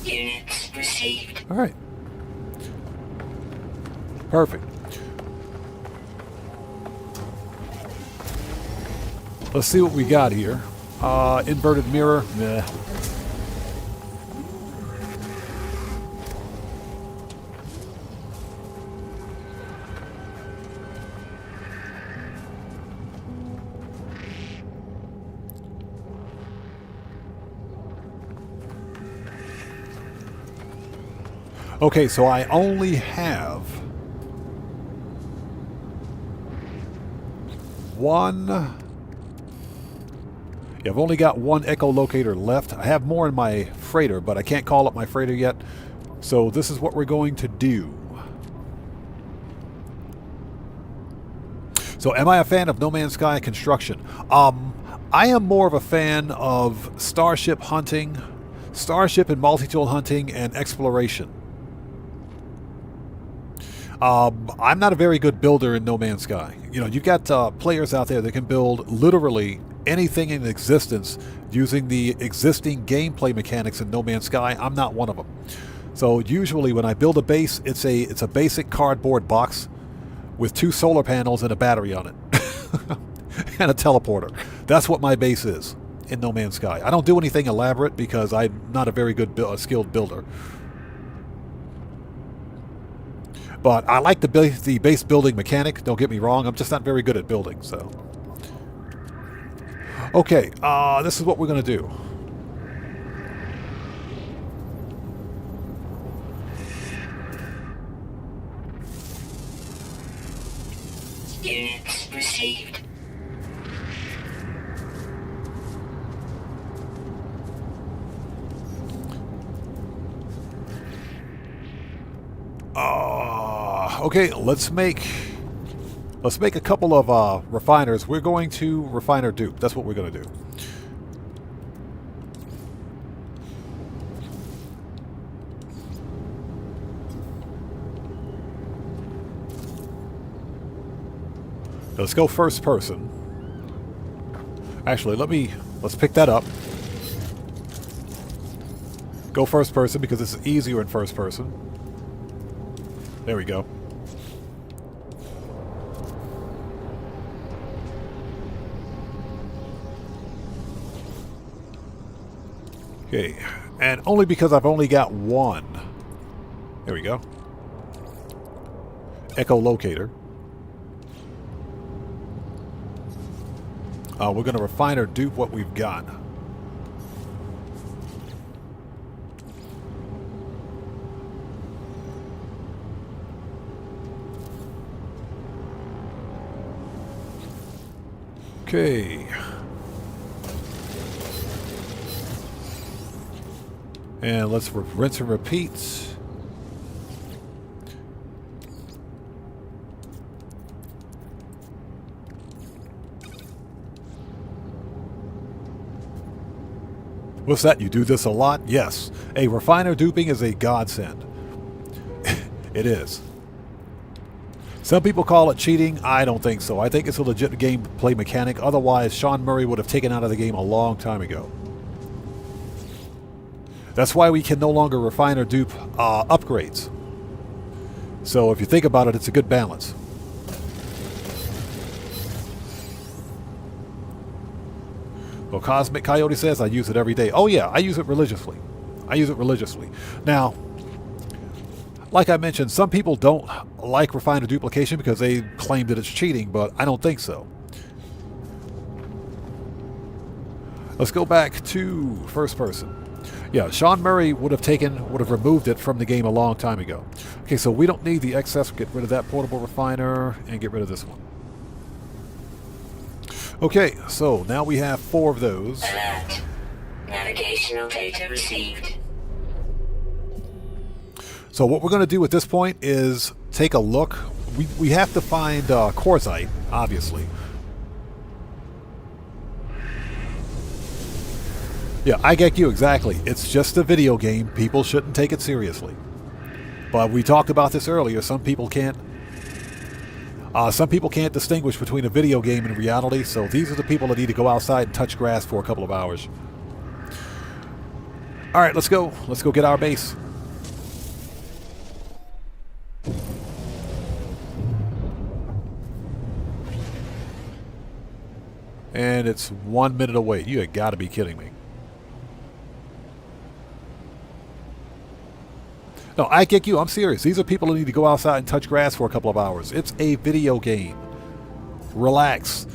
Units received. All right. Perfect. Let's see what we got here. Inverted mirror. Nah. Okay, so I only have one. Yeah, I've only got one echolocator left. I have more in my freighter, but I can't call up my freighter yet. So this is what we're going to do. So am I a fan of No Man's Sky construction? I am more of a fan of starship hunting, starship and multi-tool hunting, and exploration. I'm not a very good builder in No Man's Sky. You know, you've got players out there that can build literally anything in existence using the existing gameplay mechanics in No Man's Sky. I'm not one of them. So usually when I build a base, it's a basic cardboard box with 2 solar panels and a battery on it. And a teleporter. That's what my base is in No Man's Sky. I don't do anything elaborate because I'm not a very good skilled builder. But I like the base building mechanic. Don't get me wrong. I'm just not very good at building. So, okay, this is what we're going to do. Units received. Okay, let's make a couple of refiners. We're going to refiner dupe. That's what we're going to do. Let's go first person. Actually, let's pick that up. Go first person because it's easier in first person. There we go. Okay, and only because I've only got one. There we go. Echolocator. We're going to refine or dupe what we've got. Okay. And let's rinse and repeat. What's that? You do this a lot? Yes. A refiner duping is a godsend. It is. Some people call it cheating. I don't think so. I think it's a legit gameplay mechanic. Otherwise, Sean Murray would have taken out of the game a long time ago. That's why we can no longer refine or dupe upgrades. So if you think about it, it's a good balance. Well, Cosmic Coyote says I use it every day. Oh yeah, I use it religiously. I use it religiously. Now, like I mentioned, some people don't like refiner duplication because they claim that it's cheating, but I don't think so. Let's go back to first person. Yeah, Sean Murray would have removed it from the game a long time ago. Okay, so we don't need the excess. Get rid of that portable refiner and get rid of this one. Okay, so now we have 4 of those. Alert. Navigational data received. So what we're going to do at this point is take a look. We have to find Quartzite, obviously. Yeah, I get you exactly. It's just a video game. People shouldn't take it seriously. But we talked about this earlier. Some people can't distinguish between a video game and reality. So these are the people that need to go outside and touch grass for a couple of hours. All right, let's go. Let's go get our base. And it's 1 minute away. You have got to be kidding me. No, I get you. I'm serious. These are people who need to go outside and touch grass for a couple of hours. It's a video game. Relax.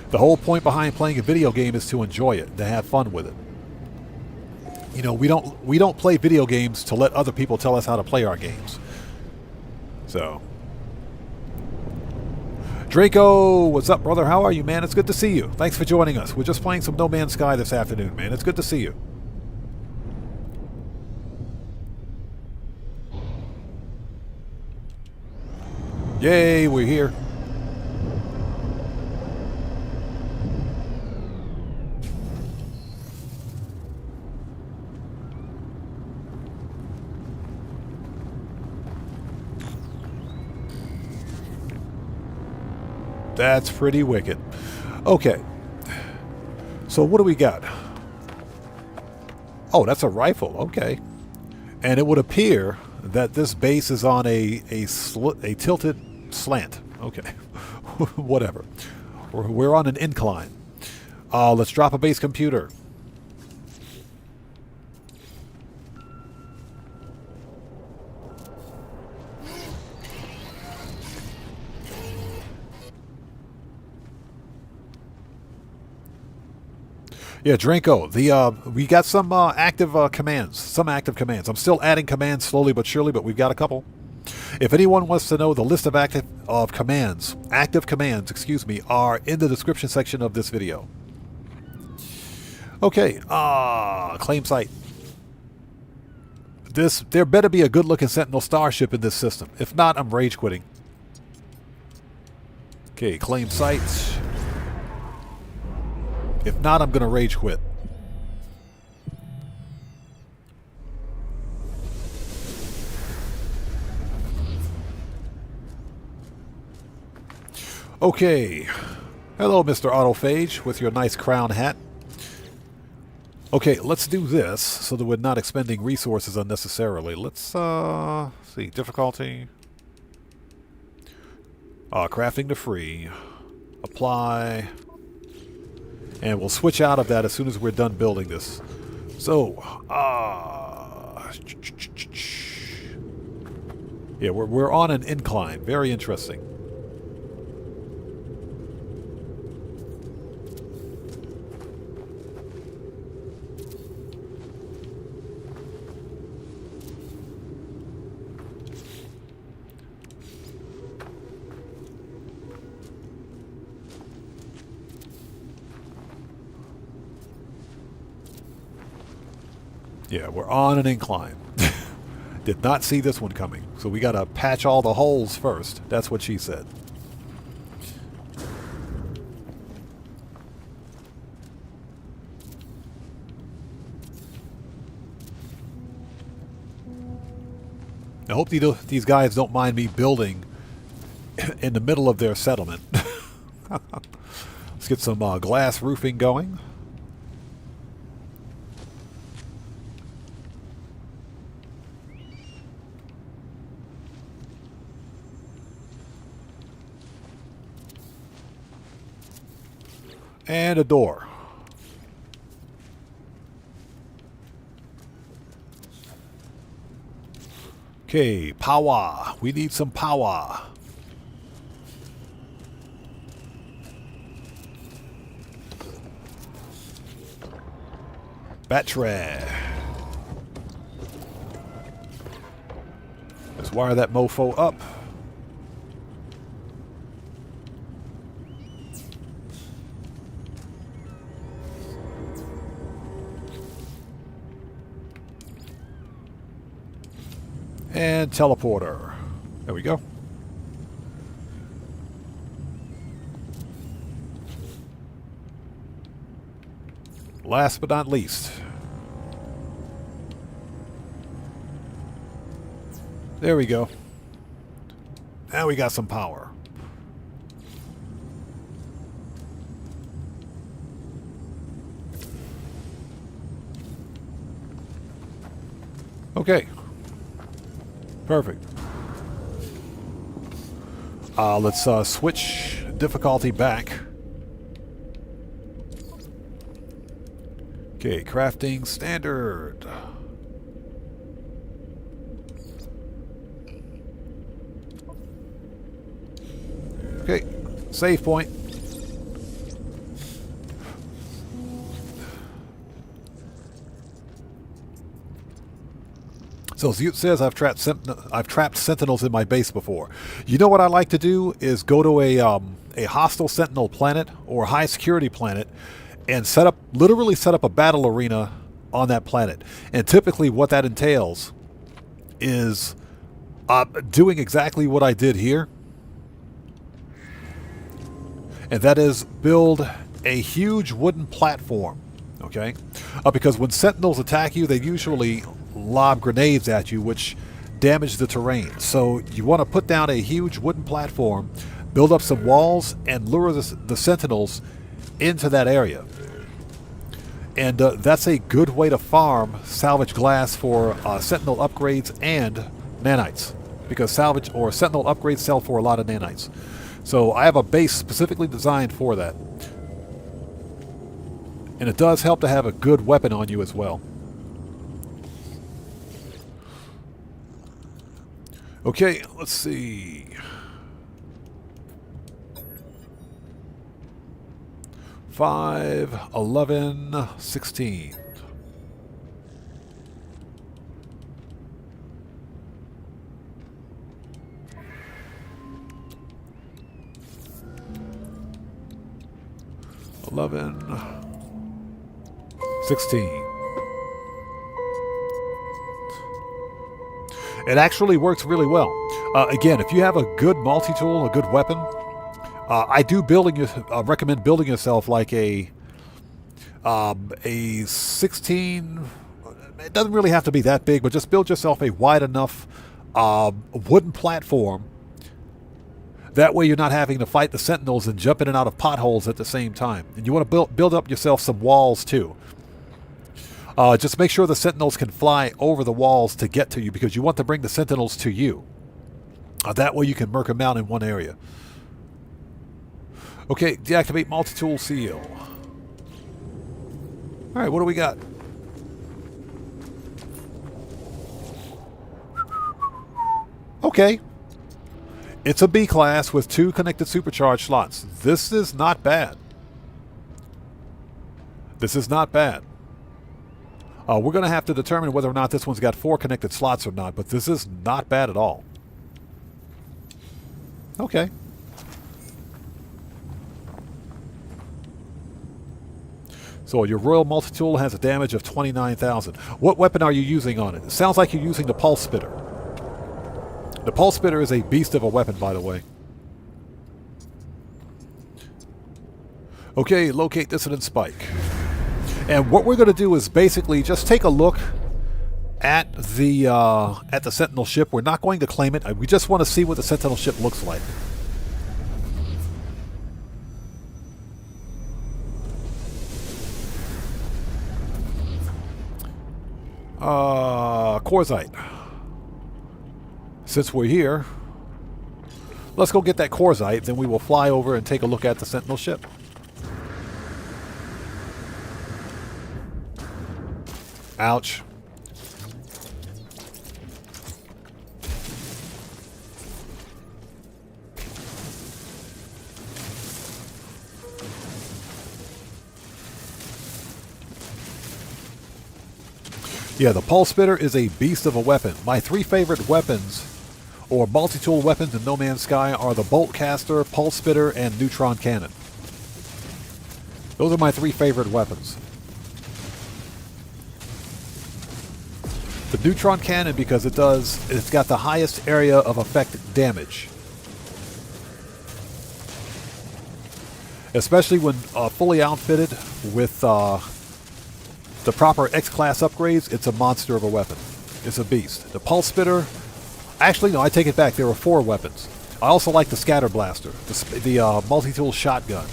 The whole point behind playing a video game is to enjoy it, to have fun with it. You know, we don't play video games to let other people tell us how to play our games. So, Draco, what's up, brother? How are you, man? It's good to see you. Thanks for joining us. We're just playing some No Man's Sky this afternoon, man. It's good to see you. Yay, we're here. That's pretty wicked. Okay. So what do we got? Oh, that's a rifle. Okay. And it would appear that this base is on a tilted slant. Okay. Whatever. We're on an incline. Let's drop a base computer. Yeah, Dranko, we got some active commands. I'm still adding commands slowly but surely, but we've got a couple. If anyone wants to know, the list of active commands, are in the description section of this video. Okay, claim site. There better be a good-looking Sentinel starship in this system. If not, I'm rage quitting. Okay, claim site. If not, I'm going to rage quit. Okay. Hello, Mr. Autophage, with your nice crown hat. Okay, let's do this so that we're not expending resources unnecessarily. Let's see. Difficulty. Crafting to free. Apply. And we'll switch out of that as soon as we're done building this. So, yeah, we're on an incline. Very interesting. Yeah, we're on an incline. Did not see this one coming. So we got to patch all the holes first. That's what she said. I hope these guys don't mind me building in the middle of their settlement. Let's get some glass roofing going. And a door. Okay, power. We need some power. Battery. Let's wire that mofo up. And teleporter. There we go. Last but not least. There we go. Now we got some power. Okay. Perfect. Let's switch difficulty back. Okay, crafting standard. Okay, save point. So Zute says I've trapped sentinels in my base before. You know what I like to do is go to a hostile sentinel planet or high security planet and literally set up a battle arena on that planet. And typically what that entails is doing exactly what I did here. And that is build a huge wooden platform. Okay? Because when sentinels attack you, they usually lob grenades at you, which damage the terrain. So you want to put down a huge wooden platform, build up some walls, and lure the sentinels into that area. And that's a good way to farm salvage glass for sentinel upgrades and nanites, because salvage or sentinel upgrades sell for a lot of nanites. So I have a base specifically designed for that. And it does help to have a good weapon on you as well. Okay, let's see. 5, 11, 16. It actually works really well. Again, if you have a good multi-tool, a good weapon, I do recommend building yourself like a 16. It doesn't really have to be that big, but just build yourself a wide enough wooden platform. That way you're not having to fight the sentinels and jump in and out of potholes at the same time. And you want to build up yourself some walls too. Just make sure the sentinels can fly over the walls to get to you, because you want to bring the sentinels to you. That way you can murk them out in one area. Okay, deactivate multi-tool seal. Alright, what do we got? Okay. It's a B class with 2 connected supercharge slots. This is not bad. This is not bad. We're going to have to determine whether or not this one's got 4 connected slots or not, but this is not bad at all. Okay. So your Royal Multi-Tool has a damage of 29,000. What weapon are you using on it? It sounds like you're using the Pulse Spitter. The Pulse Spitter is a beast of a weapon, by the way. Okay, locate Dissonant Spike. And what we're going to do is basically just take a look at the Sentinel ship. We're not going to claim it. We just want to see what the Sentinel ship looks like. Quartzite. Since we're here, let's go get that Quartzite, then we will fly over and take a look at the Sentinel ship. Ouch. Yeah, the Pulse Spitter is a beast of a weapon. My 3 favorite weapons, or multi-tool weapons in No Man's Sky, are the Bolt Caster, Pulse Spitter, and Neutron Cannon. Those are my 3 favorite weapons. The neutron cannon because it's got the highest area of effect damage. Especially when fully outfitted with the proper X-class upgrades, it's a monster of a weapon. It's a beast. The pulse spitter, actually no, I take it back. There are 4 weapons. I also like the scatter blaster, the multi-tool shotgun.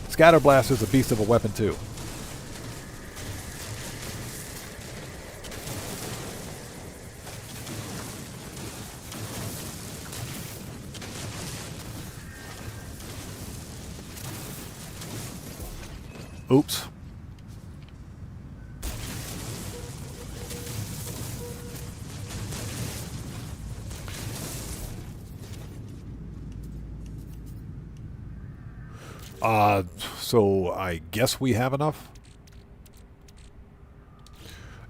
Scatter blaster is a beast of a weapon too. Oops. So I guess we have enough?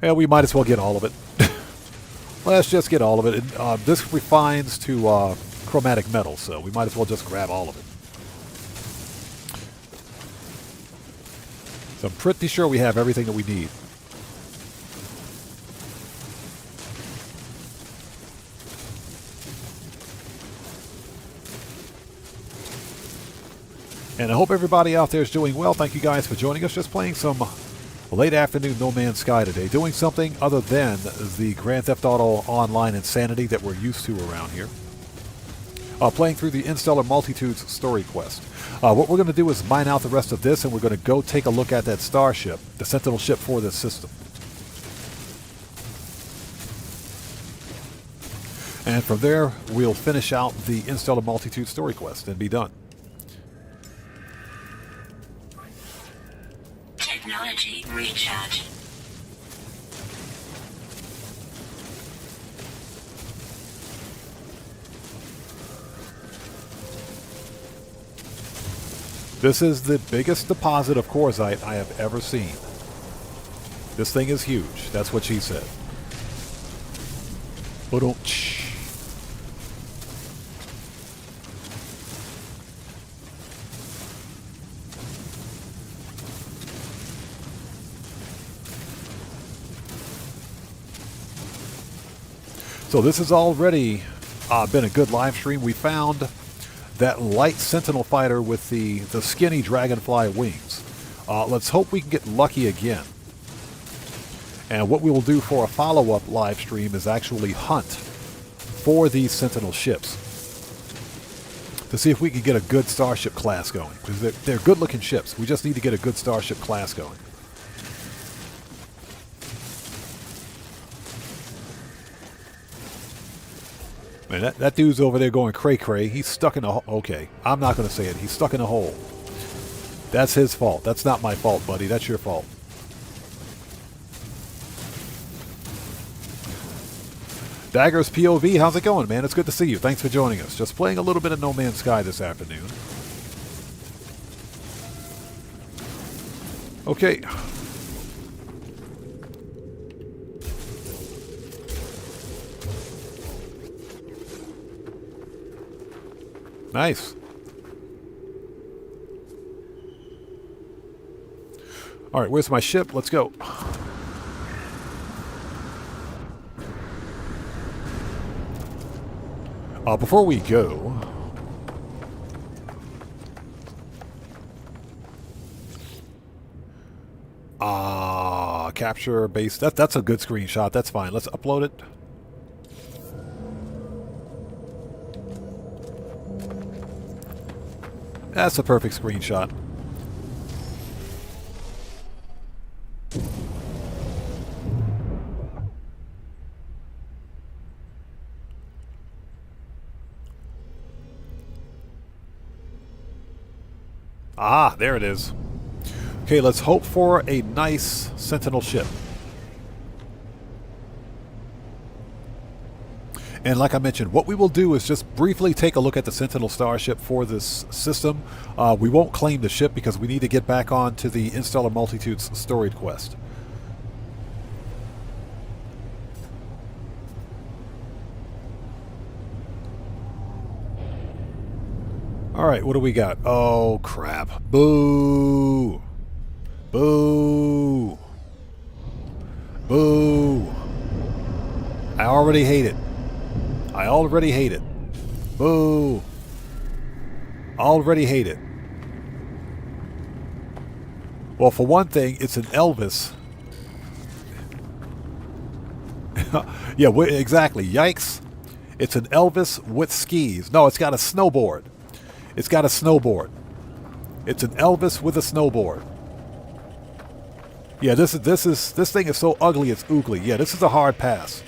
Yeah, we might as well get all of it. Let's just get all of it. And, this refines to chromatic metal, so we might as well just grab all of it. So I'm pretty sure we have everything that we need. And I hope everybody out there is doing well. Thank you guys for joining us. Just playing some late afternoon No Man's Sky today. Doing something other than the Grand Theft Auto Online insanity that we're used to around here. Playing through the Interstellar Multitudes story quest. What we're going to do is mine out the rest of this, and we're going to go take a look at that starship, the Sentinel ship for this system. And from there, we'll finish out the Interstellar Multitude story quest and be done. Technology recharge. This is the biggest deposit of quartzite I have ever seen. This thing is huge. That's what she said. Ba-dum-tsh. So this has already been a good live stream. We found that light Sentinel fighter with the skinny dragonfly wings. Let's hope we can get lucky again. And what we will do for a follow-up live stream is actually hunt for these Sentinel ships to see if we can get a good starship class going. Because they're good-looking ships. We just need to get a good starship class going. Man, that dude's over there going cray-cray. He's stuck in a hole. Okay, I'm not going to say it. He's stuck in a hole. That's his fault. That's not my fault, buddy. That's your fault. Dagger's POV, how's it going, man? It's good to see you. Thanks for joining us. Just playing a little bit of No Man's Sky this afternoon. Okay. Nice. All right, where's my ship? Let's go. Before we go, capture base. That's a good screenshot. That's fine. Let's upload it. That's a perfect screenshot. Ah, there it is. Okay, let's hope for a nice Sentinel ship. And like I mentioned, what we will do is just briefly take a look at the Sentinel starship for this system. We won't claim the ship because we need to get back on to the Interstellar Multitudes storied quest. Alright, what do we got? Oh, crap. Boo! Boo! Boo! I already hate it. I already hate it. Boo. Already hate it. Well, for one thing, it's an Elvis. Yeah, exactly. Yikes. It's an Elvis with skis. No, it's got a snowboard. It's got a snowboard. It's an Elvis with a snowboard. Yeah, this thing is so ugly it's oogly. Yeah, this is a hard pass.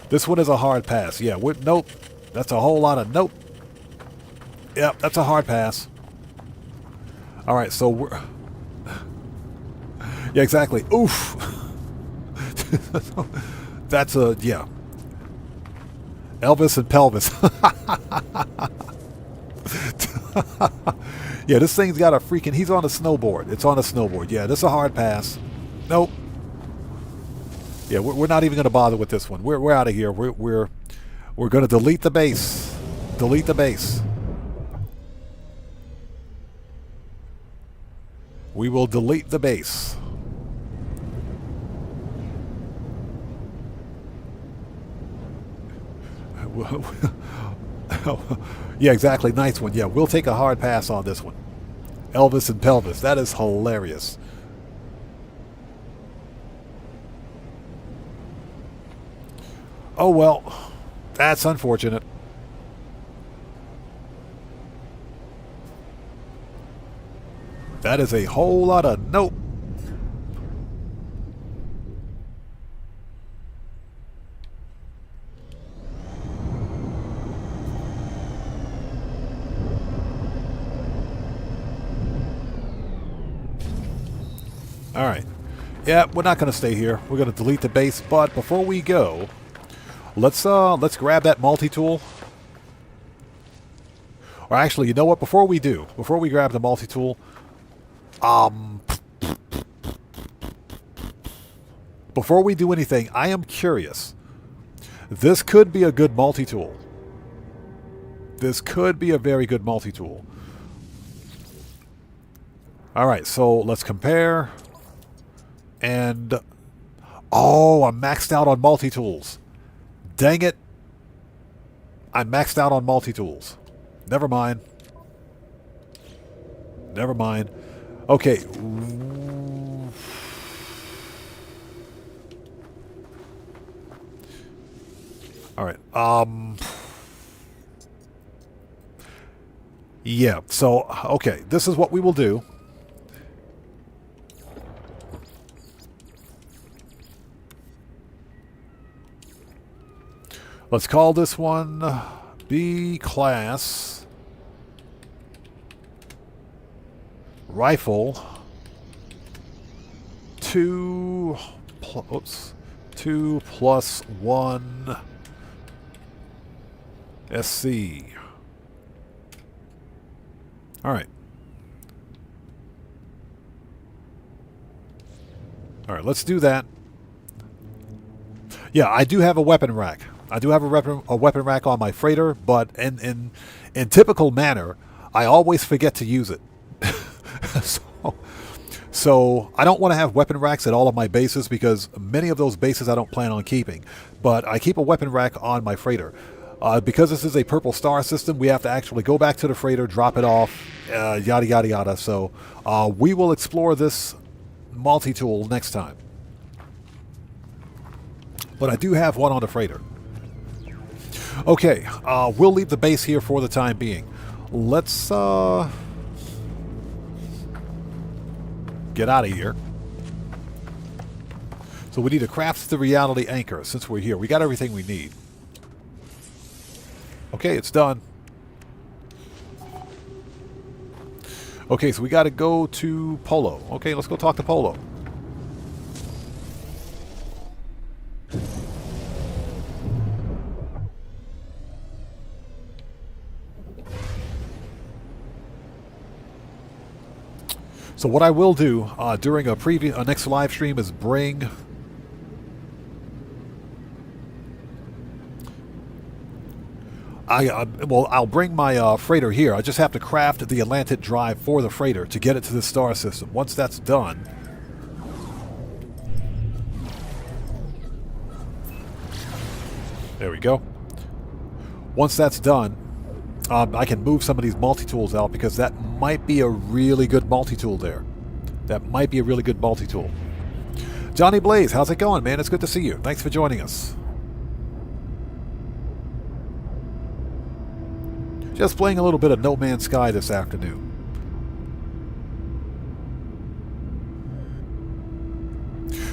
This one is a hard pass. Yeah, nope. That's a whole lot of nope. Yep, that's a hard pass. All right, so we're... Yeah, exactly. Oof. That's a... Yeah. Elvis and pelvis. Yeah, this thing's got a freaking... He's on a snowboard. It's on a snowboard. Yeah, this is a hard pass. Nope. Yeah, we're not even going to bother with this one. We're out of here. We're going to delete the base. Delete the base. We will delete the base. Yeah, exactly. Nice one. Yeah, we'll take a hard pass on this one. Elvis and pelvis. That is hilarious. Oh, well. That's unfortunate. That is a whole lot of nope. All right. Yeah, we're not going to stay here. We're going to delete the base, but before we go, let's grab that multi-tool. Or actually, you know what? Before we grab the multi-tool, before we do anything, I am curious. This could be a good multi-tool. This could be a very good multi-tool. All right, so let's compare. And, oh, I'm maxed out on multi-tools. Dang it. I'm maxed out on multi-tools. Never mind. Never mind. Okay. All right. Yeah, so, okay. This is what we will do. Let's call this one B class rifle 2 plus 1 SC. All right. All right, let's do that. Yeah, I do have a weapon rack. I do have a weapon rack on my freighter, but in typical manner, I always forget to use it. So I don't want to have weapon racks at all of my bases because many of those bases I don't plan on keeping. But I keep a weapon rack on my freighter. Because this is a purple star system, we have to actually go back to the freighter, drop it off, yada, yada, yada. So we will explore this multi-tool next time. But I do have one on the freighter. Okay, we'll leave the base here for the time being. Let's get out of here. So we need to craft the reality anchor since we're here. We got everything we need. Okay, it's done. Okay, so we got to go to Polo. Okay, let's go talk to Polo. So what I will do during a next live stream is bring I'll bring my freighter here. I just have to craft the Atlantic drive for the freighter to get it to the star system. Once that's done, There we go. Once that's done, I can move some of these multi-tools out because that might be a really good multi-tool there. That might be a really good multi-tool. Johnny Blaze, how's it going, man? It's good to see you. Thanks for joining us. Just playing a little bit of No Man's Sky this afternoon.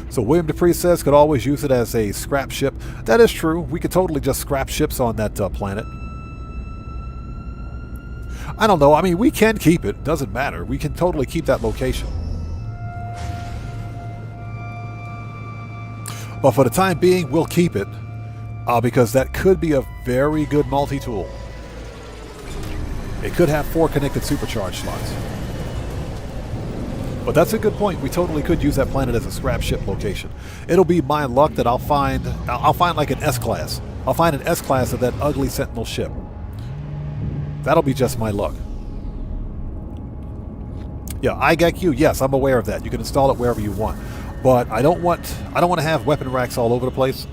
So William Dupree says could always use it as a scrap ship. That is true. We could totally just scrap ships on that planet. I don't know. I mean, we can keep it. Doesn't matter. We can totally keep that location. But for the time being, we'll keep it because that could be a very good multi-tool. It could have 4 connected supercharge slots. But that's a good point. We totally could use that planet as a scrap ship location. It'll be my luck that I'll find like an S-class. I'll find an S-class of that ugly Sentinel ship. That'll be just my luck. Yeah, IGAQ, yes, I'm aware of that. You can install it wherever you want. But I don't want to have weapon racks all over the place.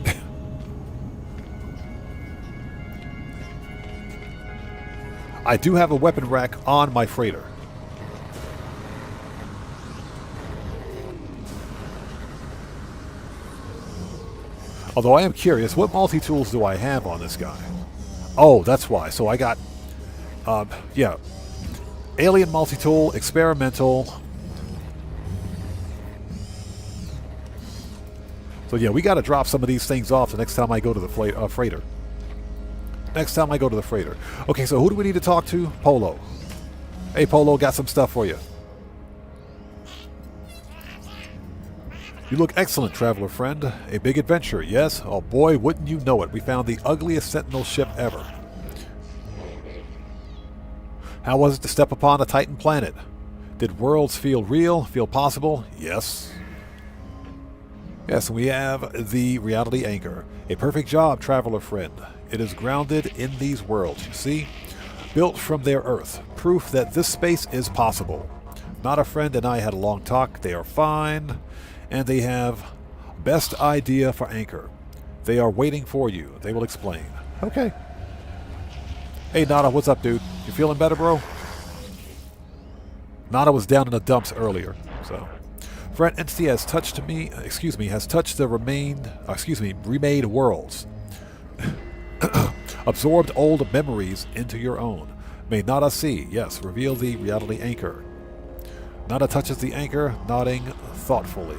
I do have a weapon rack on my freighter. Although I am curious, what multi-tools do I have on this guy? Oh, that's why. So I got, yeah, alien multi-tool, experimental. So yeah, we got to drop some of these things off the next time I go to the freighter. Next time I go to the freighter. Okay, so who do we need to talk to? Polo. Hey, Polo, got some stuff for you. You look excellent, traveler friend. A big adventure, yes? Oh boy, wouldn't you know it. We found the ugliest Sentinel ship ever. How was it to step upon a Titan planet? Did worlds feel real, feel possible? Yes. Yes, we have the reality anchor. A perfect job, traveler friend. It is grounded in these worlds, you see? Built from their Earth. Proof that this space is possible. Not a friend and I had a long talk. They are fine. And they have best idea for anchor. They are waiting for you. They will explain. Okay. Hey, Nada, what's up, dude? You feeling better, bro? Nada was down in the dumps earlier, so... Friend entity has touched has touched the remade worlds. Absorbed old memories into your own. May Nada see, yes, reveal the reality anchor. Nada touches the anchor, nodding thoughtfully.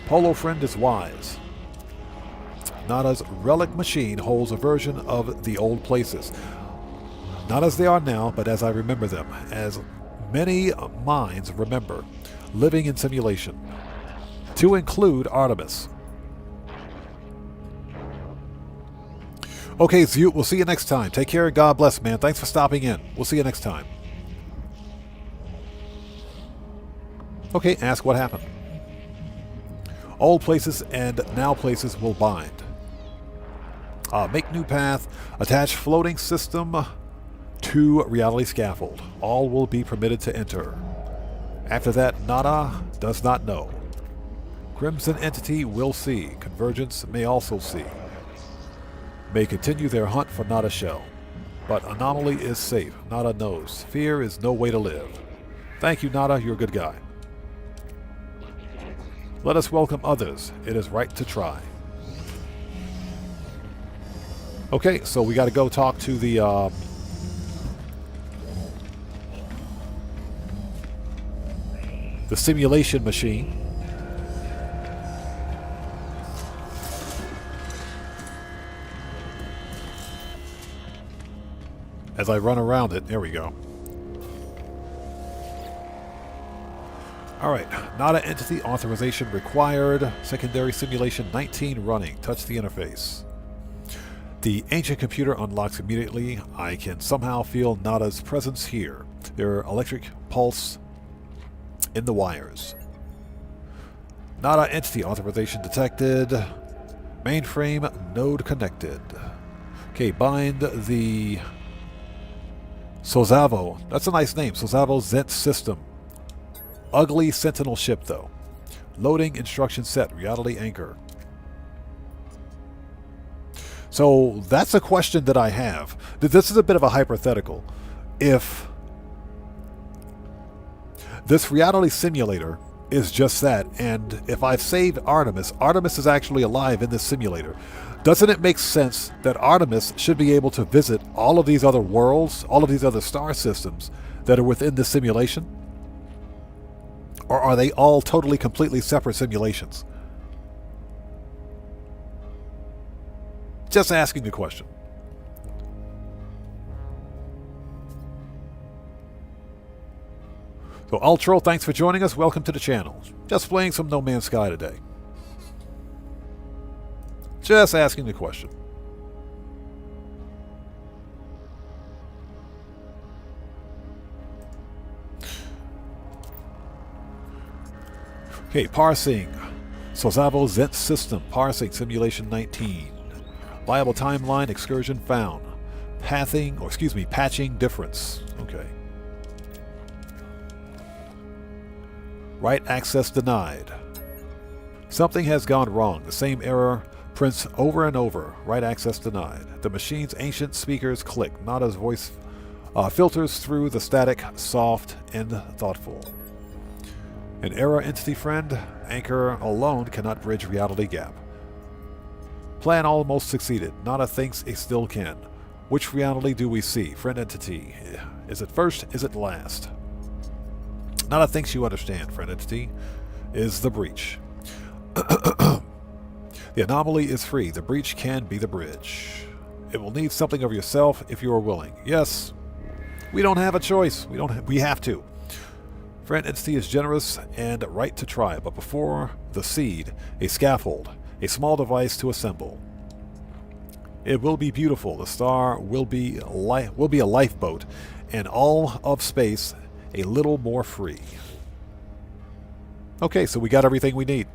Polo friend is wise. Nada's relic machine holds a version of the old places. Not as they are now, but as I remember them, as many minds remember, living in simulation. To include Artemis. Okay, Zute, we'll see you next time. Take care and God bless, man. Thanks for stopping in. We'll see you next time. Okay, ask what happened. Old places and now places will bind. Make new path. Attach floating system to reality scaffold. All will be permitted to enter. After that, Nada does not know. Crimson entity will see. Convergence may also see. May continue their hunt for Nada shell. But anomaly is safe. Nada knows. Fear is no way to live. Thank you, Nada. You're a good guy. Let us welcome others. It is right to try. Okay, so we got to go talk to the simulation machine. As I run around it, there we go. Alright, Nada entity authorization required. Secondary simulation 19 running. Touch the interface. The ancient computer unlocks immediately. I can somehow feel Nada's presence here. There are electric pulse in the wires. Nada entity authorization detected. Mainframe node connected. Okay, bind the Sozavo. That's a nice name. Sozavo Zent system. Ugly Sentinel ship, though. Loading instruction set. Reality anchor. So that's a question that I have. This is a bit of a hypothetical. If this reality simulator is just that, and if I've saved Artemis, Artemis is actually alive in this simulator, doesn't it make sense that Artemis should be able to visit all of these other worlds, all of these other star systems that are within this simulation? Or are they all totally, completely separate simulations? Just asking the question. So Ultro, thanks for joining us. Welcome to the channel. Just playing some No Man's Sky today. Just asking the question. Okay, parsing. Sozavo Zent system. Parsing simulation 19. Viable timeline excursion found. Patching difference. Okay. Right access denied. Something has gone wrong. The same error prints over and over. Right access denied. The machine's ancient speakers click. Nada's voice filters through the static, soft and thoughtful. An error entity friend. Anchor alone cannot bridge reality gap. Plan almost succeeded. Nada thinks it still can. Which reality do we see? Friend entity. Is it first? Is it last? Nada thinks you understand. Friend entity is the breach. The anomaly is free. The breach can be the bridge. It will need something of yourself if you are willing. Yes. We don't have a choice. We have to. Friend entity is generous and right to try, but before the seed, a scaffold, a small device to assemble. It will be beautiful. The star will be a lifeboat, and all of space a little more free. Okay, so we got everything we need.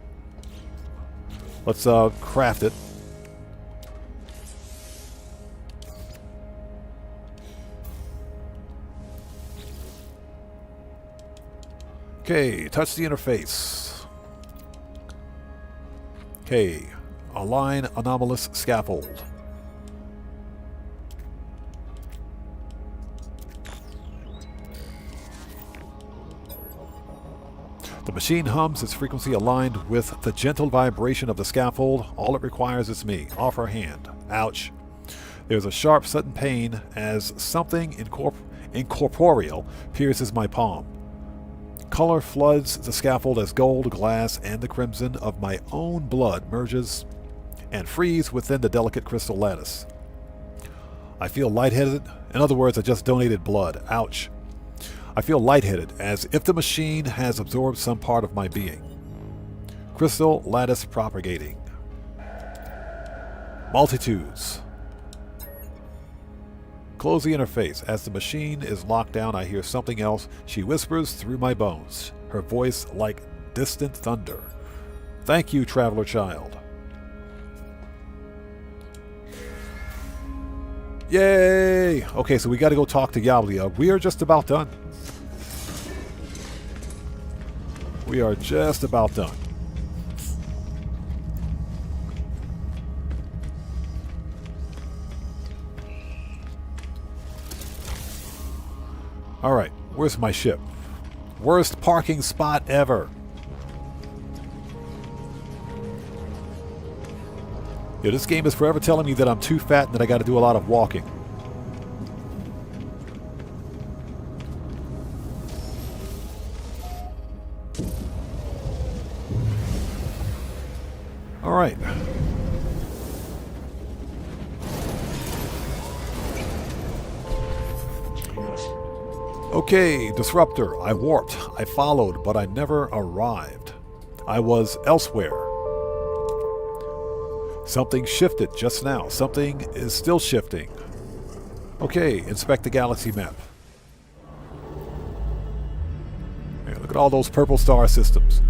Let's craft it. Okay, touch the interface. Okay, align anomalous scaffold. The machine hums, its frequency aligned with the gentle vibration of the scaffold. All it requires is me. Offer hand. Ouch. There's a sharp, sudden pain as something incorporeal pierces my palm. Color floods the scaffold as gold, glass, and the crimson of my own blood merges and freeze within the delicate crystal lattice. I feel lightheaded. In other words, I just donated blood. Ouch. I feel lightheaded, as if the machine has absorbed some part of my being. Crystal lattice propagating. Multitudes. Close the interface. As the machine is locked down, I hear something else. She whispers through my bones, her voice like distant thunder. Thank you, traveler child. Yay! Okay, so we got to go talk to Yablia. We are just about done. We are just about done. Alright, where's my ship? Worst parking spot ever. Yeah, this game is forever telling me that I'm too fat and that I got to do a lot of walking. Alright. Okay, Disruptor. I warped. I followed, but I never arrived. I was elsewhere. Something shifted just now. Something is still shifting. Okay, inspect the galaxy map. Hey, look at all those purple star systems.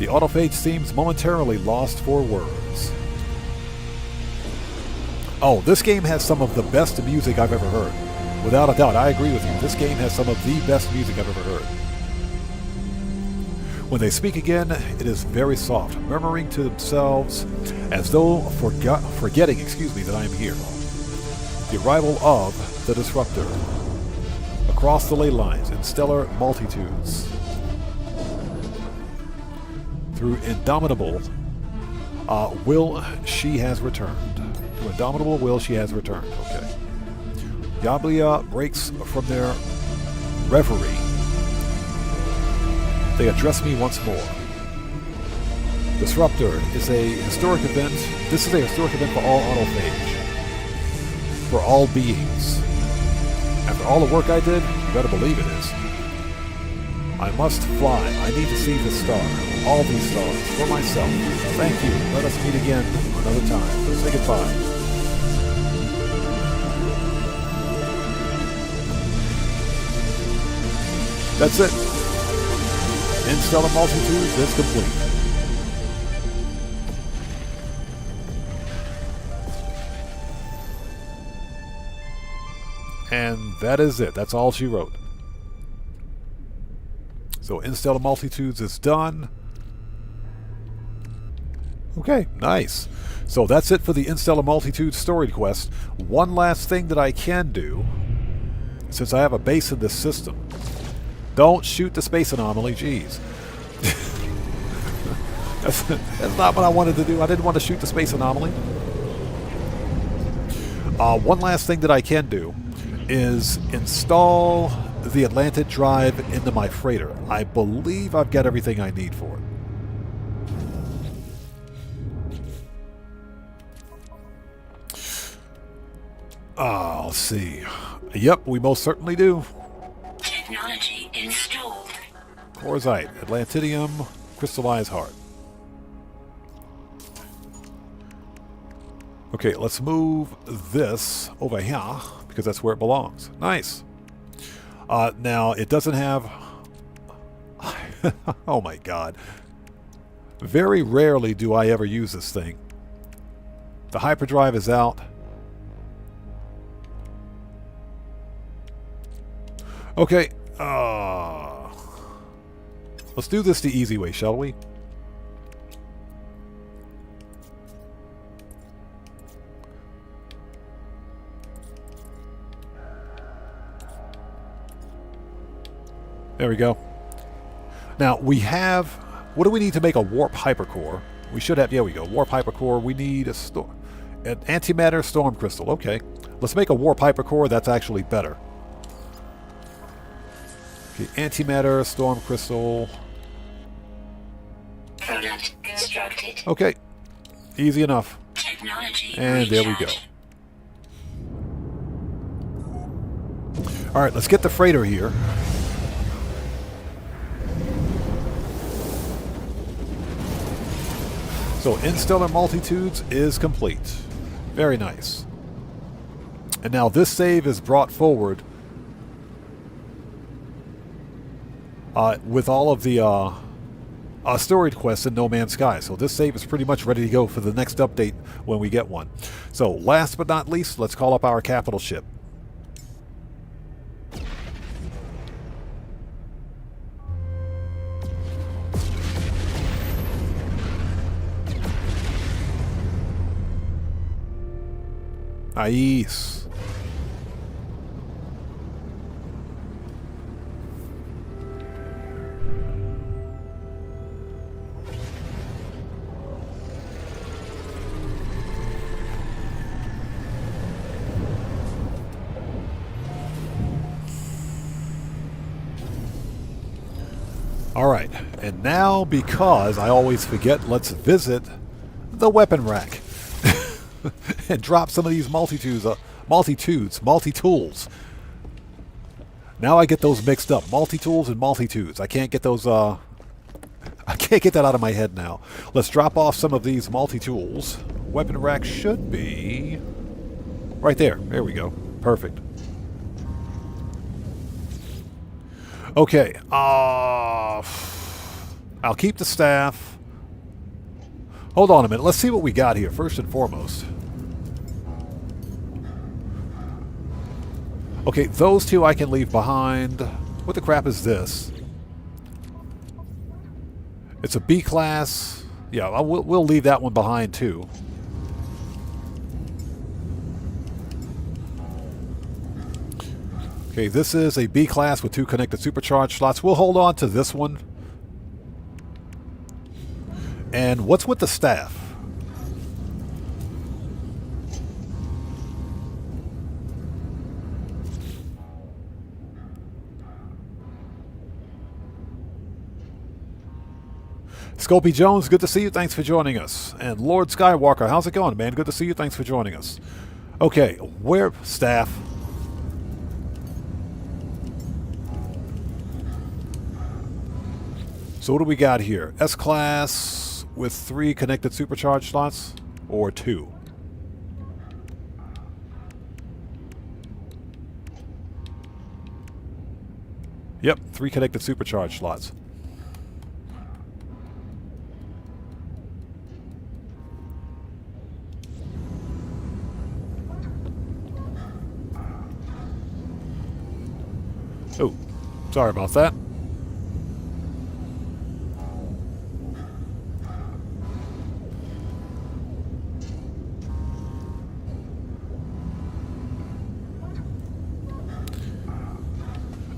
autophage seems momentarily lost for words. Oh, this game has some of the best music I've ever heard. Without a doubt, I agree with you. This game has some of the best music I've ever heard. When they speak again, it is very soft, murmuring to themselves as though forgetting, that I am here. The arrival of the disruptor. Across the ley lines in stellar multitudes. Through indomitable will, she has returned. Through indomitable will, she has returned. Okay. Yablia breaks from their reverie. They address me once more. Disruptor is a historic event. This is a historic event for all autophage. For all beings. After all the work I did, you better believe it is. I must fly. I need to see the star. All these stars. For myself. Thank you. Let us meet again another time. Say goodbye. That's it. Interstellar Multitudes is complete. And that is it. That's all she wrote. So Interstellar Multitudes is done. Okay, nice. So that's it for the Interstellar Multitudes story quest. One last thing that I can do, since I have a base in this system. Don't shoot the space anomaly, jeez. That's not what I wanted to do. I didn't want to shoot the space anomaly. One last thing that I can do is install the Atlantic drive into my freighter. I believe I've got everything I need for it. Let's see. Yep, we most certainly do. Technology installed. Corzite, Atlantidium, crystallized heart. Okay, let's move this over here because that's where it belongs. Nice. Now, it doesn't have... oh my god. Very rarely do I ever use this thing. The hyperdrive is out. Okay. Let's do this the easy way, shall we? There we go. Now, we have... What do we need to make a warp hypercore? We should have... Yeah, we go. Warp hypercore. We need an antimatter storm crystal. Okay. Let's make a warp hypercore. That's actually better. Okay, antimatter storm crystal. Product constructed. Okay. Easy enough. Technology and there we go. Alright, let's get the freighter here. So, Interstellar Multitudes is complete. Very nice. And now this save is brought forward with all of the storied quests in No Man's Sky. So this save is pretty much ready to go for the next update when we get one. So, last but not least, let's call up our capital ship. Nice. Alright, and now, because I always forget, let's visit the weapon rack. And drop some of these multi-tools. Now I get those mixed up. Multi-tools and multi-tools. I can't get those, I can't get that out of my head now. Let's drop off some of these multi-tools. Weapon rack should be right there. There we go. Perfect. Okay. I'll keep the staff. Hold on a minute. Let's see what we got here, first and foremost. Okay, those two I can leave behind. What the crap is this? It's a B class. Yeah, we'll leave that one behind too. Okay, this is a B class with 2 connected supercharged slots. We'll hold on to this one. And what's with the staff? Scopey Jones, good to see you. Thanks for joining us. And Lord Skywalker, how's it going, man? Good to see you. Thanks for joining us. Okay, where staff? So what do we got here? S-Class with 3 connected supercharged slots? Or 2? Yep, 3 connected supercharged slots. Oh, sorry about that.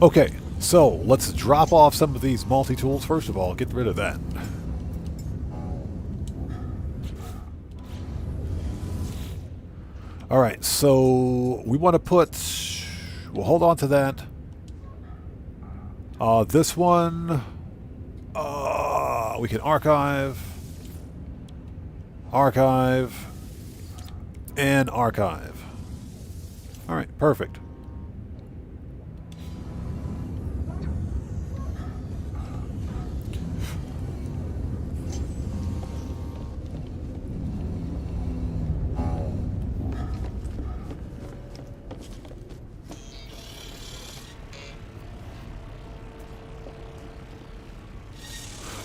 Okay, so let's drop off some of these multi-tools. First of all, get rid of that. Alright, so we want to put... We'll hold on to that. This one... we can archive... Archive... And archive. Alright, perfect.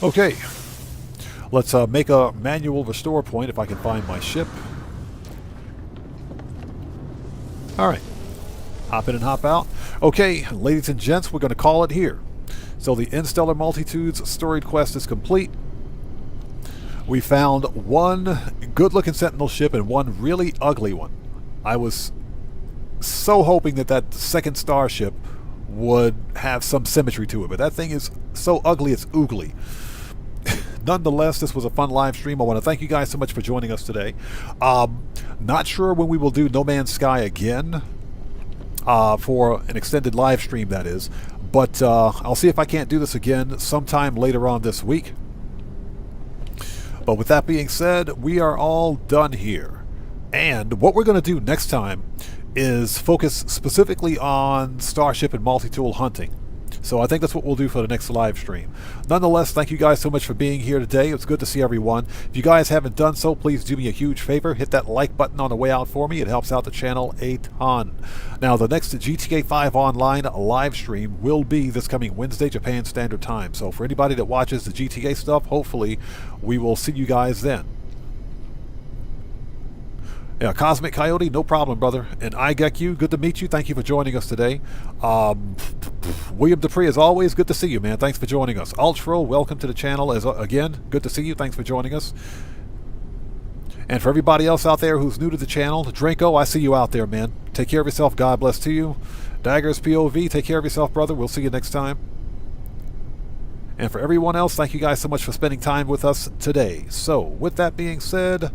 Okay, let's make a manual restore point if I can find my ship. Alright, hop in and hop out. Okay, ladies and gents, we're going to call it here. So the Interstellar Multitudes storied quest is complete. We found one good-looking Sentinel ship and one really ugly one. I was so hoping that that second starship would have some symmetry to it, but that thing is so ugly it's oogly. Nonetheless, this was a fun live stream. I want to thank you guys so much for joining us today. Not sure when we will do No Man's Sky again, for an extended live stream, that is. But I'll see if I can't do this again sometime later on this week. But with that being said, we are all done here. And what we're going to do next time is focus specifically on Starship and multi-tool hunting. So I think that's what we'll do for the next live stream. Nonetheless, thank you guys so much for being here today. It's good to see everyone. If you guys haven't done so, please do me a huge favor. Hit that like button on the way out for me. It helps out the channel a ton. Now, the next GTA 5 Online live stream will be this coming Wednesday, Japan Standard Time. So for anybody that watches the GTA stuff, hopefully we will see you guys then. Yeah, Cosmic Coyote, no problem, brother. And IGECU, good to meet you. Thank you for joining us today. William Dupree, as always, good to see you, man. Thanks for joining us. Ultra, welcome to the channel. Again, good to see you. Thanks for joining us. And for everybody else out there who's new to the channel, Dranko, I see you out there, man. Take care of yourself. God bless to you. Daggers POV, take care of yourself, brother. We'll see you next time. And for everyone else, thank you guys so much for spending time with us today. So, with that being said,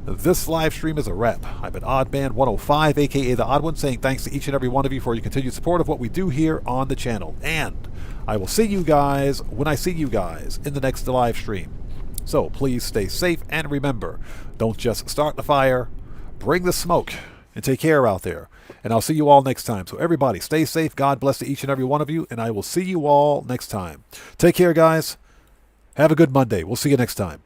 this live stream is a wrap. I've been Oddman105, aka The Odd One, saying thanks to each and every one of you for your continued support of what we do here on the channel. And I will see you guys when I see you guys in the next live stream. So please stay safe and remember, don't just start the fire, bring the smoke, and take care out there. And I'll see you all next time. So everybody, stay safe. God bless to each and every one of you, and I will see you all next time. Take care, guys. Have a good Monday. We'll see you next time.